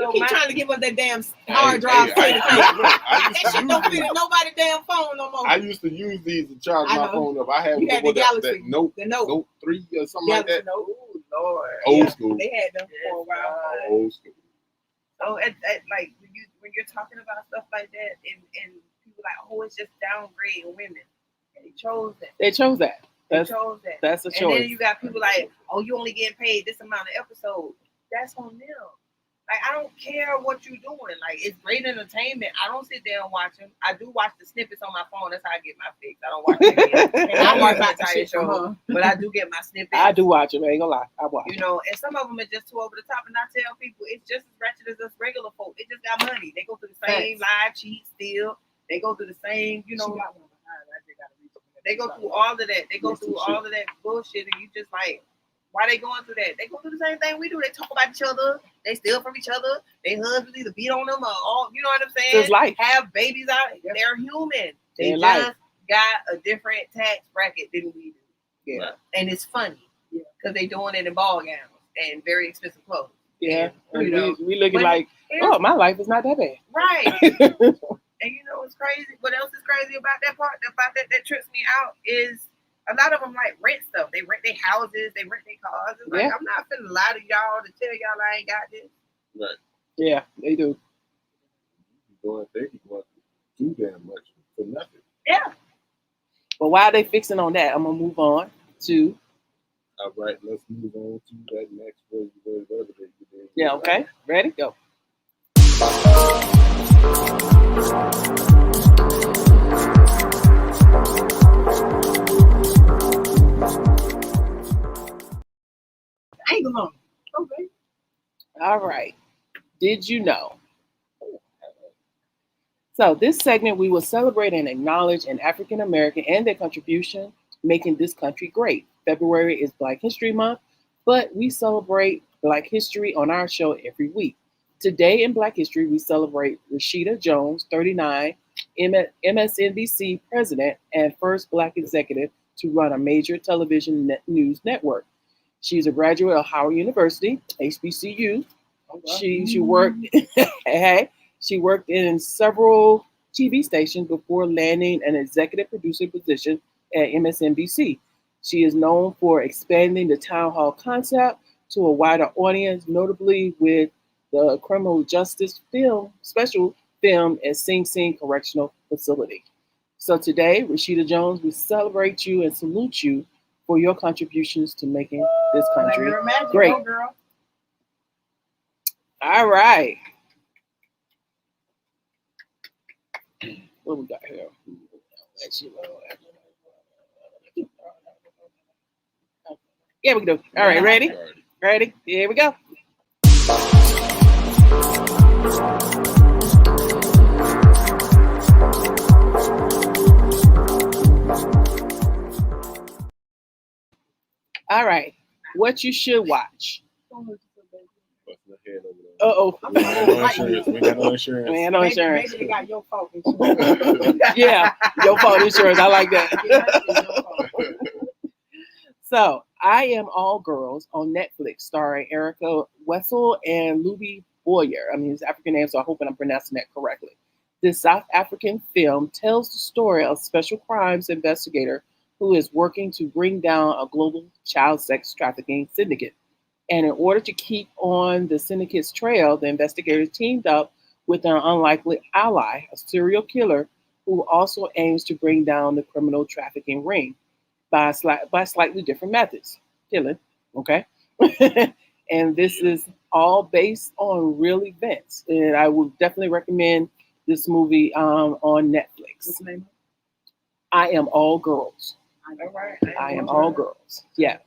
So keep trying to give us that damn hard drive. That shit don't fit in nobody's damn phone no more. I used to use these to charge my phone up. I had the Galaxy, the Note 3 or something like that. Oh Lord, old school. They had them for a while. Old school. So at like when you're talking about stuff like that, and people like, oh, it's just downgrading women. And they chose that. They chose that. They chose that. That's a And choice. then you got people like, oh, you only getting paid this amount of episodes. That's on them. Like, I don't care what you're doing. Like, it's great entertainment. I don't sit there and watch them. I do watch the snippets on my phone. That's how I get my fix. I don't watch it. I don't watch my entire show, but I do get my snippets. I do watch it. I ain't gonna lie. I watch. You know, and some of them are just too over the top. And I tell people, it's just as ratchet as us regular folk. They just got money. They go through the same live cheats still. They go through the same, you know. They go through all of that. They go through all of that bullshit, and you just like, why they going through that? They go through the same thing we do. They talk about each other. They steal from each other. They husbands either beat on them or all. You know what I'm saying? It's life. Have babies out. They're human. They just life. got a different tax bracket than we do. Yeah. And it's funny because they doing it in ball gowns and very expensive clothes. Yeah. And, you know, we looking like, oh, my life is not that bad. right. And you know what's crazy? What else is crazy about that part? About that trips me out is a lot of them like rent stuff. They rent their houses, they rent their cars. It's like, I'm not finna lie to y'all to tell y'all I ain't got this. Right. Yeah, they do. They be going too damn much for nothing. Yeah. But while they fixing on that, I'm gonna move on to. All right, let's move on to that next whatever they do. Yeah. Okay. Ready? Go. Angle on. Okay. All right. Did you know? So this segment, we will celebrate and acknowledge an African American and their contribution making this country great. February is Black History Month, but we celebrate Black history on our show every week. Today in Black History, we celebrate Rashida Jones, 39, MSNBC president and first Black executive to run a major television news network. She's a graduate of Howard University, HBCU. She worked she worked in several TV stations before landing an executive producer position at MSNBC. She is known for expanding the town hall concept to a wider audience, notably with the criminal justice special film at Sing Sing Correctional Facility. So today, Rashida Jones, we celebrate you and salute you for your contributions to making this country great. Girl. All right. What we got here? Yeah, we can do. All right, ready? Ready? Here we go. All right. What you should watch. Uh-oh. We ain't got no insurance. We ain't got no insurance. We ain't no insurance. Maybe they got your fault insurance. Yeah, your fault insurance. I like that. So, I Am All Girls on Netflix, starring Erica Wessel and Luby Boyer. I mean, his African name, so I hope I'm pronouncing that correctly. This South African film tells the story of a special crimes investigator who is working to bring down a global child sex trafficking syndicate. And in order to keep on the syndicate's trail, the investigators teamed up with an unlikely ally, a serial killer who also aims to bring down the criminal trafficking ring by slightly different methods. Killing, okay? And this is all based on real events. And I would definitely recommend this movie on Netflix. What's the name? I Am All Girls. All right. I Am All Girls. Yeah.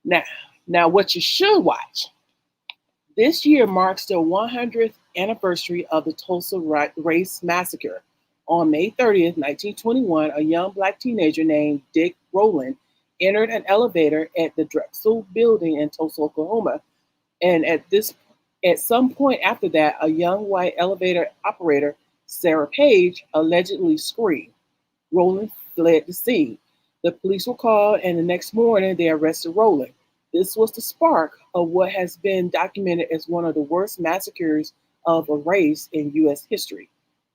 Now, what you should watch. This year marks the 100th anniversary of the Tulsa Race Massacre. On May 30th, 1921, a young Black teenager named Dick Rowland entered an elevator at the Drexel Building in Tulsa, Oklahoma. And at some point after that, a young white elevator operator, Sarah Page, allegedly screamed. Rowland fled the scene. The police were called, and the next morning they arrested Rowland. This was the spark of what has been documented as one of the worst massacres of a race in U.S. history.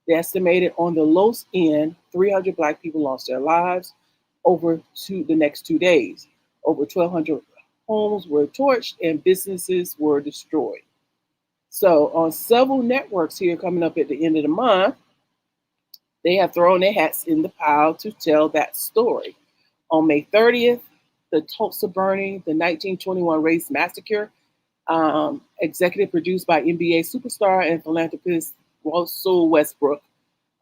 They estimated on the lowest end, 300 Black people lost their lives over the next 2 days. Over 1,200 homes were torched and businesses were destroyed. So on several networks here coming up at the end of the month, They have thrown their hats in the pile to tell that story. On May 30th, the Tulsa burning, the 1921 race massacre, executive produced by NBA superstar and philanthropist Russell Westbrook,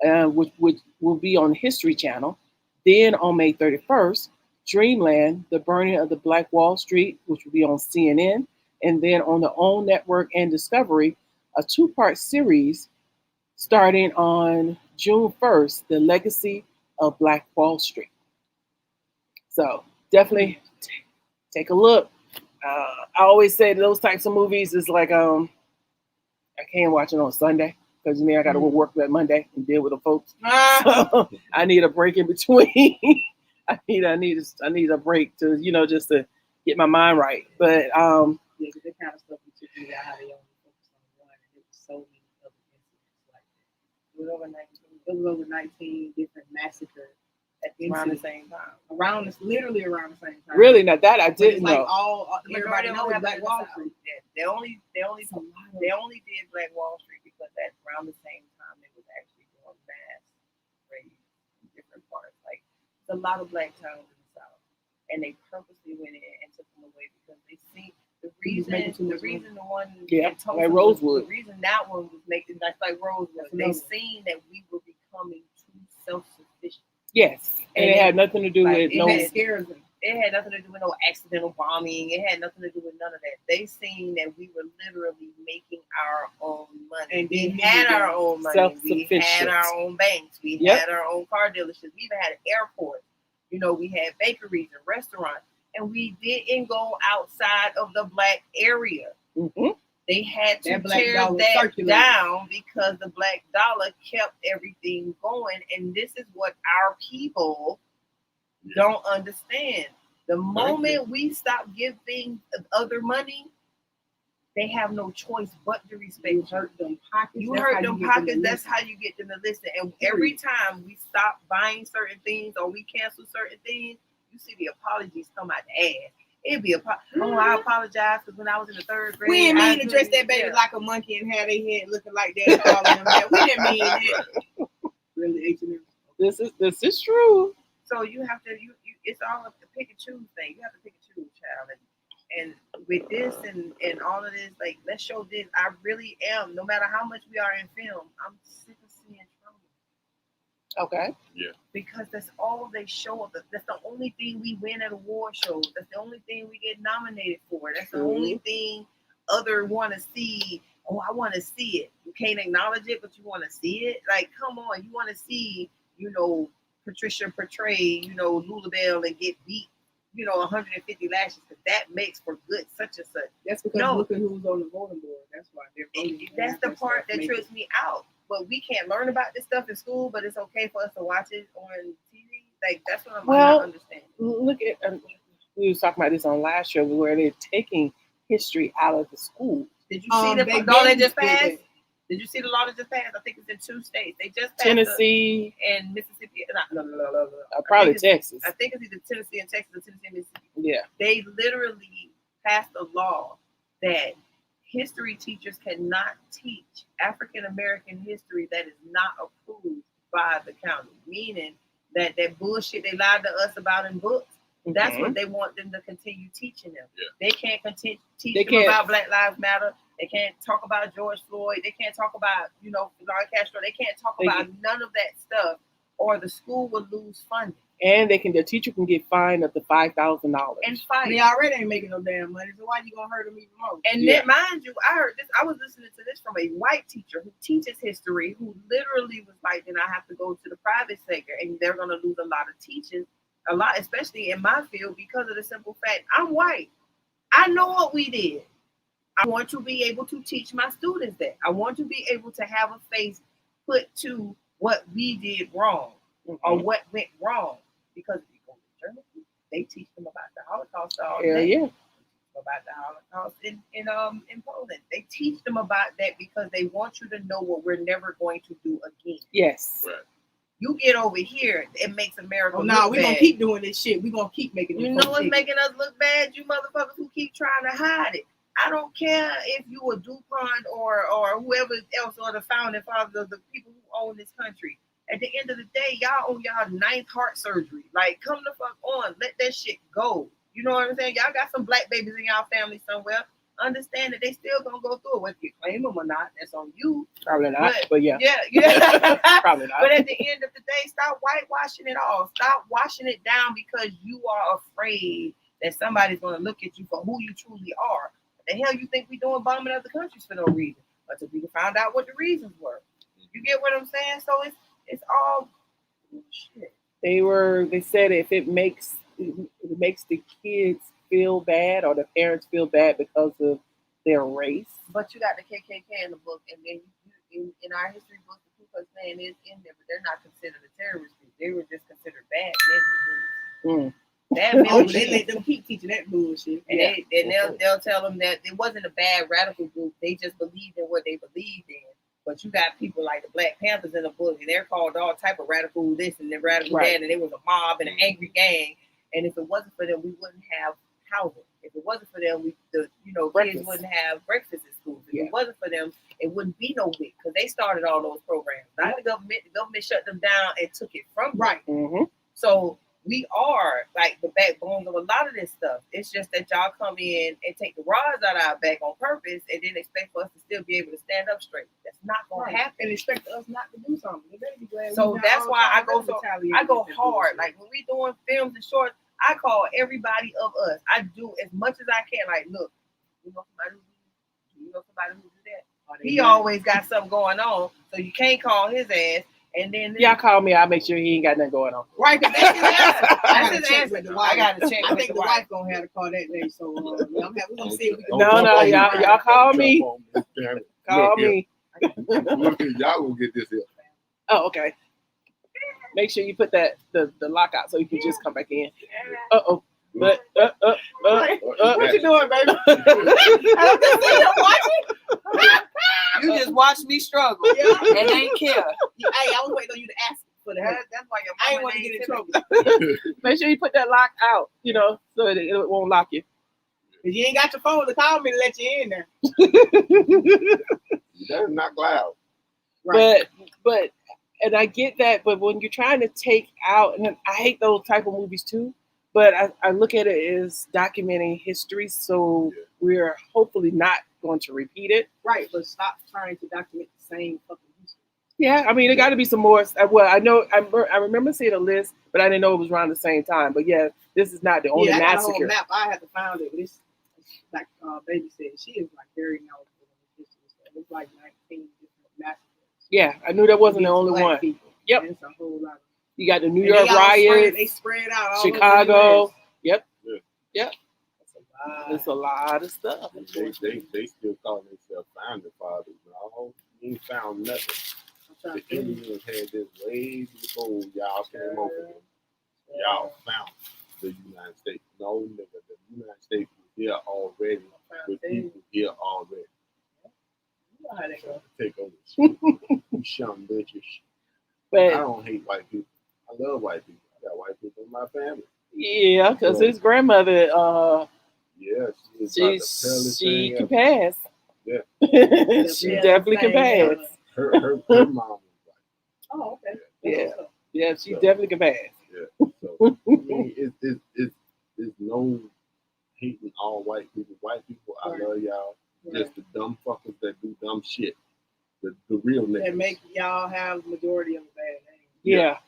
which will be on History Channel. Then on May 31st, Dreamland, the burning of the Black Wall Street, which will be on CNN. And then on the OWN Network and Discovery, a two-part series starting on June 1st, The Legacy of Black Wall Street. So definitely take a look. I always say those types of movies is like I can't watch it on Sunday because I got to work that Monday and deal with the folks. So I need a break in between. I need a break to just to get my mind right. But Yeah, the kind of stuff we took you out how they only focused on one, and there was so many other incidents like that. It was over 19 different massacres around the same time. Literally around the same time. really, now that I didn't like know. Everybody knows Black Wall Street. They only did Black Wall Street because that's around the same time they was actually doing mass raids in different parts. Like there's a lot of black towns in the South, and they purposely went in and took them away because they see the reason the one in Tulsa like Rosewood. the reason that one was making that's like Rosewood. They seen that we were becoming too self-sufficient. Yes, and it had nothing to do with no. It had nothing to do with no accidental bombing. It had nothing to do with none of that. They seen that we were literally making our own money. And we had our own money. We had our own banks. We had our own car dealerships. We even had an airport. We had bakeries and restaurants. And we didn't go outside of the black area. Mm-hmm. They had to tear that down because the black dollar kept everything going. And this is what our people don't understand. The moment we stop giving other money, they have no choice but to respect you. Hurt them pockets. You hurt them pockets. That's how you get them to listen. And every time we stop buying certain things or we cancel certain things, you see the apologies come out the ass. It'd be I apologize because when I was in the third grade, we didn't mean to dress that baby like a monkey and have their head looking like that. And calling them that. We didn't mean that. Really, H&M. This is true. So you have to it's all up to pick and choose thing. You have to pick and choose, child. And with this and all of this, like let's show this. I really am. No matter how much we are in film, I'm sick of seeing trauma. Okay. Yeah. Because that's all they show us. That's the only thing we win at award shows. That's the only thing we get nominated for. That's the only thing other want to see. Oh, I want to see it. You can't acknowledge it, but you want to see it. Like, come on, you want to see, Patricia portray, Lulabelle and get beat, 150 lashes. Because that makes for good such and such. That's because look at who's on the voting board. That's why they're voting. That's the part that trips me out. But we can't learn about this stuff in school, but it's okay for us to watch it on TV. Like, that's what I'm not understanding. Look at, we was talking about this on last show where they're taking history out of the school. Did you see the law that just passed? Did you see the law that just passed? I think it's in 2 states. They just passed Tennessee and Mississippi. No. Probably Texas. I think it's either Tennessee and Texas or Tennessee and Mississippi. Yeah. They literally passed a law that history teachers cannot teach African American history that is not approved by the county. Meaning that bullshit they lied to us about in books. That's what they want them to continue teaching them. Yeah. They can't continue teach them about Black Lives Matter. They can't talk about George Floyd. They can't talk about, Fidel Castro. They can't talk about none of that stuff, or the school will lose funding. And the teacher can get fined up to $5,000. And fight. They already ain't making no damn money, so why you gonna hurt them even more? And then, mind you, I heard this. I was listening to this from a white teacher who teaches history, who literally was like, "Then I have to go to the private sector, and they're gonna lose a lot of teachers, especially in my field, because of the simple fact I'm white. I know what we did. I want to be able to teach my students that. I want to be able to have a face put to what we did wrong or what went wrong. Because if you go to Germany, they teach them about the Holocaust all day. Yeah. About the Holocaust in Poland. They teach them about that because they want you to know what we're never going to do again. Yes. Right. You get over here, it makes America look no, we're bad. Gonna keep doing this shit. We're gonna keep making it. You know what's making us look bad? You motherfuckers who keep trying to hide it. I don't care if you a DuPont or whoever else or the founding fathers of the people who own this country. At the end of the day, y'all on y'all 9th heart surgery. Like, come the fuck on. Let that shit go. You know what I'm saying? Y'all got some black babies in y'all family somewhere. Understand that they still gonna go through it, whether you claim them or not. That's on you. Probably not, but yeah. Yeah. Probably not. But at the end of the day, stop whitewashing it all. Stop washing it down because you are afraid that somebody's gonna look at you for who you truly are. What the hell you think we doing bombing other countries for no reason? Until we can find out what the reasons were. You get what I'm saying? So it's all shit. They said if it makes the kids feel bad or the parents feel bad because of their race. But you got the KKK in the book, and then in our history book, the Ku Klux Klan is in there, but they're not considered a terrorist group. They were just considered bad men. Bad men. They let them keep teaching that bullshit. And they'll tell them that it wasn't a bad radical group. They just believed in what they believed in. But you got people like the Black Panthers in the book, and they're called all type of radical this and the radical that, and it was a mob and an angry gang. And if it wasn't for them, we wouldn't have housing. If it wasn't for them, kids wouldn't have breakfast in schools. If it wasn't for them, it wouldn't be no WIC because they started all those programs. Not the government. The government shut them down and took it from them. Right. Mm-hmm. So we are like the backbones of a lot of this stuff. It's just that y'all come in and take the rods out of our back on purpose and then expect for us to still be able to stand up straight. That's not going to happen. And expect us not to do something. They better be glad. So that's why I go hard. Like when we doing films and shorts, I call everybody of us. I do as much as I can. Like, look, you know somebody who do that. He always got something going on, so you can't call his ass. And then y'all call me, I'll make sure he ain't got nothing going on. Right, because that's his answer. That's his answer. With the wife. I got to check. I think the wife gonna have to call that day. So we're gonna see if we can. No, y'all call me. Call me. Y'all will get this here. Oh, okay. Make sure you put the lockout so you can just come back in. Uh-oh. What you doing, baby? You just watched me struggle and ain't care. Hey, I was waiting on you to ask for that. That's why I ain't want to get in trouble. Make sure you put that lock out, so it won't lock you. If you ain't got your phone to call me to let you in there. That's not loud. Right. But and I get that, but when you're trying to take out, and I hate those type of movies too, but I look at it as documenting history, so we're hopefully not going to repeat it. Right, but stop trying to document the same fucking history. Yeah, I mean, there got to be some more. Well, I remember seeing a list, but I didn't know it was around the same time. But yeah, this is not the only massacre. Got a whole map. I have to find it. But it's like Baby said, she is like very knowledgeable in history. So it's like 19 different massacres. Yeah, I knew that wasn't the only one. People. Yep. It's a whole lot. You got the New York riots. They spread out all Chicago. over the Yep. Yeah. Yep. It's a lot of stuff. They still call themselves founding fathers. No, you ain't found nothing. The Indians had this way before y'all came over here. Y'all found the United States. No, nigga, the United States was here already. With people here already. You know how they go. Take over shit. You shun bitches. But I don't hate white people. I love white people. I got white people in my family. Yeah, because his grandmother, she can pass. Yeah. She definitely can pass. Her mom was white. Oh, okay. Yeah, she definitely can pass. Yeah. So I mean, it's no hating all white people. White people, I love y'all. Just the dumb fuckers that do dumb shit. The real niggas. That make y'all have the majority of the bad names. Yeah.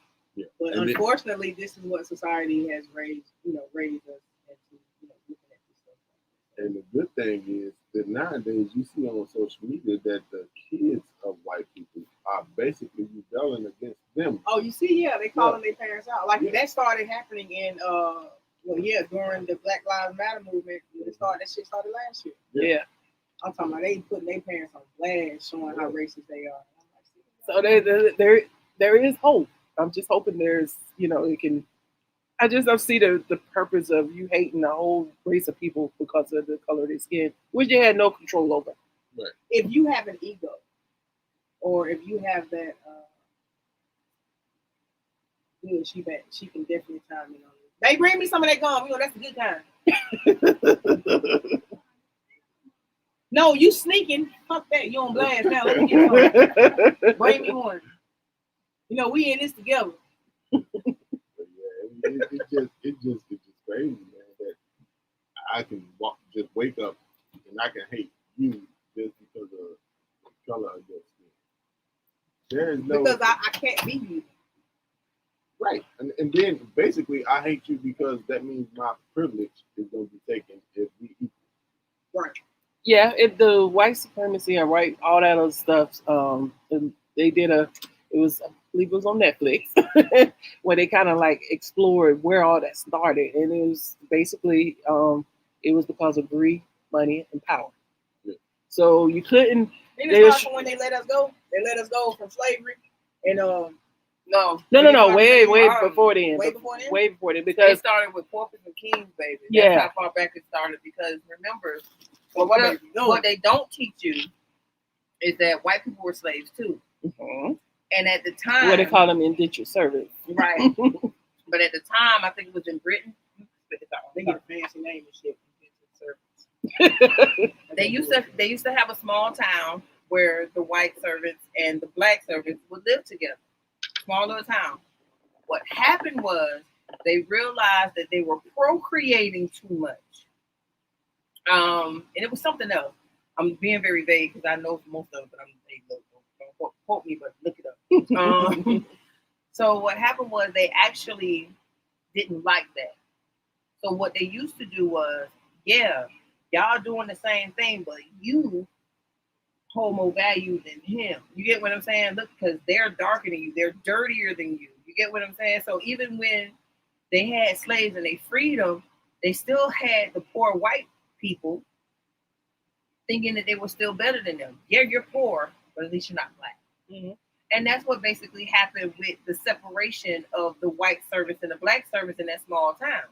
But and unfortunately, this is what society has raised us into, looking at this stuff. And the good thing is that nowadays you see on social media that the kids of white people are basically rebelling against them. Oh, you see, they calling their parents out. Like that started happening in during the Black Lives Matter movement. That shit started last year. Yeah. I'm talking about they putting their parents on blast, showing how racist they are. So there is hope. I'm just hoping there's, it can. I don't see the purpose of you hating a whole race of people because of the color of their skin, which you had no control over. Right. If you have an ego, or if you have that, she can definitely chime in on it. They bring me some of that gum. That's the good kind. No, you sneaking. Fuck that. You on blast now. Let me get one. Bring me one. You know, we in this together. But yeah, it's just crazy, man. That I can just wake up and I can hate you just because of the color of your skin. There is no Because I can't be you. right, and then basically I hate you because that means my privilege is going to be taken if we equal. Right. Yeah, if the white supremacy and white all that other stuff, and they did I believe it was on Netflix, where they kind of like explored where all that started, and it was basically it was because of greed, money, and power. Yeah. So you couldn't. Then They it was- started when they let us go. They let us go from slavery, and No, Way way before- before then. way before then? Way before then, it because started with Porpoise and Kings, baby. That's Yeah. how far back it started. Because remember, Well, what they don't teach you is that white people were slaves too, Mhm. and at the time, what they call them indentured servants. right? But at the time, I think it was in Britain. They get a fancy name and shit. They used to have a small town where the white servants and the black servants would live together. Small little town. What happened was they realized that they were procreating too much. And it was something else. I'm being very vague because I know most of it, but don't quote me, but look it up. So what happened was they actually didn't like that. So what they used to do was, yeah, y'all doing the same thing, but you hold more value than him. You get what I'm saying? Look, because they're darker than you, they're dirtier than you. You get what I'm saying? So even when they had slaves and they freed them, they still had the poor white people thinking that they were still better than them. Yeah, you're poor, but at least you're not black. Mm-hmm. And that's what basically happened with the separation of the white servants and the black servants in that small town,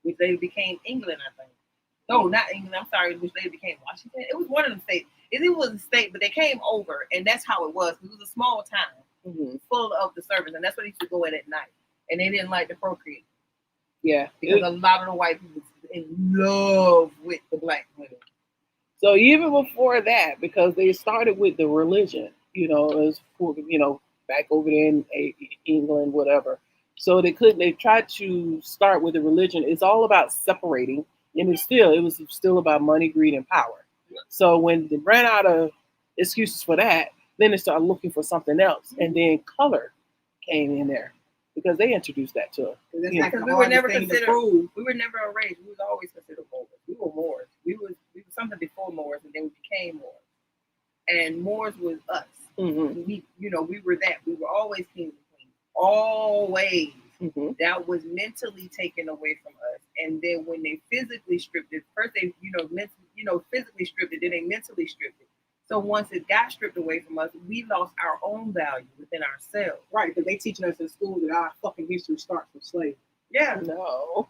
which later became England, I think. No, not England. I'm sorry, which later became Washington. It was one of them states. It was a state, but they came over, and that's how it was. It was a small town full of the servants, and that's what they used to go in at night. And they didn't like to procreate. Yeah, because a lot of the white people was in love with the black women. So even before that, because they started with the religion, as back over there in England, whatever. So they tried to start with the religion. It's all about separating, and it was still about money, greed, and power. So when they ran out of excuses for that, then they started looking for something else, and then color came in there because they introduced that to us. Because we were never considered. We were never a race. We was always considered Moors. We were Moors. We were something before Moors, and then we became Moors. And Moors was us. Mm-hmm. We were that. We were always kings and queens. Always. Mm-hmm. That was mentally taken away from us. And then when they physically stripped it, first they, physically stripped it, then they mentally stripped it. So once it got stripped away from us, we lost our own value within ourselves. Right, because they teaching us in school that our fucking history starts from slavery. Yeah. No.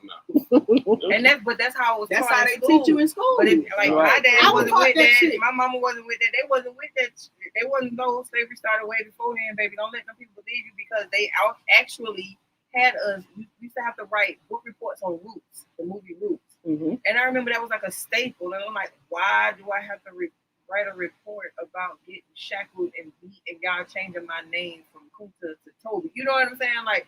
And that's how it was. That's taught how in they school. teach you in school. But my dad wasn't with that. Shit. My mama wasn't with that. They wasn't with that. They wasn't no slavery started way beforehand, baby. Don't let them people believe you because they actually had us. We used to have to write book reports on Roots, the movie Roots. Mm-hmm. And I remember that was like a staple. And I'm like, why do I have to write a report about getting shackled and beat and y'all changing my name from Kunta to Toby? You know what I'm saying? Like,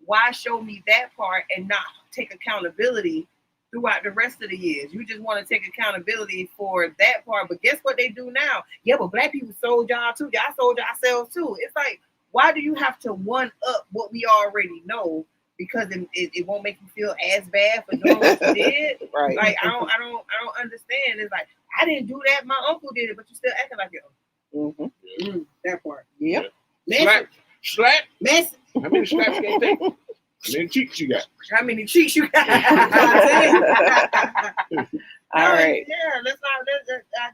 why show me that part and not take accountability throughout the rest of the years? You just want to take accountability for that part. But guess what they do now? Yeah, but black people sold y'all too. Y'all sold yourselves too. It's like, why do you have to one up what we already know? Because it won't make you feel as bad for doing what you did. Right. Like I don't understand. It's like I didn't do that. My uncle did it, but you still acting like your uncle. Mm-hmm. That part. Yep. Slap. Message. How many slaps can you take? How many cheeks you got? How many cheeks you got? All right. Yeah, let's not. I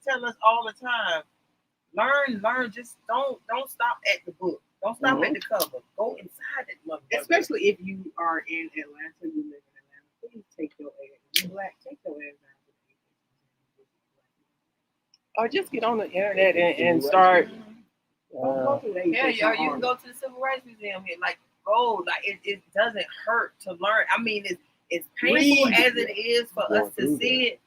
tell us all the time. Learn. Just don't stop at the book. Don't stop at the cover. Go inside that motherfucker. Especially if you are in Atlanta, you live in Atlanta. Please take your ass. You're black. Take your ass down. Or just get on the internet and start. Yeah, you can go to the Civil Rights Museum here. Like, go. Like, it doesn't hurt to learn. I mean, it's painful as it is for us to see it.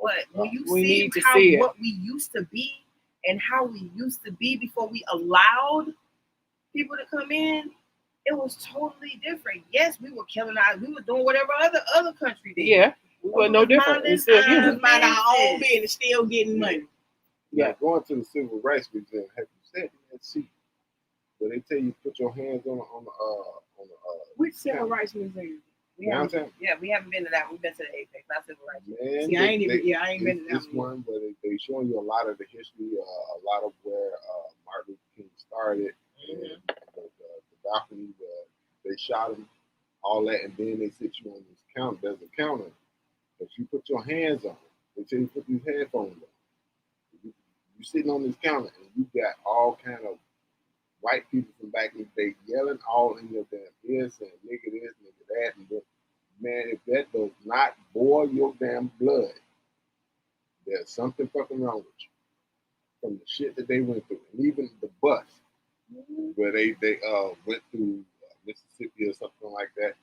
But when you see what we used to be and how we used to be before we allowed people to come in, it was totally different. Yes, we were killing we were doing whatever other country did. Yeah, we were no different. We still human. Mind our own business, still getting money. Yeah, going to the Civil Rights Museum. Have you sat in that seat where they tell you to put your hands on the Which Civil Rights Museum? downtown? Yeah, we haven't been to that. We've been to the Apex, not Civil Rights. Man, See, I ain't been to that this one, but they showing you a lot of the history, a lot of where Martin Luther King started, and the balcony where they shot him, all that, and then they sit you on this counter. There's a counter that you put your hands on. They tell you to put these headphones on. You sitting on this counter, and you got all kind of white people from back in the day yelling all in your damn ears, saying nigga this, nigga that, and this. Man, if that does not boil your damn blood, there's something fucking wrong with you. From the shit that they went through, and even the bus where they went through Mississippi or something like that,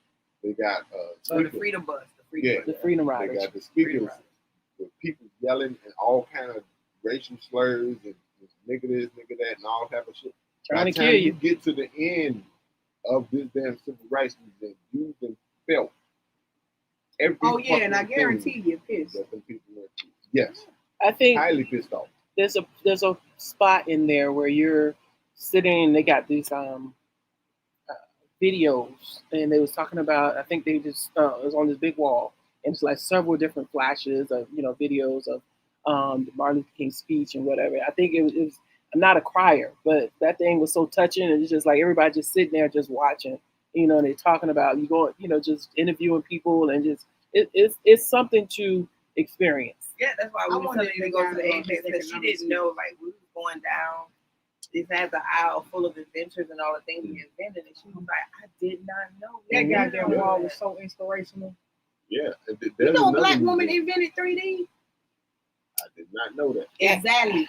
they got the Freedom Bus, the Freedom Riders. They got the speakers with people yelling and all kind of racial slurs and nigga this, nigga that, and all type of shit. Trying to By the time kill you. get to the end of this damn Civil Rights Museum, you done felt every and I fucking guarantee thing you're pissed. that them people went through. Yes, I think highly pissed off. there's a spot in there where you're sitting and they got these videos, and they was talking about, I think they just it was on this big wall, and it's like several different flashes of videos of the Martin Luther King speech and whatever. I think it was I'm not a crier, but that thing was so touching, and it's just like everybody just sitting there just watching, and they're talking about just interviewing people, and just it's something to experience. Yeah, that's why we wanted to go to the Apex, because she didn't know like we was going down. This has an aisle full of adventures and all the things we invented, and she was like, I did not know That goddamn wall was so inspirational. Yeah, You know, a black woman invented 3D. I did not know that. Exactly.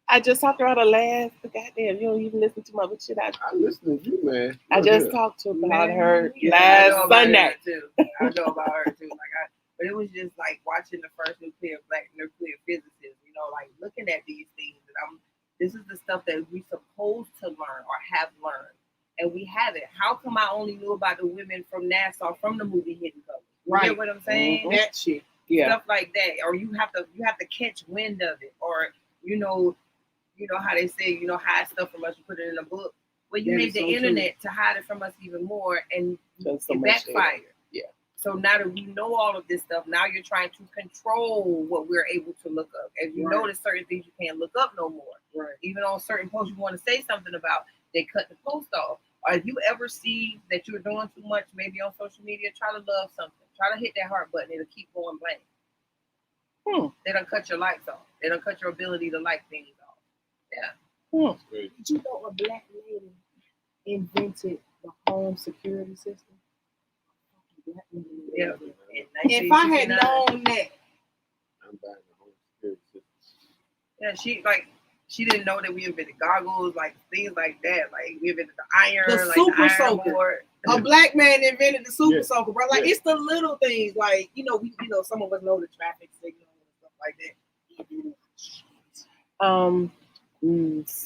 I just talked about her last. Goddamn, you don't even listen to my shit. I listen to you, man. I just talked about her last Sunday. I know about her too. But it was just like watching the first nuclear physicist. Like looking at these things, and this is the stuff that we're supposed to learn or have learned, and we haven't. How come I only knew about the women from Nassau from the movie Hidden Colors? You get what I'm saying? Mm-hmm. That shit. Yeah. Stuff like that, or you have to catch wind of it, or you know how they say hide stuff from us, you put it in a book. Well, you made the internet to hide it from us even more, and it backfired. Yeah. So now that we know all of this stuff, now you're trying to control what we're able to look up. As you notice, certain things you can't look up no more. Right. Even on certain posts you want to say something about, they cut the post off. Or if you ever see that you're doing too much, maybe on social media, try to love something. Try to hit that heart button. It'll keep going blank. They don't cut your likes off. They don't cut your ability to like things off. Yeah. Did you know a black lady invented the home security system? Yeah. If I had known that. I'm buying the home security system. Yeah, she didn't know that we invented goggles, like things like that. Like we invented the iron, The like super the iron soaker. board. A black man invented the super soaker, bro. Like it's the little things, like some of us know the traffic signal and stuff like that.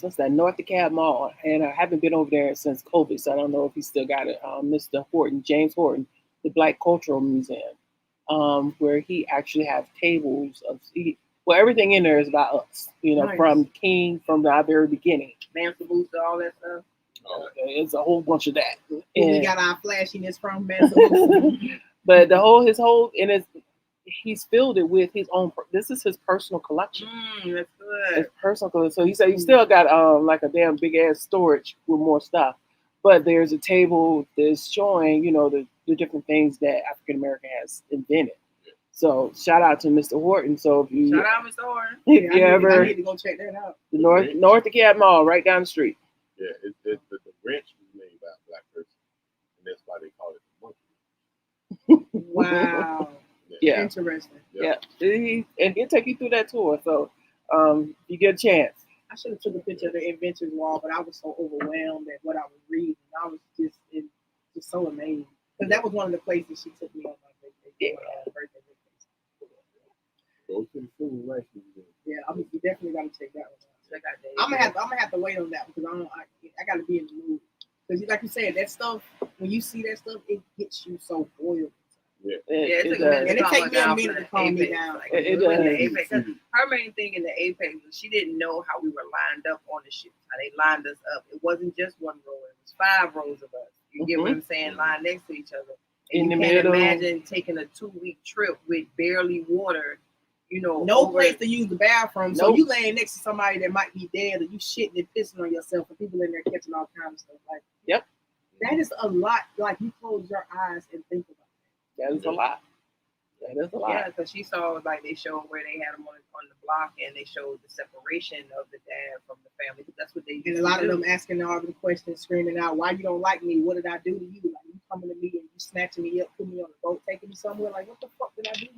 What's that? North DeKalb Mall, and I haven't been over there since COVID, so I don't know if he still got it. Mr. Horton, James Horton, the Black Cultural Museum, where he actually has tables of everything in there is about us. Nice. From King, from the very beginning. Mansa Booster, all that stuff. It's a whole bunch of that. We got our flashiness from Mansa. But he's filled it with his own. This is his personal collection. That's good. His personal collection. So he said he still got like a damn big ass storage with more stuff. But there's a table that's showing the different things that African American has invented. So shout out to Mr. Horton. So if you shout out Mr. Horton. If you ever I need to go check that out. The North DeKalb Mall, right down the street. Yeah, the wrench was made by a black person, and that's why they call it the monkey. Wow. Yeah. Interesting. Yeah. He'll take you through that tour. So you get a chance. I should have took a picture of the inventors wall, but I was so overwhelmed at what I was reading. I was just so amazed. Because that was one of the places she took me on my vacation. Birthday vacation. Go to the Civil Rights Museum. Yeah, you definitely got to check that one out. Check out that. I'm gonna have to wait on that because I got to be in the mood. Because like you said, that stuff, when you see that stuff, it gets you so boiled. It took a does. minute And it to takes me a calm minute to down calm me Apex. down. Like, It when the does. Apex, 'cause her main thing in the Apex was she didn't know how we were lined up on the ships, how they lined us up. It wasn't just one row, it was 5 rows of us. You get what I'm saying? Lined next to each other. And In you the can't middle. imagine taking a 2-week trip with barely water, you know. No over- place to use the bathroom. So Nope. you laying next to somebody that might be dead, or you shitting and pissing on yourself, and people in there catching all kinds of stuff. Like, Yep. that is a lot. Like, you close your eyes and think about That is a lot. That is a lot. Yeah, because she saw, like, they showed where they had them on the block, and they showed the separation of the dad from the family. Because that's what they it. And a lot of them asking all the questions, screaming out, "Why you don't like me? What did I do to you? Like, you coming to me and you snatching me up, putting me on a boat, taking me somewhere. Like, what the fuck did I do to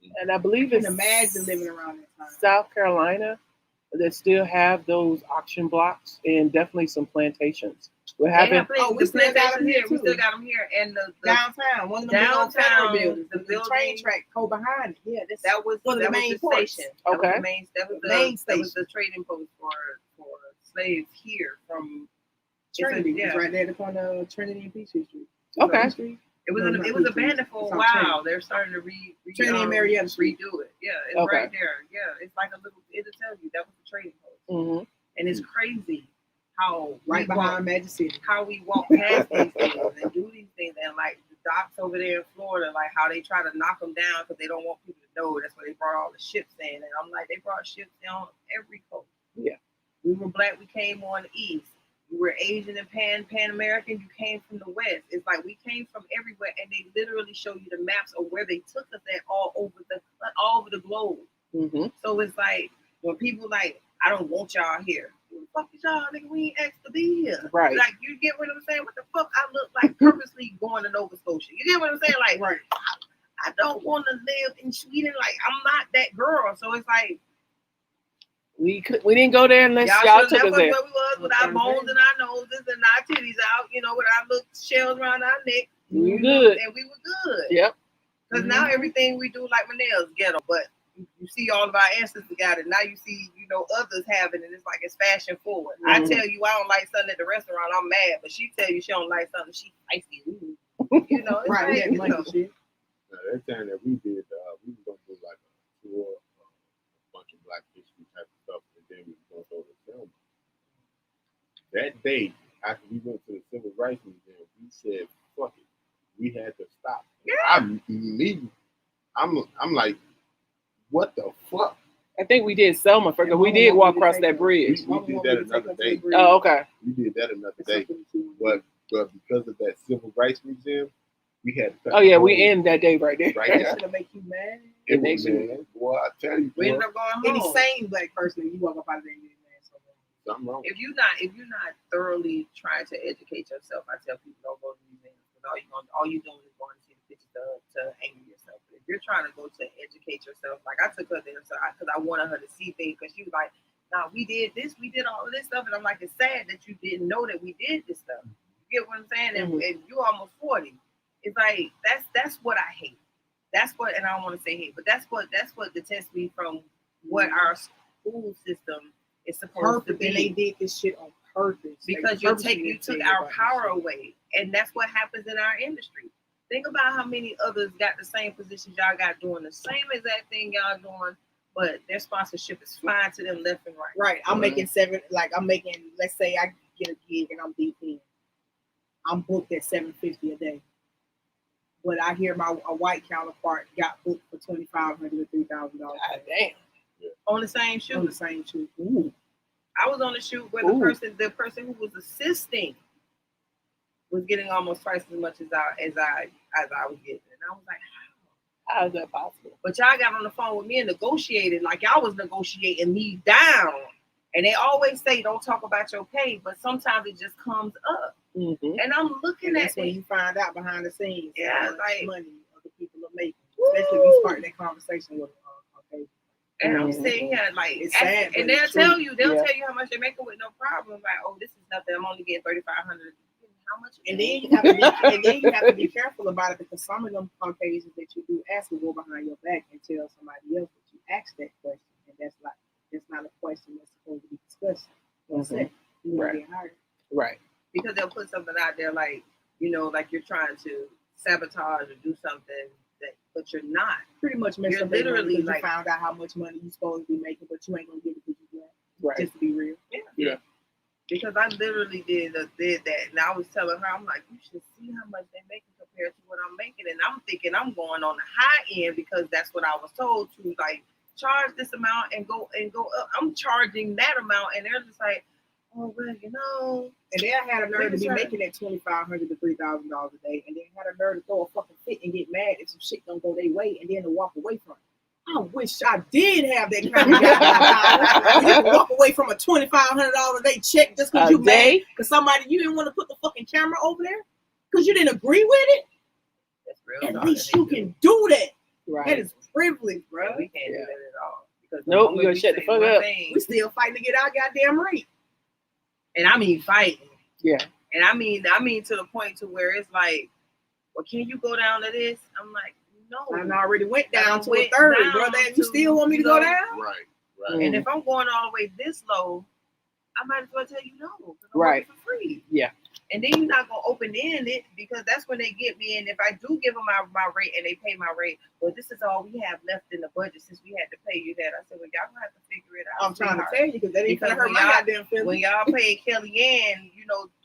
you?" And I believe You it's can imagine living around that time. South Carolina that still have those auction blocks and definitely some plantations. We're having We still got them here, We too. still got them here, and the Downtown, one of the big old downtown, federal buildings, the the building- train track go behind it. Yeah, that's that was one of the that was main the ports. station. Okay. That was the main. That was the Main That was station. the trading post for slaves here from Trinity. Yeah. It's right there at the corner of Trinity and Peachtree Street. Okay. Street. It was No, it not was Peachtree. abandoned for a It's on while. They're starting to Trinity and Marietta Street. redo it. Yeah, it's Okay. right there. Yeah, it's like a little. It'll tell you that was the trading post, Mhm. and it's crazy how Right we behind Magic City. how we walk past these things and do these things, and like the docks over there in Florida, like how they try to knock them down because they don't want people to know. That's why they brought all the ships in, and I'm like, they brought ships down every coast. Yeah. We were black, we came on the east. We were Asian and Pan American, you came from the west. It's like we came from everywhere, and they literally show you the maps of where they took us at all over the globe. Mhm. So it's like when people like, I don't want y'all here. Who the fuck is y'all, nigga? We ain't asked to be here. Right. Like, you get what I'm saying? What the fuck? I look like purposely going to Nova Scotia. You get what I'm saying? Like, Right. I don't want to live in Sweden. Like, I'm not that girl. So it's like, We didn't go there unless y'all should've took left us us there. where we was with our bones and our noses and our titties out, you know, with our little shells around our neck. We were you know, good. and we were good. Yep. Because now everything we do, like my nails, ghetto. But you see all of our ancestors got it. Now you see, you know, others have it, and it's like it's fashion forward. I Mhm. tell you, I don't like something at the restaurant, I'm mad. But she tell you she don't like something, she spicy. You know, it's Right, like, we had you money know. shit. That time that we did, we were gonna do like a tour, a bunch of Black history type of stuff, and then we were gonna go to film. That day, after we went to the Civil Rights Museum, we said, "Fuck it," we had to stop. Yeah. I'm like, what the fuck? I think we did Selma first. We did walk across that bridge. We did that another day. Oh, okay. We did that another day, but because of that Civil Rights Museum, we had to cut Oh the yeah, whole- we end that day right there. right That there. should make you mad. It makes was, you- man, boy, I tell you, We ended boy, up going Any home. sane black person, you walk up out of there and you're mad. So something wrong. If you're not thoroughly trying to educate yourself, I tell people don't go to museums because all you doing is going to see the pictures to anger yourself. But if you're trying to go to educate yourself, like I took her there because I wanted her to see things, because she was like, "Nah, we did this, we did all of this stuff," and I'm like, "It's sad that you didn't know that we did this stuff." You get what I'm saying? And you're almost 40. It's like that's what I hate. That's what, and I don't want to say hate, but that's what detents me from what our school system is supposed to purpose, and they be. did this shit on purpose. Because you took our power away, and that's what happens in our industry. Think about how many others got the same positions y'all got doing the same exact thing y'all doing, but their sponsorship is flying to them left and right. Right, I'm making let's say I get a gig and I'm DP. I'm booked at $750 a day. But I hear a white counterpart got booked for $2,500 to $3,000. God damn. On the same shoot. On the same shoot. Ooh. I was on the shoot where Ooh. the person who was assisting was getting almost twice as much as I was getting, and I was like, how? How is that possible? But y'all got on the phone with me and negotiated like y'all was negotiating me down. And they always say don't talk about your pay, but sometimes it just comes up. Mm-hmm. And I'm looking And at that's when it. you find out behind the scenes Yeah, how much like- money other people are making. Especially if you start that conversation with okay. And I'm Mhm. sitting here like, It's sad, but and they'll it's tell true. you, Yeah. how much they're making with no problem. Like, oh, this is nothing. I'm only getting $3,500. How much? And then you have to be careful about it, because some of them Caucasians that you do ask will go behind your back and tell somebody else that you asked that question, and that's not a question that's supposed to be discussed. Mhm. You Right. get hired. Right. because they'll put something out there like, you know, like you're trying to sabotage or do something but you're not. Pretty much messed You're up literally literally like, like, you found out how much money you're supposed to be making, but you ain't gonna get it because you want. Right. Just to be real. Yeah. Because I literally did that, and I was telling her, I'm like, you should see how much they're making compared to what I'm making, and I'm thinking I'm going on the high end because that's what I was told to, like, charge this amount and go up. I'm charging that amount, and they're just like, oh well, you know. And then I had a nerve to be making that $2,500 to $3,000 a day, and then had a nerve to throw a fucking fit and get mad if some shit don't go their way, and then to walk away from it. I wish I did have that kind of guy. You can walk away from a $2,500 a day check just because you mad because somebody you didn't want to put the fucking camera over there because you didn't agree with it. That's real. At least you can do that. Right. That is privilege, bro. We can't do that at all. Because nope, we're gonna shut the fuck up. We still fighting to get our goddamn rate. And I mean fighting. Yeah. And I mean to the point to where it's like, well, can you go down to this? I'm like, no. I already went down to a third, brother. And you still want me to go down? Right. And if I'm going all the way this low, I might as well tell you no. Because I'm Right. working for free. Yeah. And then you're not going to open end it because that's when they get me. And if I do give them my rate and they pay my rate, well, this is all we have left in the budget since we had to pay you that. I said, well, y'all going to have to figure it out. I'm trying to tell you because that ain't going to hurt my goddamn feelings. When y'all paid Kellyanne,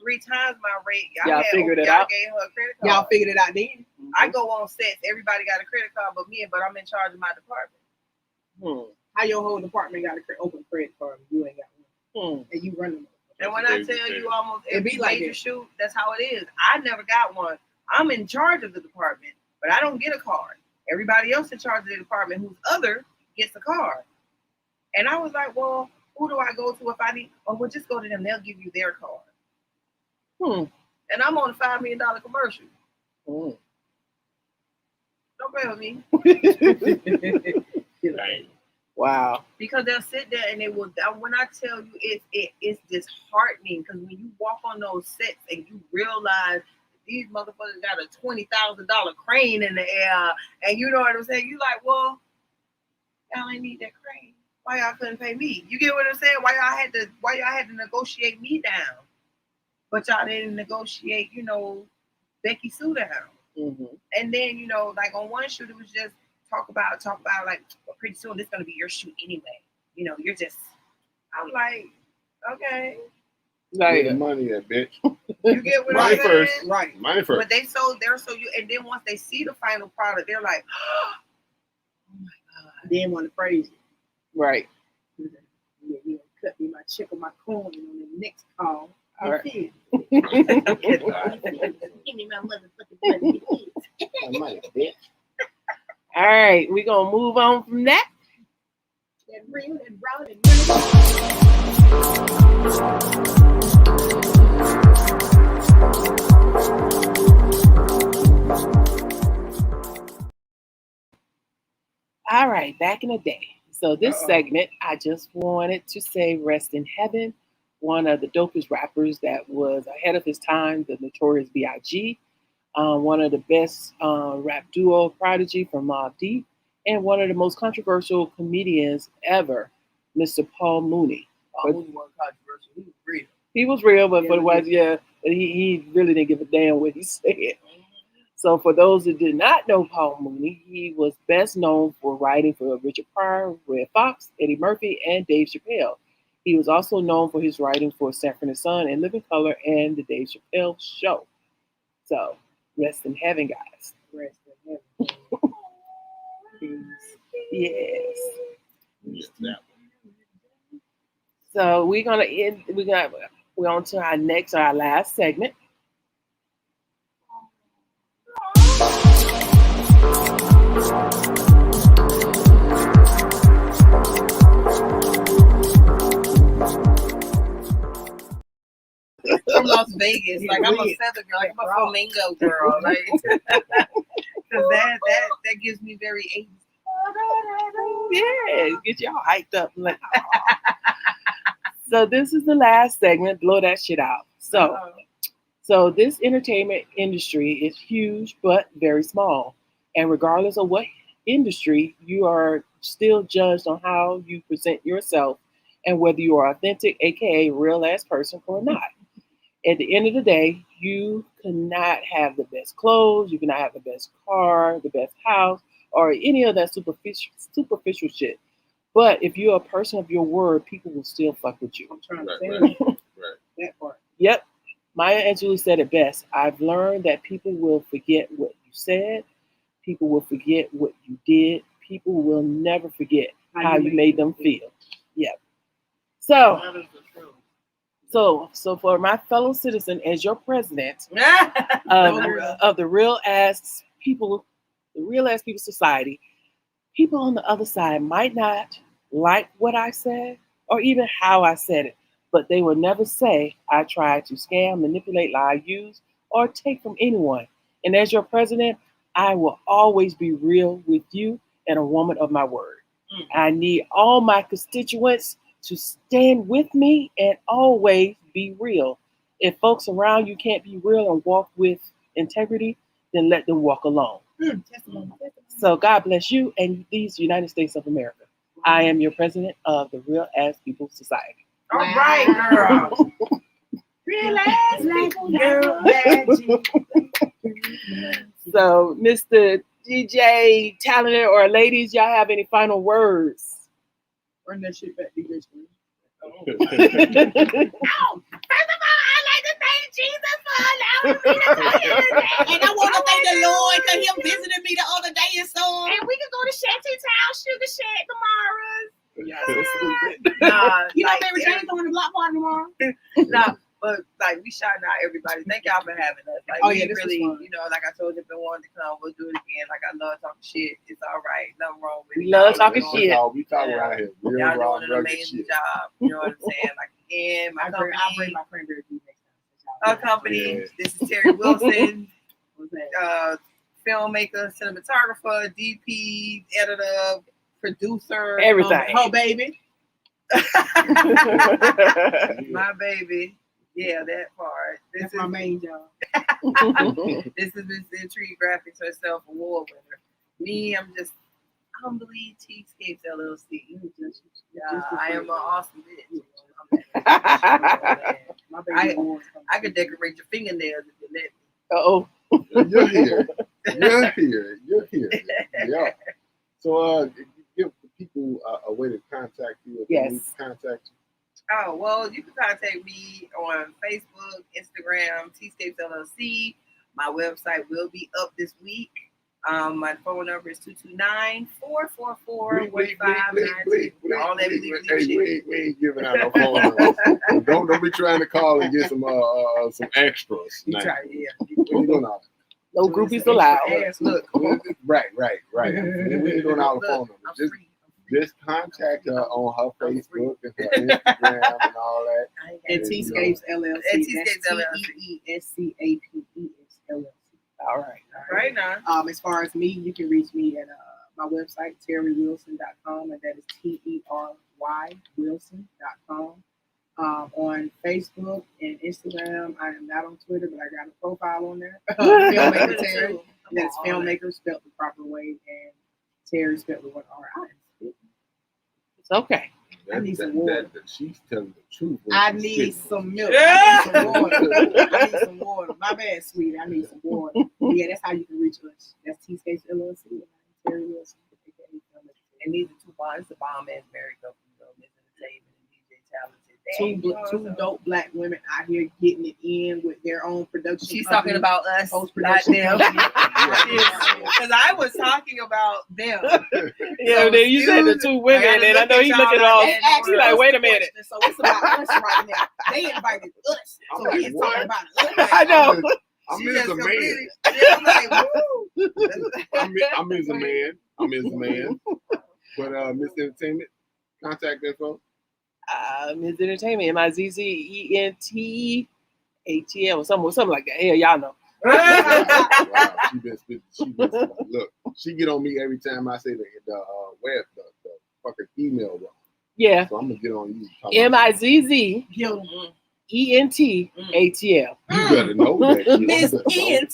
3 times my rate, y'all figured it out. Gave her a credit card. Y'all figured it out then. I go on sets. Everybody got a credit card but me, but I'm in charge of my department. How your whole department got an open credit card and you ain't got one? And you running. And when I tell you almost every like major shoot, that's how it is. I never got one. I'm in charge of the department, but I don't get a card. Everybody else in charge of the department who's other gets a card. And I was like, well, who do I go to if I need? Oh, well, just go to them. They'll give you their card. And I'm on a $5 million commercial. Don't play with me. Wow. Because they'll sit there and they will. When I tell you, it's disheartening because when you walk on those sets and you realize these motherfuckers got a $20,000 crane in the air, and you know what I'm saying, you like, well, y'all ain't need that crane. Why y'all couldn't pay me? You get what I'm saying? Why y'all had to negotiate me down, but y'all didn't negotiate, Becky Sue down. And then like on one shoot, it was just. Talk about like, well, pretty soon this is gonna be your shoot anyway. You're just. I'm like, okay. Like the money, that bitch. You get what money I'm saying? first, right? Money first. But they're so you, and then once they see the final product, they're like, oh my god. They didn't want to praise you, right? Yeah, you cut me my check or my coin on the next call. All right. Give me my motherfucking money, bitch. All right, we're going to move on from that. That real and raw and All right, back in the day. So this segment, I just wanted to say rest in heaven. One of the dopest rappers that was ahead of his time, the Notorious B.I.G., one of the best rap duo, Prodigy from Mobb Deep, and one of the most controversial comedians ever, Mr. Paul Mooney. Mooney wasn't controversial. He was real. He was real, but he really didn't give a damn what he said. So for those who did not know Paul Mooney, he was best known for writing for Richard Pryor, Red Fox, Eddie Murphy, and Dave Chappelle. He was also known for his writing for Sanford & Son and Living Color and The Dave Chappelle Show. So, rest in heaven, guys. Rest in heaven. Yes. Yeah. So we're gonna end. We're on to our last segment. From Las Vegas, like I'm a feather girl, like I'm a flamingo girl, like because that gives me very 80s. Yeah, get y'all hyped up. So this is the last segment. Blow that shit out. So this entertainment industry is huge but very small, and regardless of what industry, you are still judged on how you present yourself and whether you are authentic, aka real ass person, or not. At the end of the day, you cannot have the best clothes, you cannot have the best car, the best house, or any of that superficial shit. But if you're a person of your word, people will still fuck with you. I'm trying to Right, say right, right. that part. Yep. Maya Angelou said it best. I've learned that people will forget what you said. People will forget what you did. People will never forget how you made them feel. Yep. So, That is the truth. so for my fellow citizen, as your president No, of the Real Ass People Society, people on the other side might not like what I said or even how I said it, but they will never say I tried to scam, manipulate, lie, use, or take from anyone. And as your president, I will always be real with you and a woman of my word. I need all my constituents to stand with me and always be real. If folks around you can't be real and walk with integrity, then let them walk alone. So God bless you and these United States of America. I am your president of the Real Ass People Society. All right, girl. Real ass people, girl. So, Mr. DJ, talented or ladies, y'all have any final words? Bring that shit back to your screen. First of all, I like to thank Jesus for allowing me to be here today. And I want to thank the Lord because Him visited me the other day and so. And we can go to Shanty Town Sugar Shack tomorrow. Y'all so stupid. Nah, You know, like, Mary Jane's going to block party tomorrow. nah, but like we shouting out everybody. Thank y'all for having us. Like, Oh, we yeah, this was really, fun. you know, like I told you, if they wanted to come, we'll do it again. Like I love talking shit. It's all right. Nothing wrong with it. We love Y'all talking doing- shit. We talk around here. Real Y'all raw, doing an rugged amazing shit. job. You know what I'm saying? Like again, my I'll bring company, my cranberry juice next time. our company. Yeah. This is Terry Wilson, What's that? filmmaker, cinematographer, DP, editor, producer, Everything. Oh, baby. my baby. Yeah, that part. This That's is my main job. this is Miss Intrigue Graphics herself, award winner. Me, I'm just humbly Cheesecapes LLC. Yeah, I am an awesome bitch. My baby awards come I could decorate your fingernails if you let me. Uh-oh. You're here. You're here. You're here. Yeah. So, give the people a way to contact you. If Yes. they need to contact you. Oh, well, you can contact me on Facebook, Instagram, Cheesecapes LLC. My website will be up this week. My phone number is 229-444-1592. All that legal Hey, shit. we ain't giving out no phone numbers. Don't be trying to call and get some extras. You Now. try, yeah. We ain't doing all No groupies allowed. Ass, look, that. Right. We ain't doing all the phone look, numbers. I'm free. Just contact her on her Facebook and her Instagram and all that. I ain't And got it. T-Scapes LLC. At T-Scapes LLC. TEESCAPES LLC. All right. Right now. As far as me, you can reach me at my website, terrywilson.com, and that is TERYWilson.com. On Facebook and Instagram, I am not on Twitter, but I got a profile on there. Filmmaker Terry. That's filmmaker spelled the proper way, and Terry spelled with one R. It's okay. I need some water. She's telling the truth. when I she's need spitting. some milk. Yeah. I need some water. I need some water. My bad, sweetie. I need some water. Yeah, that's how you can reach us. That's T-Scapes LLC. And I'm Terry Wilson. And these are two bonds, the bomb ass married couple, Miss Entertainment and DJ Talented. Two dope black women out here getting it in with their own production. She's talking about us, not post-production them. Because I was talking about them. Yeah, then you said the two women, and I know he's looking all. They asked He's like, us wait the a minute. question, So it's about us right now. They invited us. I'm So like, it's what? talking about us. I know. I'm She as just a man. completely- I'm like, woo. I'm as a man. I'm as a man. But Miss Entertainment, contact info. Ms. Entertainment, MIZZENTATL, or something like that. Hell, y'all know. Wow, she been spitting. Look, she get on me every time I say the fucking email wrong. Yeah. So I'm gonna get on you. MIZZENTATL. You better know that shit. Miss You better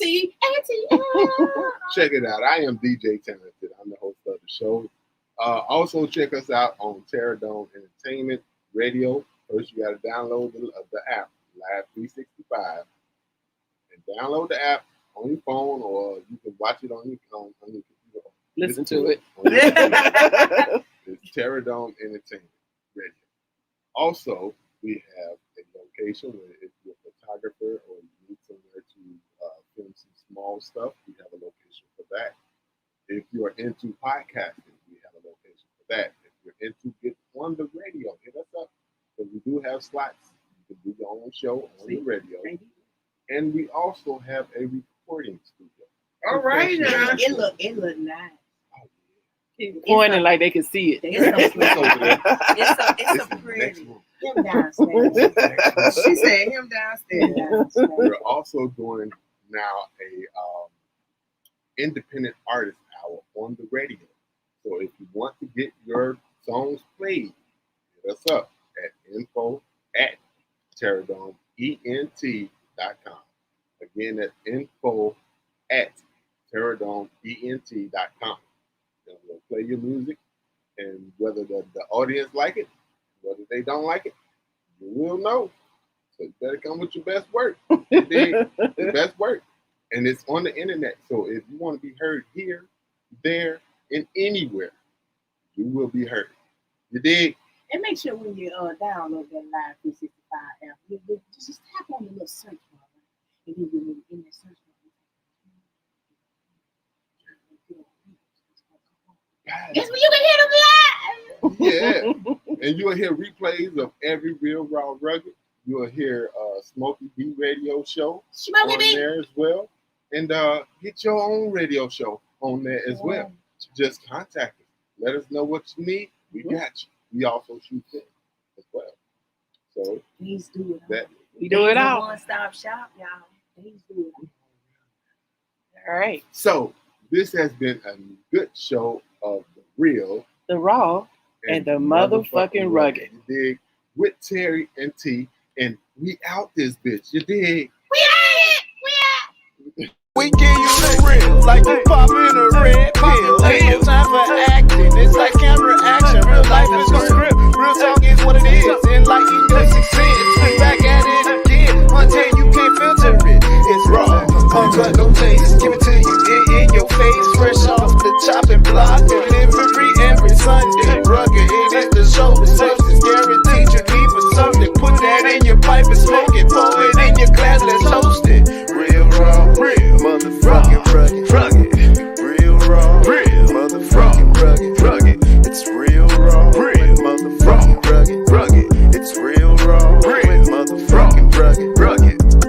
know. ENT. Check it out. I am DJ Talented. I'm the host of the show. Also check us out on Terradome Entertainment Radio. First, you got to download the app. Live 365. And download the app on your phone, or you can watch it on your computer. Listen to it. On your computer. It's Terror Dome Entertainment Radio. Also, we have a location where if you're a photographer or you need somewhere to film some small stuff, we have a location for that. If you're into podcasting, we have a location for that. If you're into get on the radio, hit us up. Because we do have slots. You can do your own show on the radio. And we also have a recording studio. All right, now. It look nice. Pointing like they can see it. It's so pretty. Him downstairs. She said him downstairs. We're also doing now a independent artist hour on the radio. So if you want to get your songs played, hit us up at info@terrordomeent.com. Again, that's info@terrordomeent.com. And we'll play your music, and whether the audience like it, whether they don't like it, you will know. So you better come with your best work. The best work. And it's on the internet. So if you want to be heard here, there, and anywhere, you will be heard. You dig? And make sure when you download that Live 365 app, you just tap on the little search bar, right? And then you're in that search bar. Guess when you can hear them live. Yeah. And you'll hear replays of every Real Raw Rugged. You'll hear Smokey B radio show on there as well. And get your own radio show on there as well. Just contact us. Let us know what you need. We got you. We also shoot film as well. So please do it. We do it all. One-stop shop, y'all. Please do it. All right. So this has been a good show of the real, the raw, and the motherfucking rugged. You dig? With Terry and T, and we out this bitch. You dig? We give you the real, like you popping a red pill. Ain't no time for acting. It's like camera action. Real life is a script. Real talk is what it is. Enlighten your success.